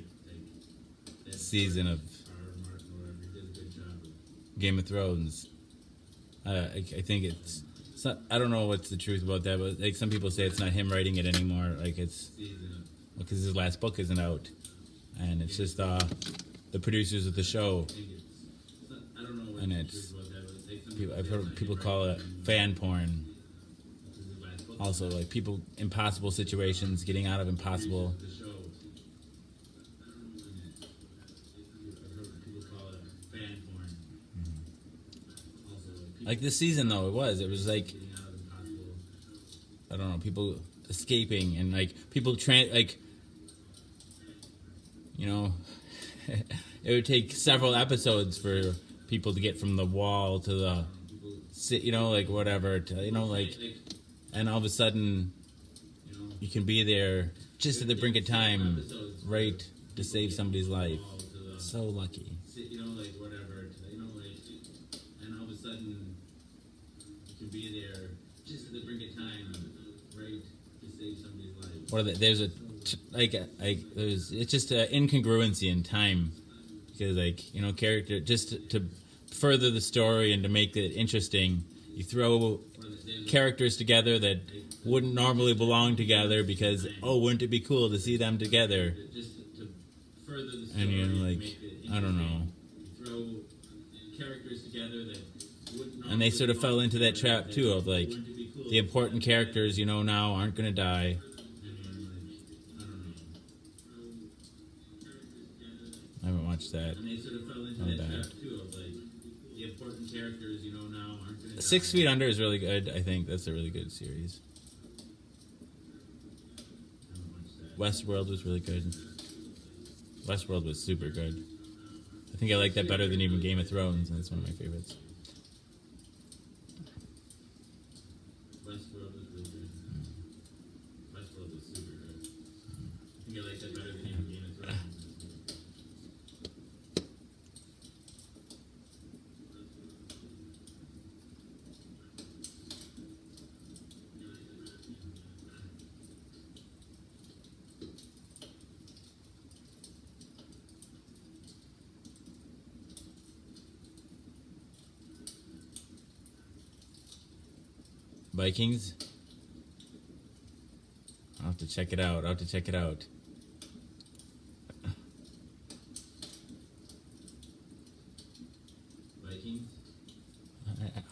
that season of R. Martin or whatever, he did a good job of. Game of Thrones, I think it's not. I don't know what's the truth about that, but like some people say it's not him writing it anymore. Like it's Season because his last book isn't out, and it's just the producers of the show. I don't know what And the it's- truth about that, but it's like some People, I've say it's heard not people him call it writing fan porn. his last book. Also, like people impossible situations, getting out of impossible. The show. I've heard people call it fan porn. Also, people Like this season, though, it was like getting out of impossible. I don't know, people escaping and like people like, you know, it would take several episodes for people to get from the wall to the, you know, like whatever, to, you know, like, and all of a sudden You know, you can be there just at the brink of time, episodes right, to save somebody's life. all to the, So lucky. you know, like whatever, to, you know, like, and all of a sudden you can be there just at the brink of time, right, to save somebody's life. Or there's it's just an incongruency in time because like, you know, character just to further the story and to make it interesting, you throw characters together that wouldn't normally belong together because, oh, wouldn't it be cool to see them together? Just to further the story. And you're like, make it I don't know. You throw characters together that wouldn't And they sort of fell into that together, trap too of like, wouldn't it be cool the important characters, you know, now aren't going to die. And you're like, I don't know. I haven't watched that. And they sort of fell into Not that bad. trap too of like, the important characters, you know, now aren't going to 6 Feet Under is really good. I think that's a really good series. Westworld was really good. Westworld was super good. I think I like that better than even Game of Thrones, and it's one of my favorites. Westworld was really good. Westworld was super good. I think I like that better than even Game of Thrones. Vikings? I'll have to check it out. Vikings?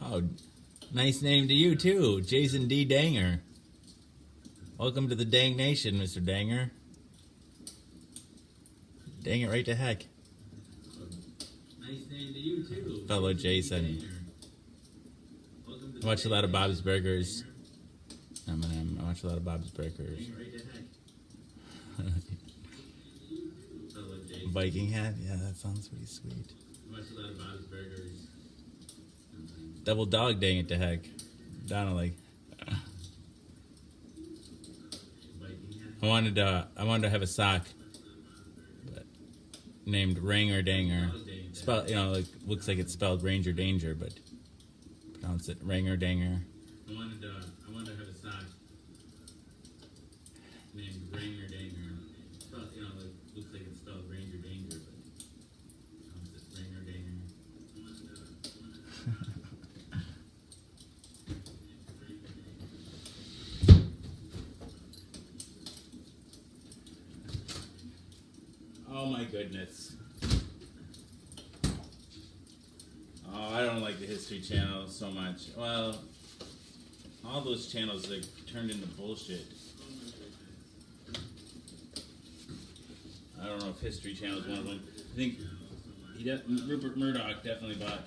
Oh, nice name to you too, Jason D. Danger. Welcome to the Dang Nation, Mr. Danger. Dang it right to heck. Nice name to you too. Fellow Jason. Welcome to I watch a lot of Bob's Burgers. Danger. I watch a lot of Bob's Burgers. Dang right to heck. Fellow Jason. Viking hat? Yeah, that sounds pretty sweet. Watch a lot of Bob's Burgers. Double dog, dang it to heck. Donnelly. Viking hat. I wanted to have a sock but named Ranger Danger. Spell, you know, like looks like it's spelled Ranger Danger, but pronounce it Ranger Danger. I wanted to have a sock named Ranger Danger. Spelled, you know, like, looks like it's spelled Ranger Danger, but pronounce it Ranger Danger. Oh my goodness. Oh, I don't like the History Channel so much. Well, all those channels like turned into bullshit. I don't know if History Channel is one of them. I think Rupert Murdoch definitely bought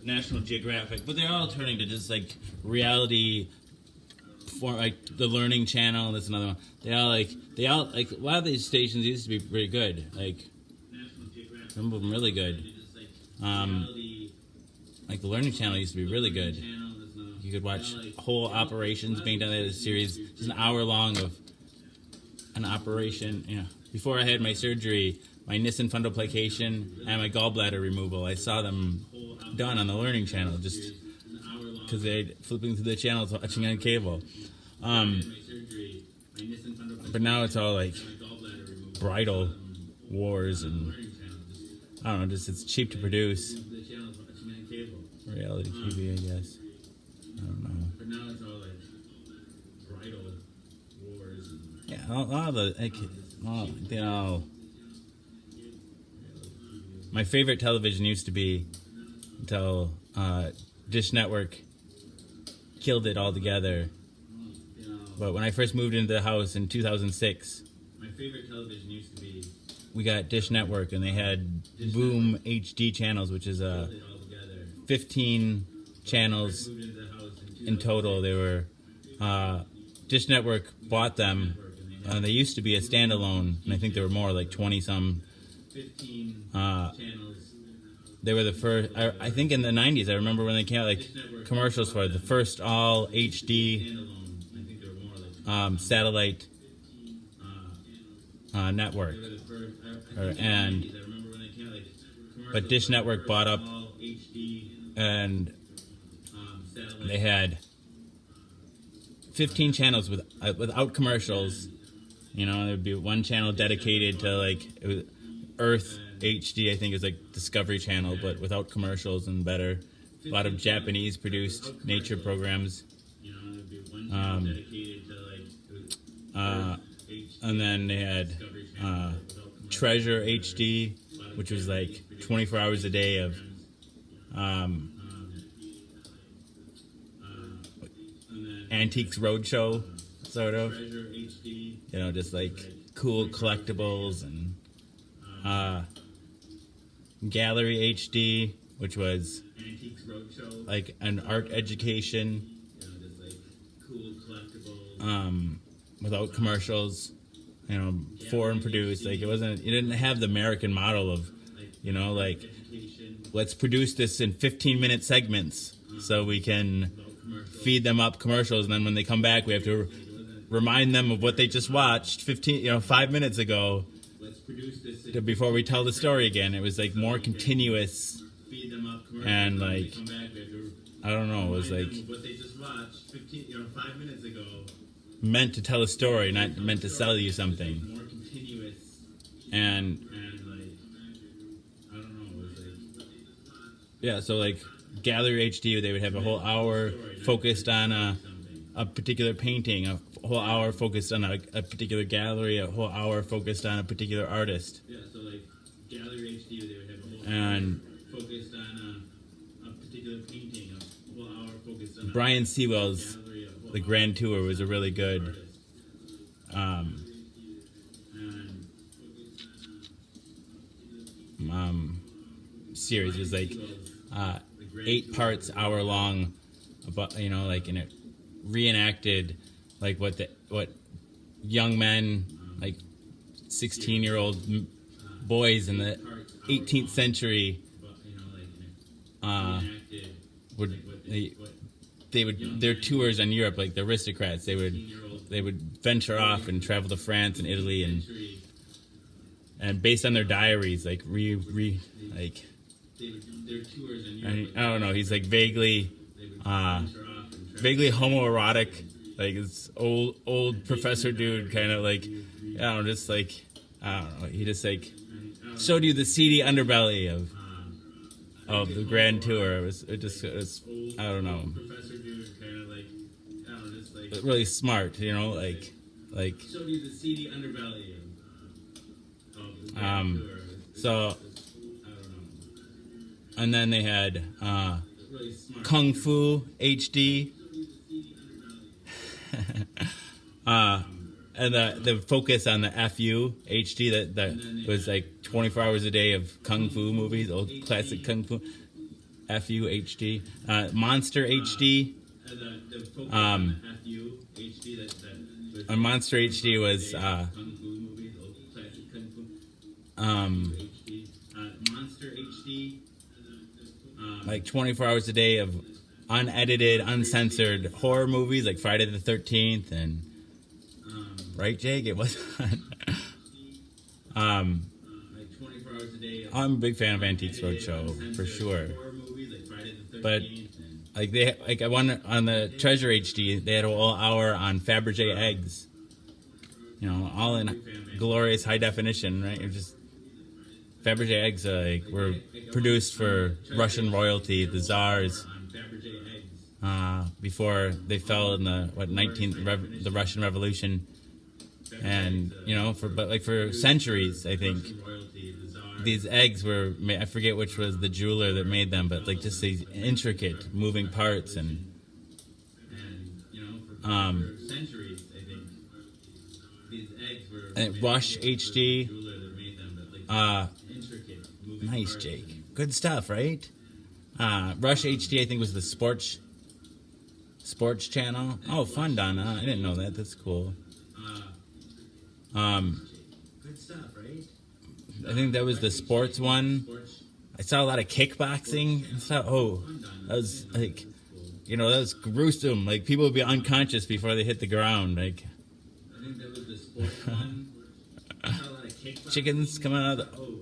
National Geographic, but they're all turning to just like reality. For like the Learning Channel, that's another one. They all like a lot of these stations used to be pretty good. Like National Geographic. some of them really good. Just like Um, like the Learning Channel used to be really good. channel, there's no, You could watch whole operations being done at a series, just an hour long of an operation. You know, before I had my surgery, my Nissen fundoplication and my gallbladder removal, I saw them done on the Learning Channel, just an hour long. because they're flipping through the channels, watching on cable. My surgery, my Nissen fundoplication, But now it's all like my gallbladder removal. bridal wars and Learning channel, just I don't know, just it's cheap to produce. the channels watching on cable. Reality TV, I guess. I don't know. But now it's all like bridal wars and Yeah, all the like, all, you know, my favorite television used to be until Dish Network killed it altogether. you know, But when I first moved into the house in 2006, my favorite television used to be we got Dish Network, and they had Boom HD channels, which is it all together. 15 channels Moved into the house in in total. They were Dish Network bought them. They used to be a standalone, and I think there were more, like 20 some. 15 Uh, channels. They were the first. I think in the 90s. I remember when they came out, like commercials for it, the first all HD Standalone. I think there were more like satellite network. they were the first. I Or- think in and- the 90s, I remember when they came out, like commercials But Dish for the Network first bought up, all HD and satellite. they had 15 channels without commercials. You know, there'd be one channel dedicated to like it was Earth HD. I think is like Discovery Channel, but without commercials and better a lot of Japanese produced nature programs. You know, there'd be one channel dedicated to like And then they had Treasure HD, which was like 24 hours a day of Antiques Roadshow, sort of. Treasure HD. You know, just like cool collectibles, and Gallery HD, which was Antiques Roadshow. like an art education, You know, just like cool collectibles. without commercials. You know, foreign produced. Like it wasn't. You didn't have the American model of, you know, like Education. let's produce this in 15-minute segments so we can feed them up commercials, and then when they come back, we have to remind them of what they just watched 5 minutes ago Let's produce this before we tell the story again. It was like more continuous, feed them up commercials. and when they like come back, we have to I don't know, it was remind like them of what they just watched 5 minutes ago. meant to tell a story, not meant to sell you something. More continuous, And and like I don't know, it was like yeah, so like Gallery HD, they would have a whole hour focused on a particular painting, a whole hour focused on a particular gallery, a whole hour focused on a particular artist. yeah. So like Gallery HD, they would have a whole And hour focused on a particular painting, a whole hour focused on Brian a Sewell's gallery, a whole The hour Grand Tour was a really good artist. um, And series. It was like 8 parts, hour long, about, you know, like, and it reenacted like what young men, like 16-year-old boys in the 18th century would they would their tours in Europe, like the aristocrats, they would venture off and travel to France and Italy, and based on their diaries, like like I don't know, he's like vaguely homoerotic, like this old professor dude, kind of like, I don't know, just like, I don't know, he just like showed you the seedy underbelly of the Grand Tour. It was I don't know, professor dude, kind of like I don't know, just like really smart, you know, like showed you the seedy underbelly of the Grand Tour. so. I don't know. And then they had Really smart. Kung Fu HD. And the focus on the FU HD that was like 24 hours a day of Kung Fu movies, old classic Kung Fu. FU HD. Monster HD. The focus on FU HD that was Monster HD was Kung Fu movies, old classic Kung Fu. HD. Monster HD. like 24 hours a day of unedited, uncensored horror movies like Friday the 13th and right, Jake? It was Like 24 hours a day. I'm a big fan of Antiques Roadshow for sure. Horror movies like Friday the 13th. But like I won on the Treasure HD, they had a whole hour on Fabergé eggs. You know, all in glorious high definition, right? It was just Fabergé eggs like were produced for Russian royalty, the czars, on Fabergé eggs. before they fell in the the Russian Revolution, and you know, for centuries, I think Royalty, the czar. these eggs were I forget which was the jeweler that made them, but like just these intricate moving parts and You know, for centuries, I think these eggs were. and Rush HD. Jeweler that made them, but like intricate moving Nice, parts. Jake. Good stuff, right? Rush HD, I think, was the sports channel. Oh, fun, Donna. I didn't know that. That's cool. Good stuff, right? I think that was the sports one. Sports. I saw a lot of kickboxing and stuff. Oh, that was like, you know, that was gruesome. Like people would be unconscious before they hit the ground. Like I think that was the sports one. I saw a lot of kickboxing. chickens coming out of the Oh,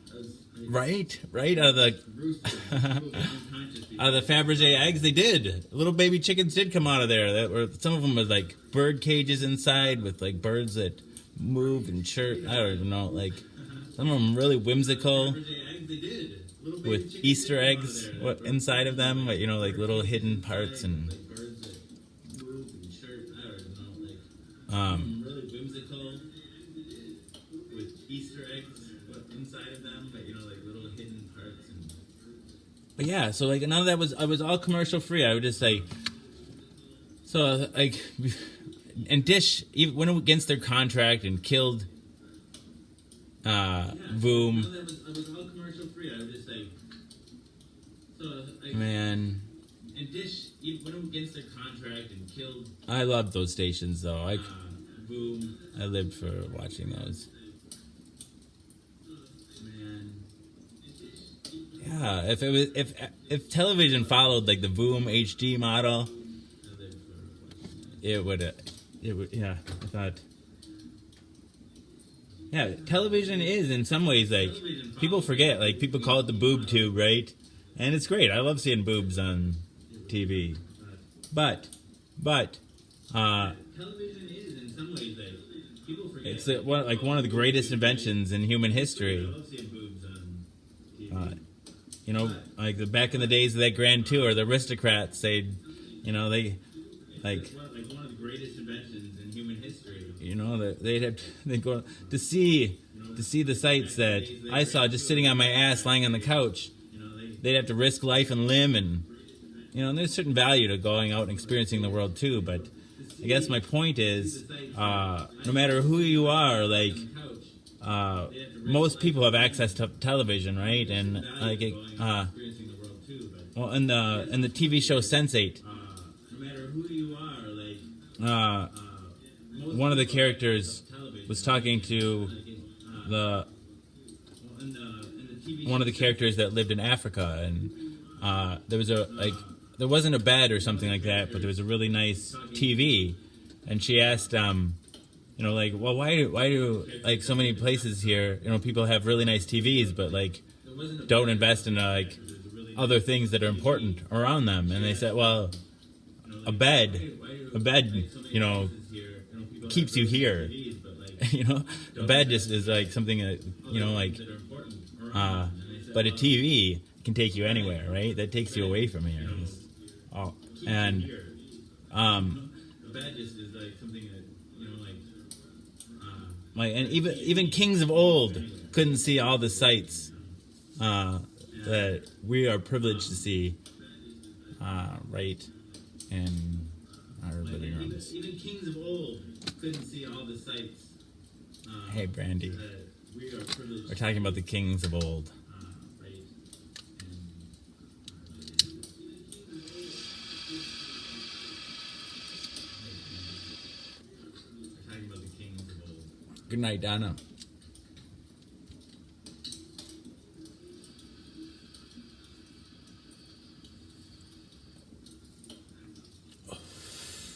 that was right out of the gruesome. People were unconscious before. out of the Fabergé eggs. They did. Little baby chickens did come out of there. That were some of them with like bird cages inside with like birds that move and chirp. I don't even know. Like some of them really whimsical. Fabergé eggs, they did. little baby with chickens Easter out eggs there, what inside of them, but, you know, like little hidden parts and like birds that move and chirp. I don't know, like really whimsical with Easter eggs inside of them, but you know, like little hidden parts and. But yeah, so like none of that was, I was all commercial free. I would just like, so like, and Dish even went against their contract and killed Voom. I was all commercial free. I would just like, so like, Man, and Dish even went against their contract and killed I loved those stations though. Boom. I lived for watching those. Man, Yeah, if it was if television followed like the Voom HD model, I lived for watching it would yeah. I thought. Yeah, television is in some ways like people forget, like people call it the boob tube, right? And it's great. I love seeing boobs on TV. But television is in some ways like people forget. it's one of the greatest inventions in human I history. love seeing boobs on TV. You know, like back in the days of that Grand Tour, the aristocrats, they like Like one of the greatest inventions in human history. you know, they'd have they go to see the sights that I saw just sitting on my ass lying on the couch. You know, They'd have to risk life and limb, and and there's certain value to going out and experiencing the world too. But I guess my point is, no matter who you are, like most people have access to television, right? And like experiencing the world too. But well, in the TV show Sense8, no matter who you are, like one of the characters was talking to the one of the characters that lived in Africa, and there was there wasn't a bed or something like that, but there was a really nice TV, and she asked, like, well, why do like so many places here, people have really nice TVs, but like don't invest in like other things that are important around them, and they said, well, a bed, keeps you here. A bed just is like something that but a TV can take you anywhere, right? That takes you away from here. Oh, and a bed is like something that like, and even kings of old couldn't see all the sights that we are privileged to see, right in our living rooms. Even kings of old couldn't see all the sights. Hey, Brandy. That we are privileged. We're talking about the kings of old. Right. We're talking about the kings of old. Good night, Donna.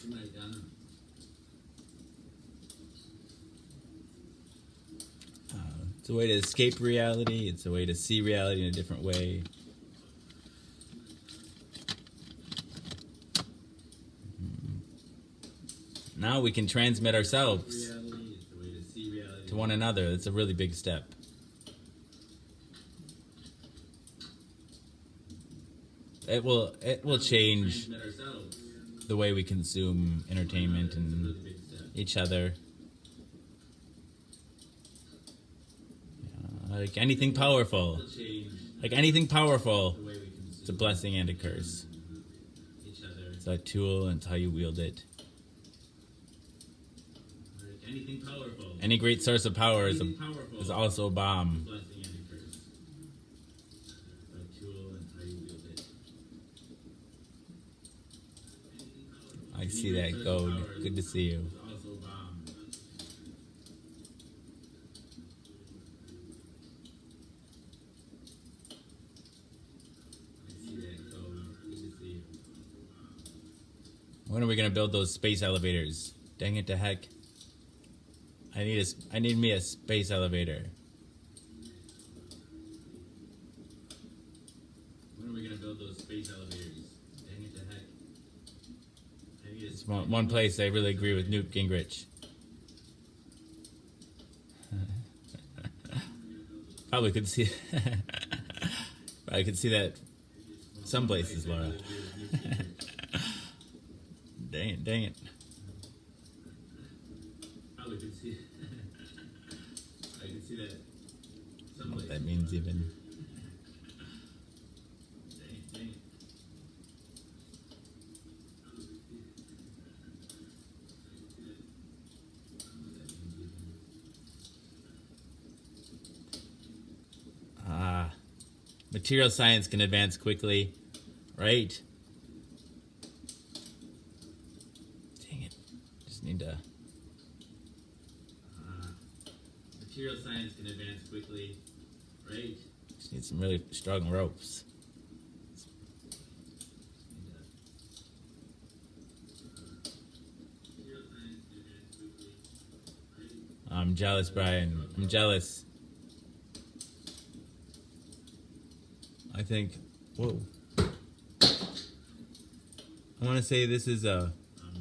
Good night, Donna. It's a way to escape reality. It's a way to see reality in a different way. Now we can transmit ourselves Reality is the way to see reality. to one another. That's a really big step. It will change Transmit ourselves. the way we consume entertainment It's a and really big step. each other. Like anything powerful. It'll change Like anything powerful, the way we it's a consume blessing and a curse. each other. It's a tool and it's how you wield it. Like anything powerful. Any great source of power is Anything powerful. is also a bomb. Blessing and a curse. A tool and how you wield it. I see that, Goad. Good to see you. It's also a bomb. I see that, Goad. Good to see you. When are we gonna build those space elevators? Dang it to heck! I need me a space elevator. When are we gonna build those space elevators? Dang it to heck. I need a It's one place I really agree with Newt Gingrich. Probably could see. I could see that some places, Laura. Dang it, dang it. Probably could see. I can see that. I don't know what that means even. Dang it. Material science can advance quickly, right? Dang it. Just need to... Material science can advance quickly, right? Just need some really strong ropes. I'm jealous, Brian. I'm jealous. I think... Whoa. I want to say this is I'm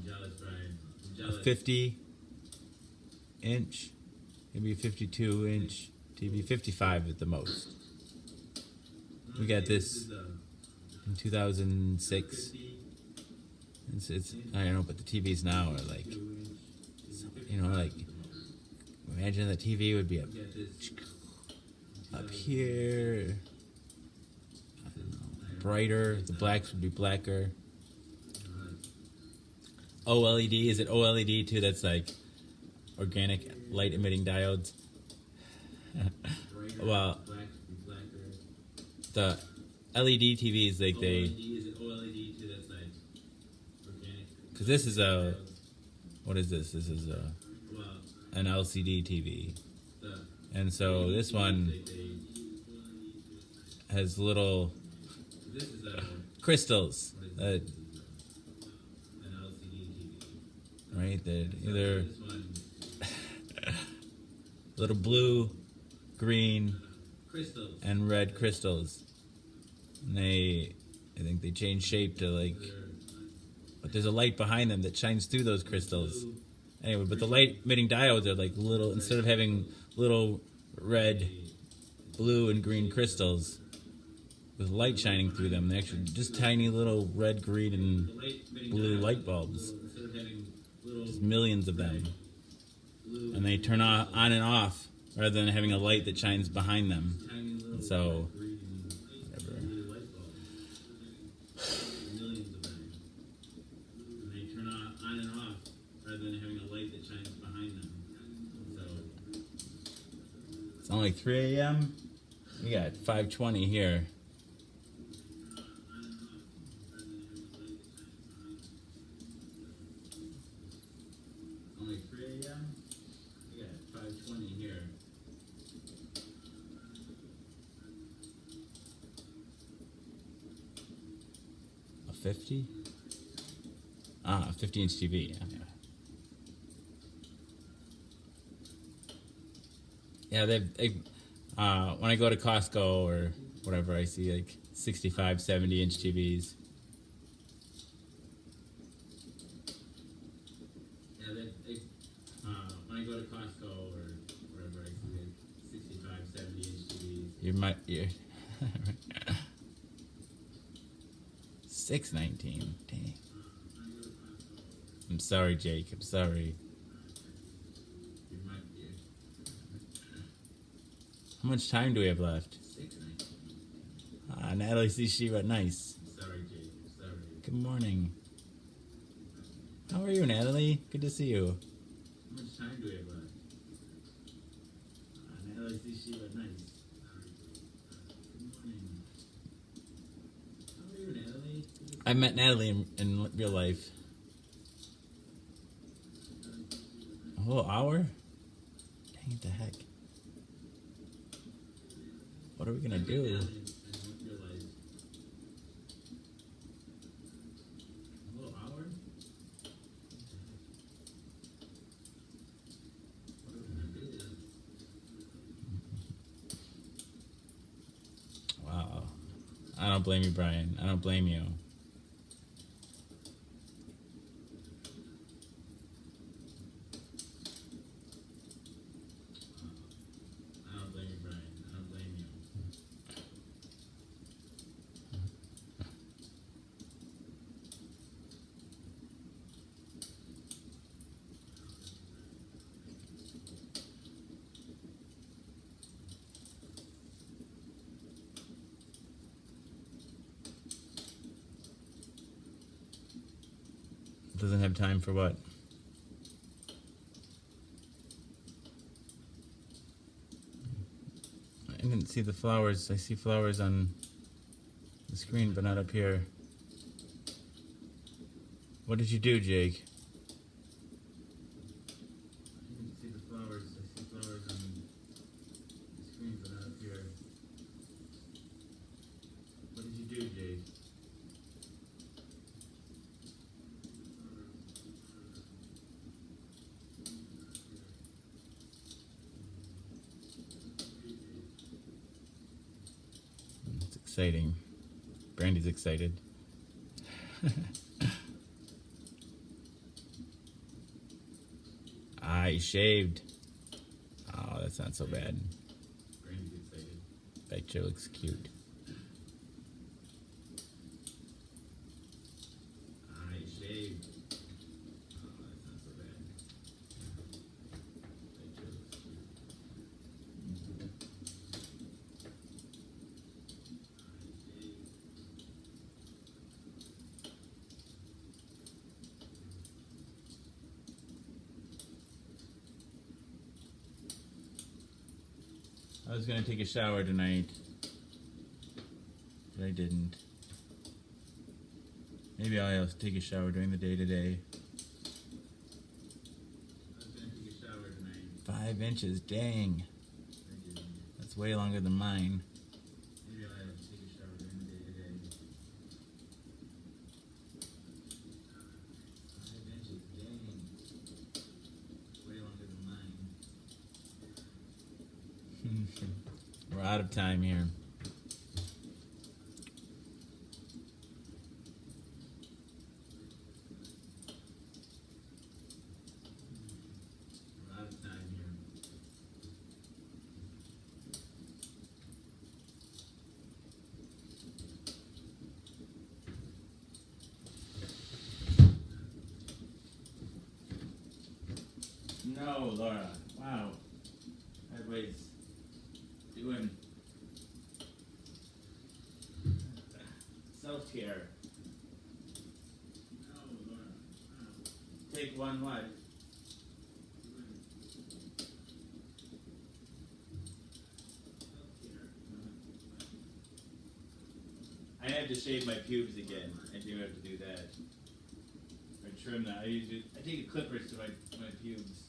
jealous, Brian. I'm jealous. a 50 inch, maybe a 52 inch TV, 55 at the most. We got this in 2006. It's I don't know, but the TVs now are like, you know, like, imagine the TV would be up here, I don't know, brighter, the blacks would be blacker. OLED, is it OLED too? That's like organic light emitting diodes. Well, the LED TVs, like because this is a, what is this? This is an LCD TV, and so this one has little crystals that, right? That either little blue, green, and red crystals. And I think they change shape to like, but there's a light behind them that shines through those crystals. Anyway, but the light emitting diodes are like little, instead of having little red, blue, and green crystals with light shining through them, they're actually just tiny little red, green, and blue light bulbs. There's millions of them. And they turn on and off rather than having a light that shines behind them. And so, whatever. It's only 3 a.m. We got 5:20 here. Only 3 a.m. We got 5:20 here. A 50? Ah, a 50-inch TV. Yeah. Yeah, they when I go to Costco or whatever, I see like 65, 70-inch TVs. Yeah, when I go to Costco or wherever, I see like 65, 70-inch TVs. You're 619. Dang. I'm sorry, Jake. I'm sorry. How much time do we have left? 6:19. Natalie sees Shiva. Nice. Sorry, Jake. Sorry. Good morning. How are you, Natalie? Good to see you. How much time do we have left? Natalie sees Shiva. Nice. Good morning. How are you, Natalie? I met Natalie in real life. A whole hour? Dang, the heck. What are we gonna do? A whole hour? What are we gonna do? Wow. I don't blame you, Brian. I don't blame you. Doesn't have time for what? I didn't see the flowers. I see flowers on the screen, but not up here. What did you do, Jake? I didn't see the flowers. I see flowers on the screen, but not up here. What did you do, Jake? It's exciting. Brandy's excited. I shaved. Oh, that's not so bad. Brandy's excited. Picture looks cute. I shaved. Oh, that's not so bad. Picture looks cute. I was gonna take a shower tonight, but I didn't. Maybe I'll take a shower during the day today. I was gonna take a shower tonight. 5 inches, dang. I didn't. That's way longer than mine. Maybe I'll have to take a shower during the day today. 5 inches, dang. Way longer than mine. We're out of time here. We're out of time here. No, Laura. Wow. Everybody's doing self-care. No, Laura. No. Take one what? I have to shave my pubes again. I do have to do that. Or trim that. I take clippers to my pubes.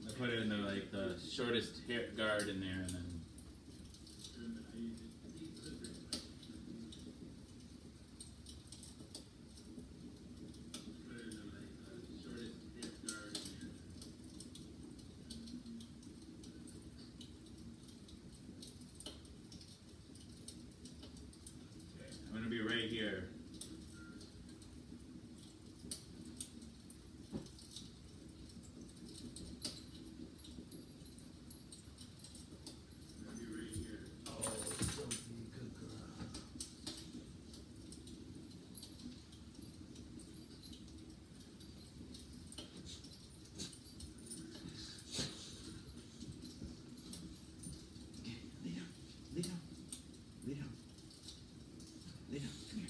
I put it in the shortest hair guard in there, and then. I'm gonna be right here. Lay down. Lay down. Lay down. Lay down. Come here.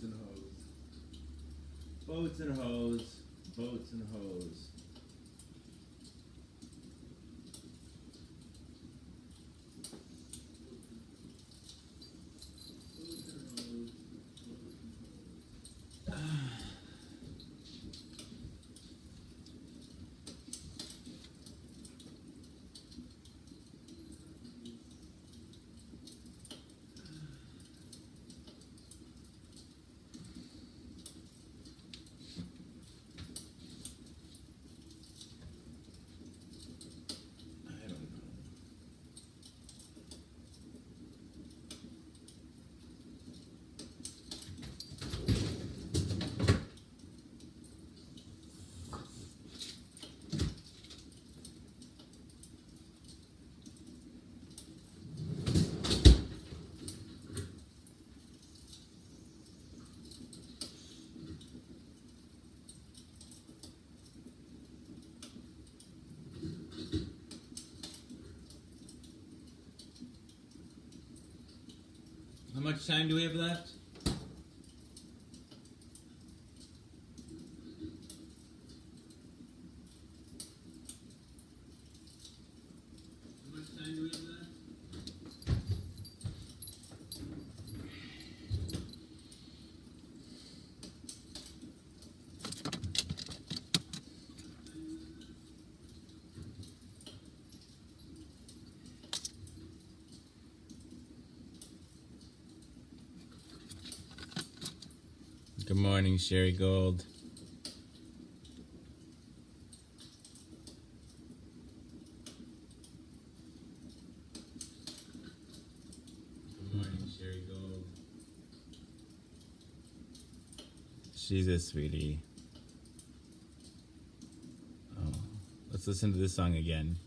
Boats and hoes. Boats and hoes. Boats and hoes. How much time do we have left? How much time do we have left? Good morning, Sherry Gold. Good morning, Sherry Gold. She's a sweetie. Oh, let's listen to this song again.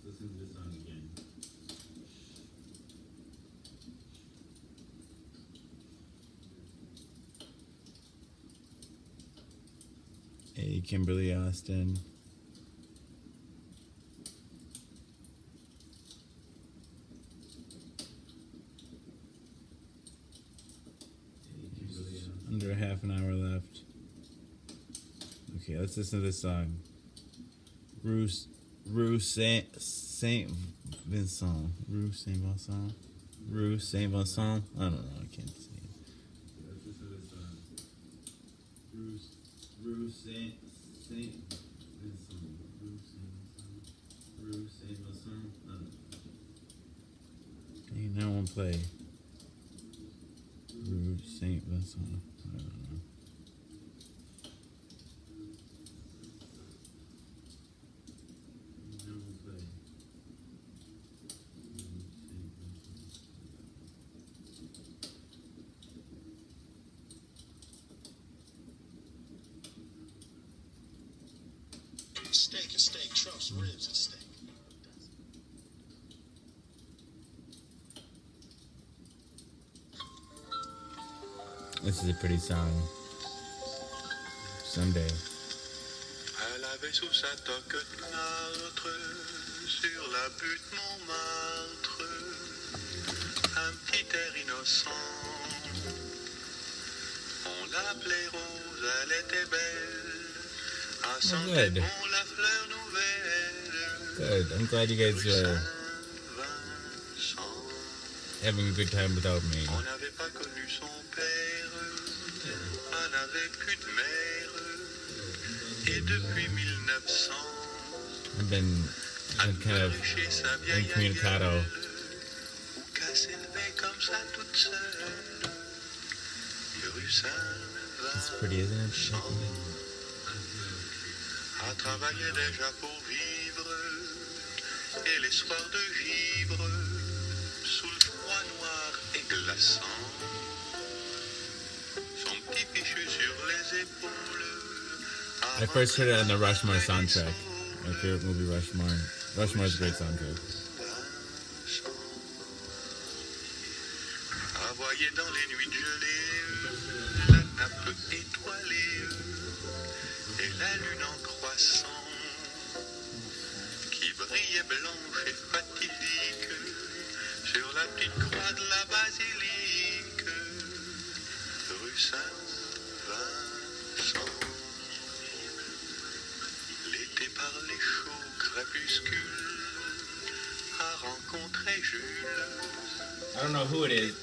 Listen to this song again. Hey, Kimberly Austin. Under half an hour left. Okay, let's listen to this song. Rue Saint Vincent. Rue Saint Vincent. Rue Saint Vincent. I don't know. I can't see it. Let's listen to this song. Rue Saint Vincent. Rue Saint Vincent. I don't know. Dang, that won't play. Rue Saint Vincent. I don't know. Steak is steak, truffs, ribs is steak. This is a pretty song. Someday. Elle avait sous sa toque notre sur la butte Montmartre un petit air innocent. On l'appelait Rose, elle était belle. À sentait good. bon la fleur nouvelle. Good. I'm glad you guys are Saint-Vincent. having a good time without me. On n'avait pas connu son père, on n'avait plus de mère. Et depuis 1900, I've been kind of chez sa vieille incommunicado. aïeule, où qu'elle s'élevait comme ça toute seule, rue Saint-Vincent. It's pretty, isn't it? A travaillé déjà pour vivre, et les soirs de givre, sous le froid noir et glaçant, son petit fichu sur les épaules. I first heard it on the Rushmore soundtrack. My favorite movie, Rushmore. Rushmore's a great soundtrack. À voyer dans les nuits de gelée, la nappe étoilée, et la lune en croissant. brillait blanche et fatidique sur la petite croix de la basilique, rue Saint-Vincent. L'été par les chauds crépuscules a rencontré Jules. I don't know who it is.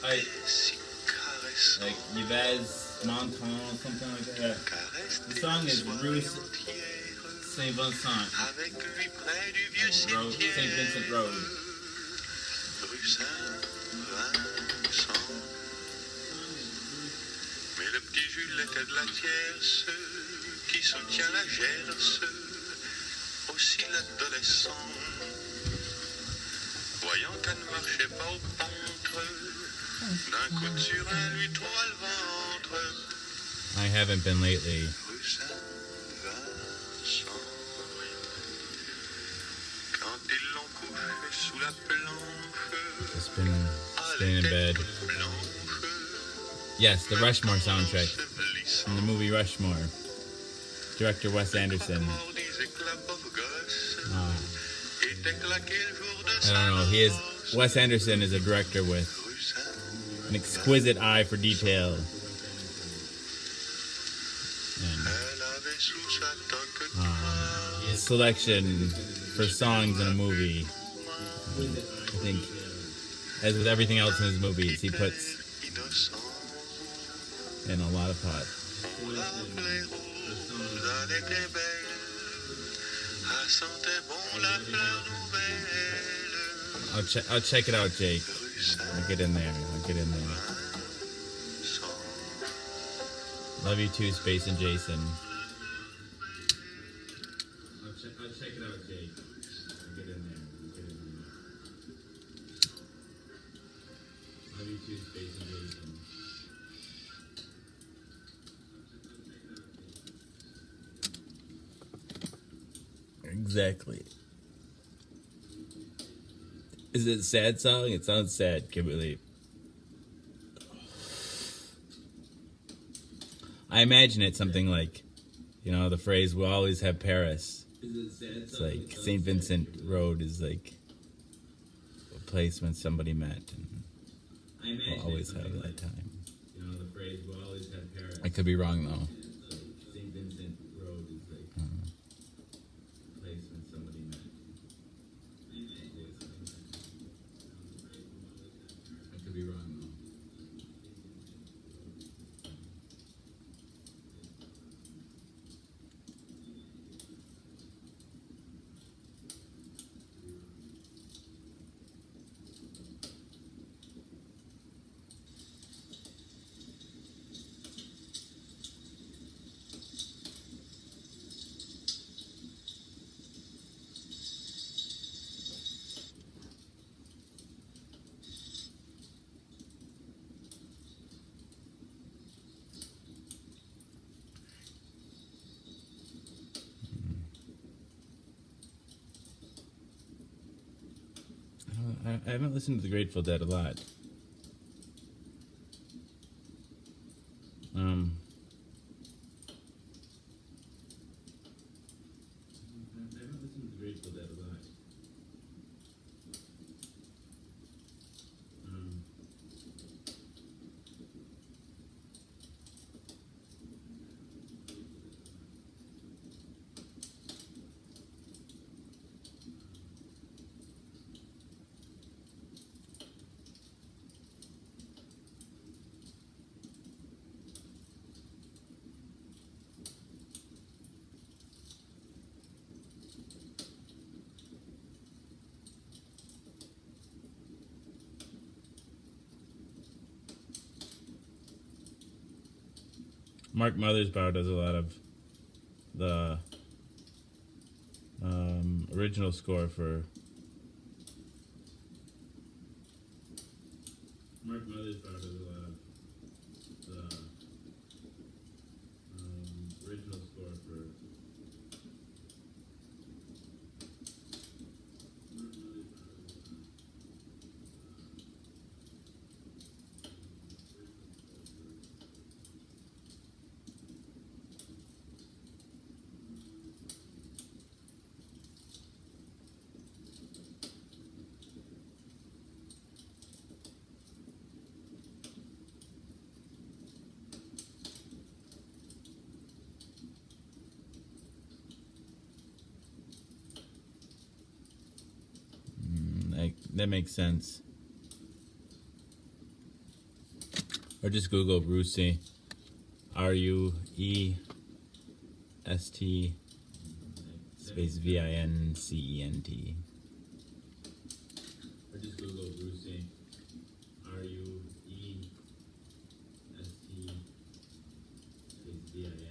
Si caressant, Like Yves Montand, something like that. caresse The song is des Rue soirées entières, Saint-Vincent. avec lui près du vieux Road, cimetière, Saint Vincent Road. rue Saint-Vincent. Mais le petit Jules était de la tierce qui soutient la Gerce, aussi l'adolescent. Voyant qu'elle ne marchait pas au ventre, d'un coup de surin lui trouva le ventre, I haven't been lately. rue Saint-Vincent. Quand ils l'ont couché sous la planche, Just been staying in bed. blanche, Yes, the Rushmore soundtrack ensevelissant. from the movie Rushmore. Director Wes Anderson. On disait que la pauvre gosse Uh, était claquée le jour de I sa don't know. He is noce, Wes Anderson is a director with rue Saint-Vincent. an exquisite eye for detail. And Elle avait sous sa toque noire his selection for songs in a movie, I think, as with everything else in his movies, he puts innocent. in a lot of thought. On l'appelait Rose, elle était belle, elle sentait bon la fleur nouvelle, I'll check it out, Jake. rue I'll get in there. Saint-Vincent. Love you too, Space and Jason. I'll check it out, Jake. I'll get in there. Love you too, Space and Jason. Exactly. Is it a sad song? It sounds sad, Kimberly. I imagine it's something like, the phrase "we'll always have Paris." Is it sad? It's like St. Vincent Road is like a place when somebody met, and I imagine we'll always have something that like, time. the phrase "we'll always have Paris." I could be wrong though. Like St. Vincent Road is like a place when somebody met. I could be wrong though. I haven't listened to the Grateful Dead a lot. I haven't listened to the Grateful Dead a lot. Mark Mothersbaugh does a lot of the original score for Mark Mothersbaugh does a lot of the original score for. That makes sense. Or just Google Ruesti. RUEST space VINCENT. Or just Google Ruesti. RUEST space VINCENT.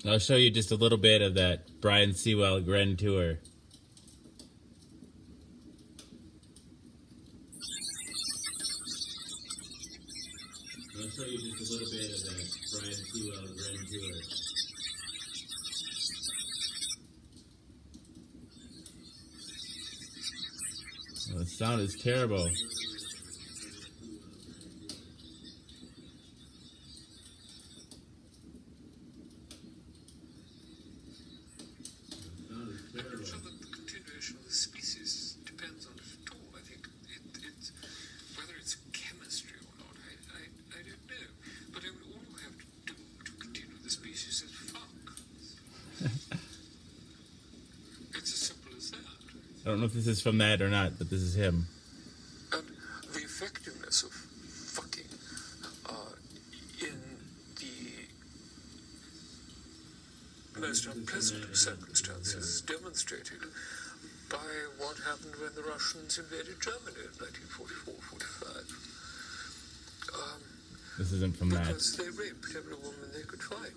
I'll show you just a little bit of that Brian Sewell Grand Tour. I'll show you just a little bit of that Brian Sewell Grand Tour. Oh, the sound is terrible. I'm sure that the continuation of the species depends on it at all. I think whether it's chemistry or not, I don't know. But all you have to do to continue the species is fuck. It's as simple as that. I don't know if this is from that or not, but this is him. And the effectiveness of fucking in the most unpleasant of circumstances is demonstrated by what happened when the Russians invaded Germany in 1944-45. This isn't from that. Because they raped every woman they could find.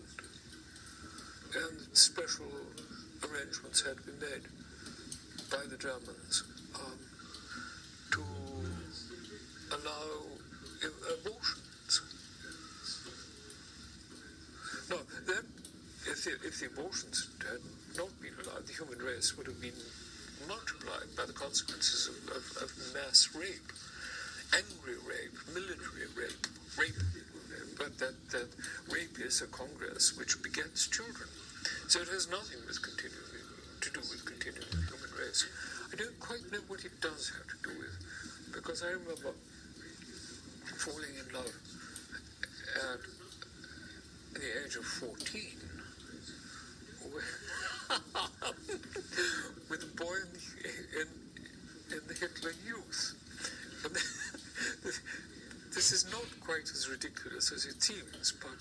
And special arrangements had been made by the Germans to allow abortions. Now, if the abortions had not been allowed, the human race would have been multiplied by the consequences of mass rape, angry rape, military rape. But that rape is a congress which begets children. So it has nothing to do with continuing the human race. I don't quite know what it does have to do with, because I remember falling in love at the age of 14 with a boy in the Hitler Youth. And this is not quite as ridiculous as it seems, but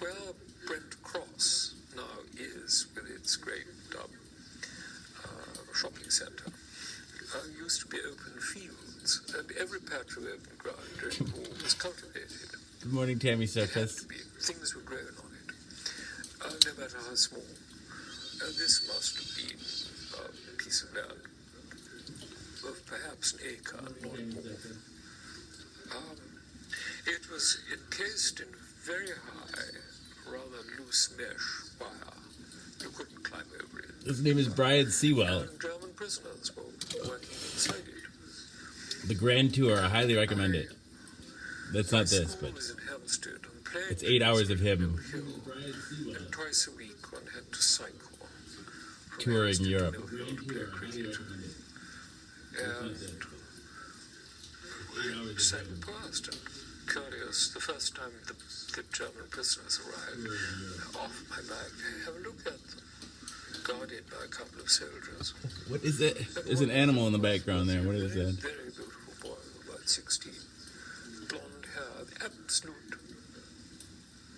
where Brent Cross now is with its great shopping centre, used to be open fields, and every patch of open ground during the war was cultivated. Good morning, Tammy There had Surface. to be, things were grown on it, no matter how small. This must have been a piece of land of perhaps an acre, not more. It was encased in very high, rather loose mesh wire. You couldn't climb over it. His name is Brian Sewell. And German prisoners were working inside it. The Grand Tour. I highly recommend it. That's not this, but Schools in Hampstead and playing it's 8 hours of him Brian Sewell. and twice a week one had to cycle from touring Hampstead to Europe. Mill Hill to play Tour, highly cricket. recommend it. And Hours of cycled past and curious the first time the German prisoners arrived off my back. Have a look at them, guarded by a couple of soldiers. What is it? There's an animal in the background there. What is that? Very beautiful boy, about 16. Blonde hair, the absolute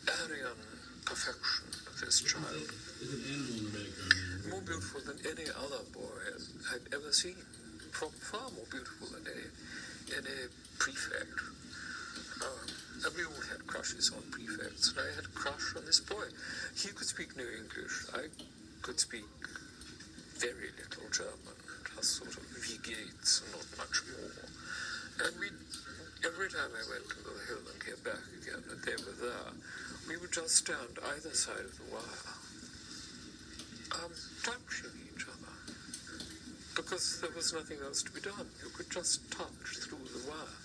Aryan perfection of this child. There's an animal in the background. More beautiful than any other boy I'd ever seen. Far more beautiful than any prefect. And we all had crushes crushes on prefects, and I had a crush on this boy. He could speak no English. I could speak very little German, just sort of V gates and not much more. And every time I went to the hill and came back again, and they were there, we would just stand either side of the wire, touching each other, because there was nothing else to be done. You could just touch through the wire.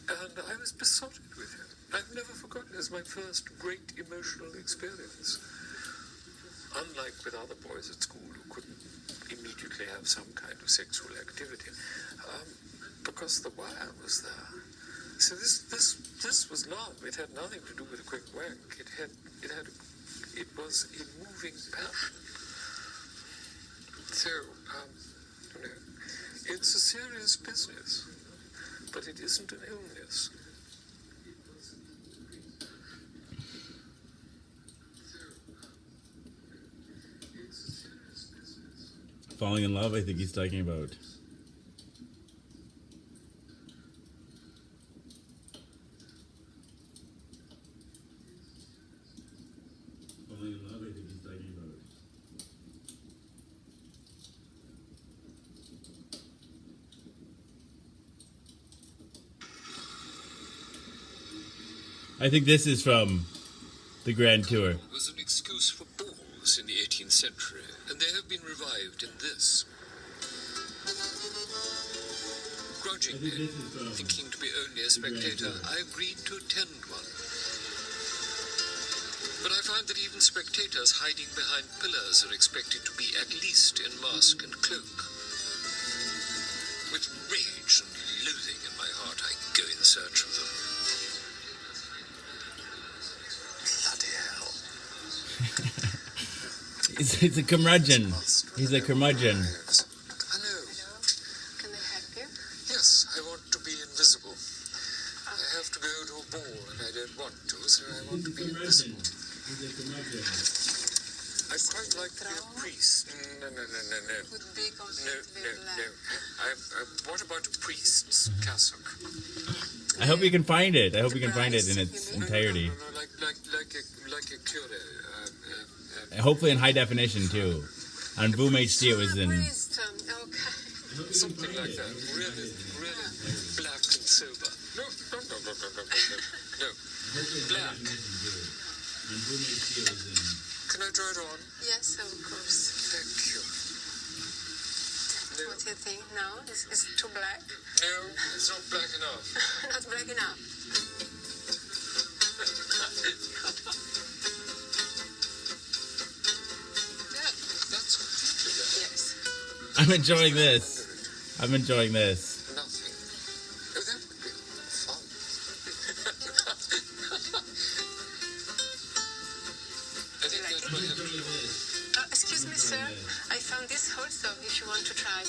And I was besotted with him. I've never forgotten it. It was my first great emotional experience. Unlike with other boys at school who couldn't immediately have some kind of sexual activity, because the wire was there. So this was love. It had nothing to do with a quick wank. It was a moving passion. So, it's a serious business, but it isn't an illness. Falling in love, I think he's talking about. Falling in love, I think he's talking about. I think this is from the Grand Tour. Was an excuse for balls in the 18th century, and they have been revived in this. Grudgingly, thinking to be only a spectator, I agreed to attend one. But I find that even spectators hiding behind pillars are expected to be at least in mask and cloak. With rage and loathing in my heart, I go in search of them. Bloody hell. He's a curmudgeon. He's a curmudgeon. Hello. Can I help you? Yes, I want to be invisible. I have to go to a ball and I don't want to, so I want to be invisible. He's a curmudgeon. I'd quite like to be a priest. No. Would be completely black. What about a priest's cassock? I hope you can find it. I hope you can find it in its entirety. No, like a curé. Hopefully in high definition too. On Boom HD it was in. Priest, okay. Something like that. Really black and silver. No. Black. And who makes you was in? Can I draw it on? Yes, of course. Thank you. No, What do you think now? Is it too black? no, it's not black enough. Not black enough. Yeah, that's completely black. Yes. I'm enjoying this. I'm enjoying this. Nothing. Oh, that would be fun. I think that might have to Excuse me, sir. I found this also, if you want to try.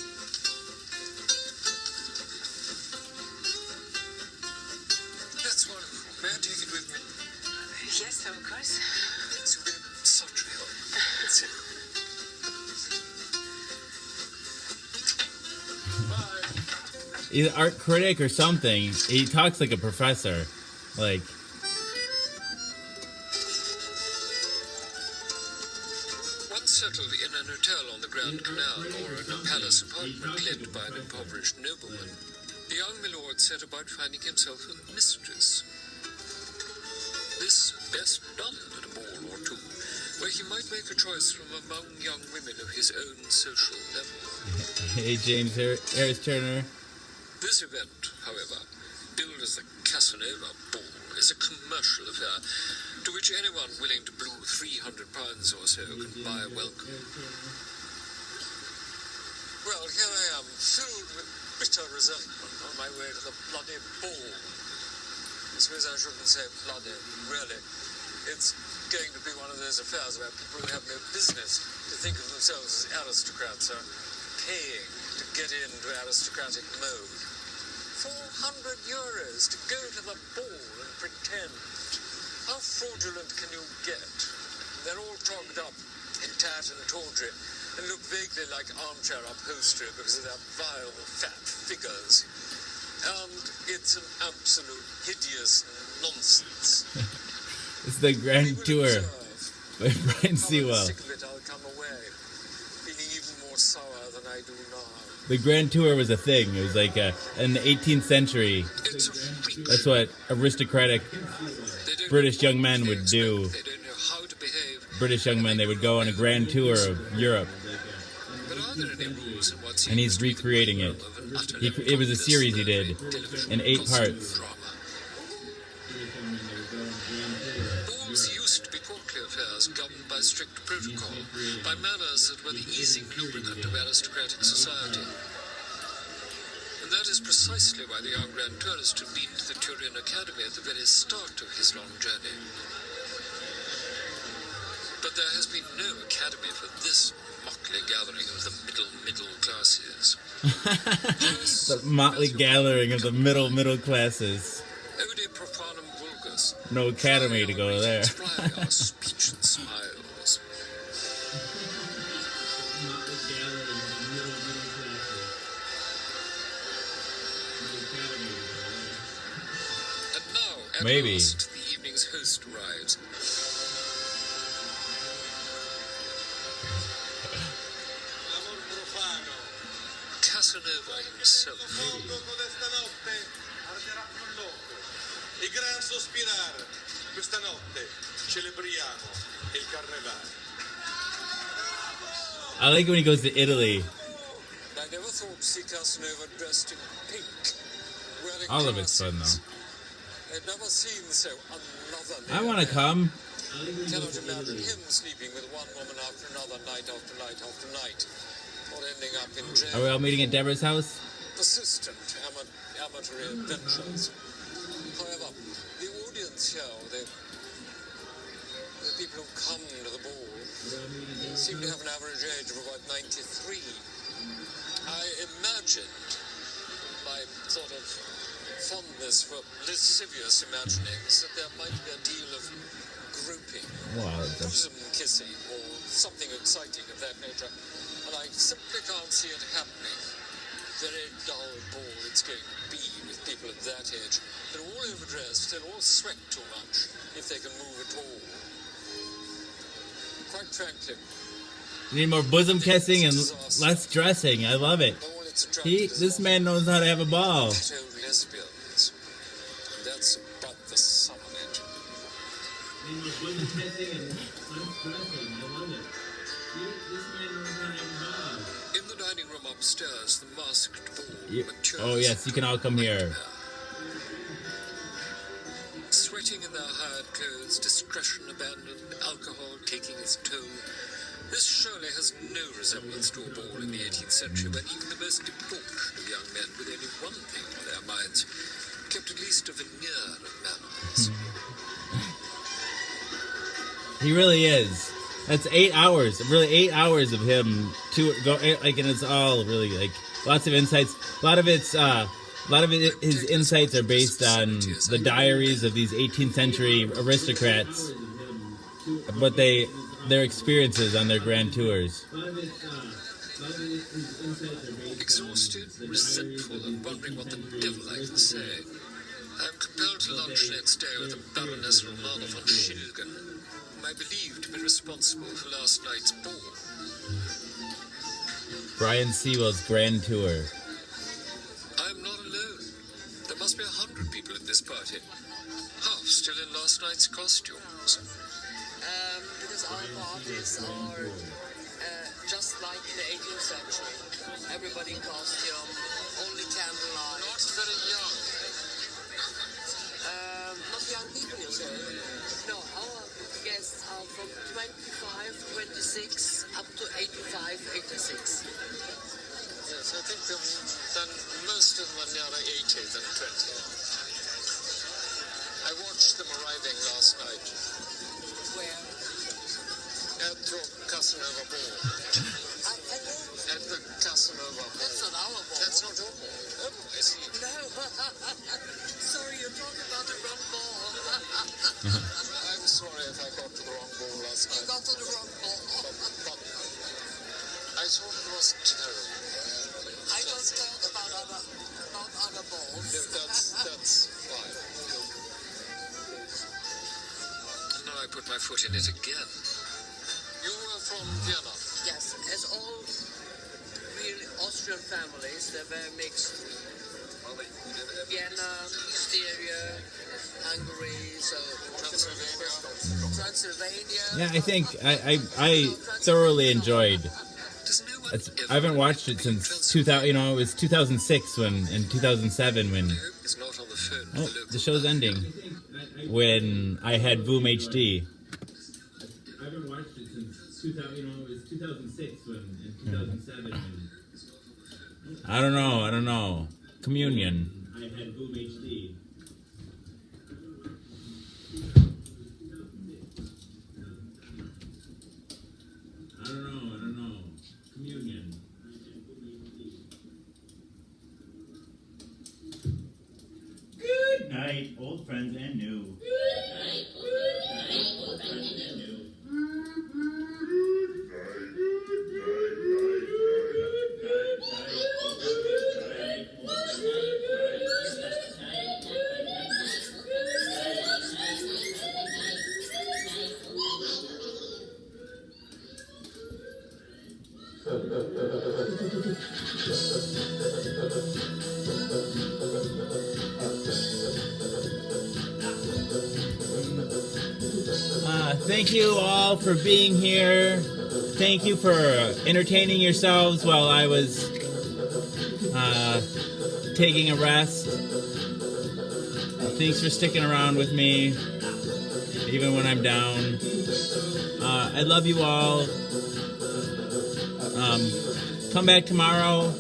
That's wonderful. May I take it with me? Yes, of course. It's been such a help. Bye. He's an art critic or something. He talks like a professor. Like, Once settled in an hotel on the Grand Canal or in a palace apartment led by an impoverished nobleman, the young milord set about finding himself a mistress. This best done at a ball or two, where he might make a choice from among young women of his own social level. hey James Harris Turner. This event, however, billed as the Casanova Ball, is a commercial affair to which anyone willing to blew £300 or so can buy a welcome. Well, here I am, filled with bitter resentment on my way to the bloody ball. I suppose I shouldn't say bloody, really. It's going to be one of those affairs where people who have no business to think of themselves as aristocrats are paying to get into aristocratic mode. €400 to go to the ball and pretend. How fraudulent can you get? They're all togged up in tat and tawdry and look vaguely like armchair upholstery because of their vile, fat figures. And it's an absolute hideous nonsense. It's the Grand You will Tour observe by Brian how I'm Sewell. sick of it, I'll come away feeling even more sour than I do now. The Grand Tour was a thing. It was like in the 18th century. It's a freak. That's what aristocratic They don't British know young what men they would expect. do. They don't know how to behave. British young men, they would go on a grand tour of Europe, But are there any rules in what and he's seems to be the recreating it. minimum of an utterly It was a pointless series he did television in 8 costume parts. drama? Balls used to be courtly affairs governed by strict protocol, by manners that were the easing lubricant of aristocratic society. And that is precisely why the young Grand Tourist had been to the Turin Academy at the very start of his long journey. But there has been no academy for this motley gathering of the middle classes. The motley gathering of the middle classes. Ode profanum vulgus. No academy to go there. Fly our speech and smiles. And now, at Maybe. last, the evening's host arrives. L'amor profano, Casanova himself. fondo codesta notte arderà più loco. Il gran sospirare, questa notte celebriamo il carnevale. I like when he goes to Italy. I never thought to see Casanova dressed in pink, wearing All of it's fun glasses. though. I've never seen so unmotherly. I want to a man. come. Cannot imagine him sleeping with one woman after another, night after night after night, or ending up in jail. Are we all meeting at Deborah's house? Persistent amateur adventures. However, the audience here, the people who come to the ball, seem to have an average age of about 93. I imagined my sort of fondness for lascivious imaginings that there might be a deal of groping, Wow, that's bosom kissing, or something exciting of that nature, and I simply can't see it happening. Very dull ball it's going to be with people at that age. They're all overdressed, they'll all sweat too much if they can move at all. Quite frankly, we need more bosom kissing and less dressing. I love it. all it's attractive is This man knows how to have a ball. fat old lesbians. And that's about the sum of it. In the dining room upstairs, the masked ball matures. Oh yes, you can all come here. Sweating in their hired clothes, discretion abandoned, alcohol taking its toll. This surely has no resemblance to a ball in the 18th century when even the most debauched of young men with only one thing on their minds kept at least a veneer of manners. He really is. That's 8 hours. Really, 8 hours of him to go like, and it's all really like lots of insights. A lot of his insights are based on the diaries of these 18th century aristocrats, but their experiences on their grand tours. Exhausted, resentful, and wondering what the devil I can say, I am compelled to lunch next day with the Baroness Romana von Schilgen, whom I believe to be responsible for last night's ball. Brian Sewell's grand tour. I am not alone. There must be 100 people at this party. Half still in last night's costumes. Because our parties are just like in the 18th century. Everybody in costume, only candlelight. Not very young. Not young people, you say? No, our guests are from 25, 26 up to 85, 86. Yes, I think then most of them are nearer 80 than 20. I watched them arriving last night Where? at your Casanova ball. At the Casanova ball. That's not our ball. That's not your ball. Oh, I see. No. Sorry, you're talking about the wrong ball. I'm sorry if I got to the wrong ball last You night. got to the wrong ball. But I thought it was terrible. I don't talk about other balls. No, put my foot in it again. You were from Vienna. Yes, as all real Austrian families, they're very mixed. Vienna, Styria, Hungary, so Transylvania. Yeah, I think I thoroughly enjoyed. Does no one I haven't watched it since 2000. You know, it was 2006 when, in 2007 when. It's not on the phone. Oh, the show's ending. When I had Voom HD. I haven't watched it since 2000. You know, it was 2006 when, in 2007 when I don't know. Communion. I had Boom HD. I don't know. Communion. Good night, old friends and new. Thank you all for being here. Thank you for entertaining yourselves while I was taking a rest. Thanks for sticking around with me, even when I'm down. I love you all. Come back tomorrow.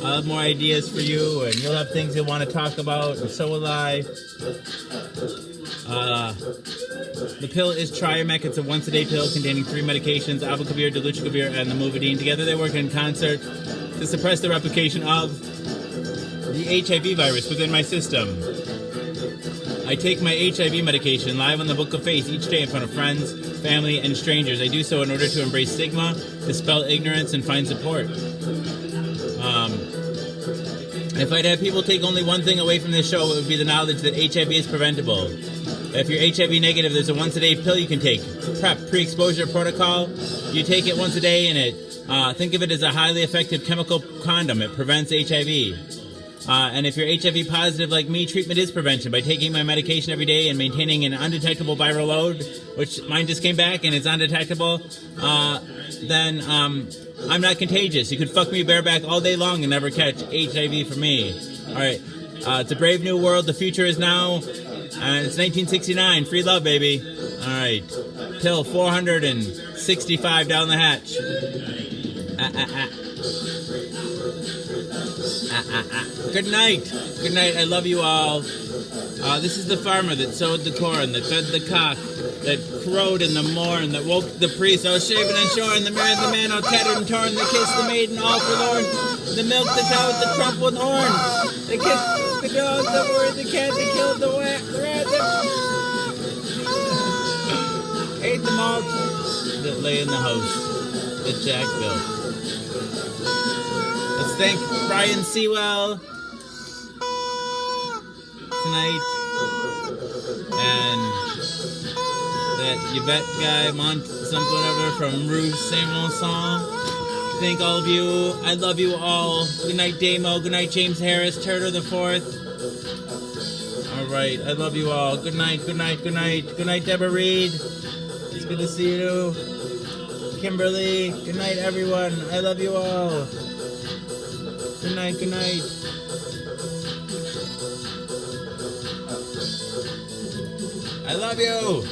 I'll have more ideas for you, and you'll have things you'll want to talk about, and so will I. The pill is Triamec. It's a once-a-day pill containing 3 medications, abacavir, dolutegravir, and the Movidine. Together they work in concert to suppress the replication of the HIV virus within my system. I take my HIV medication live on the Book of Faith each day in front of friends, family, and strangers. I do so in order to embrace stigma, dispel ignorance, and find support. If I'd have people take only one thing away from this show, it would be the knowledge that HIV is preventable. If you're HIV negative, there's a once-a-day pill you can take. PrEP, pre-exposure protocol. You take it once a day, and think of it as a highly effective chemical condom. It prevents HIV. And if you're HIV positive like me, treatment is prevention. By taking my medication every day and maintaining an undetectable viral load, which mine just came back and it's undetectable, then I'm not contagious. You could fuck me bareback all day long and never catch HIV from me. All right. It's a brave new world. The future is now. And it's 1969. Free love, baby. All right. Pill 465 down the hatch. Good night. Good night. I love you all. This is the farmer that sowed the corn, that fed the cock, that crowed in the morn, that woke the priest, all shaven and shorn, the married the man, all tattered and torn, that kissed the maiden, all forlorn, the milk the cow with the crumpled horn, that kissed the dog, that worried the cat, that killed the rat, that ate the malt, that lay in the house that Jack built. Let's thank Brian Sewell tonight, and that Yvette guy, something whatever, from Rouge Saint-Vincent. Thank all of you. I love you all. Good night, Damo. Good night, James Harris, Turtle the Fourth. All right, I love you all. Good night, good night, good night. Good night, Deborah Reed. It's good to see you. Kimberly, good night, everyone. I love you all. Good night, good night. I love you.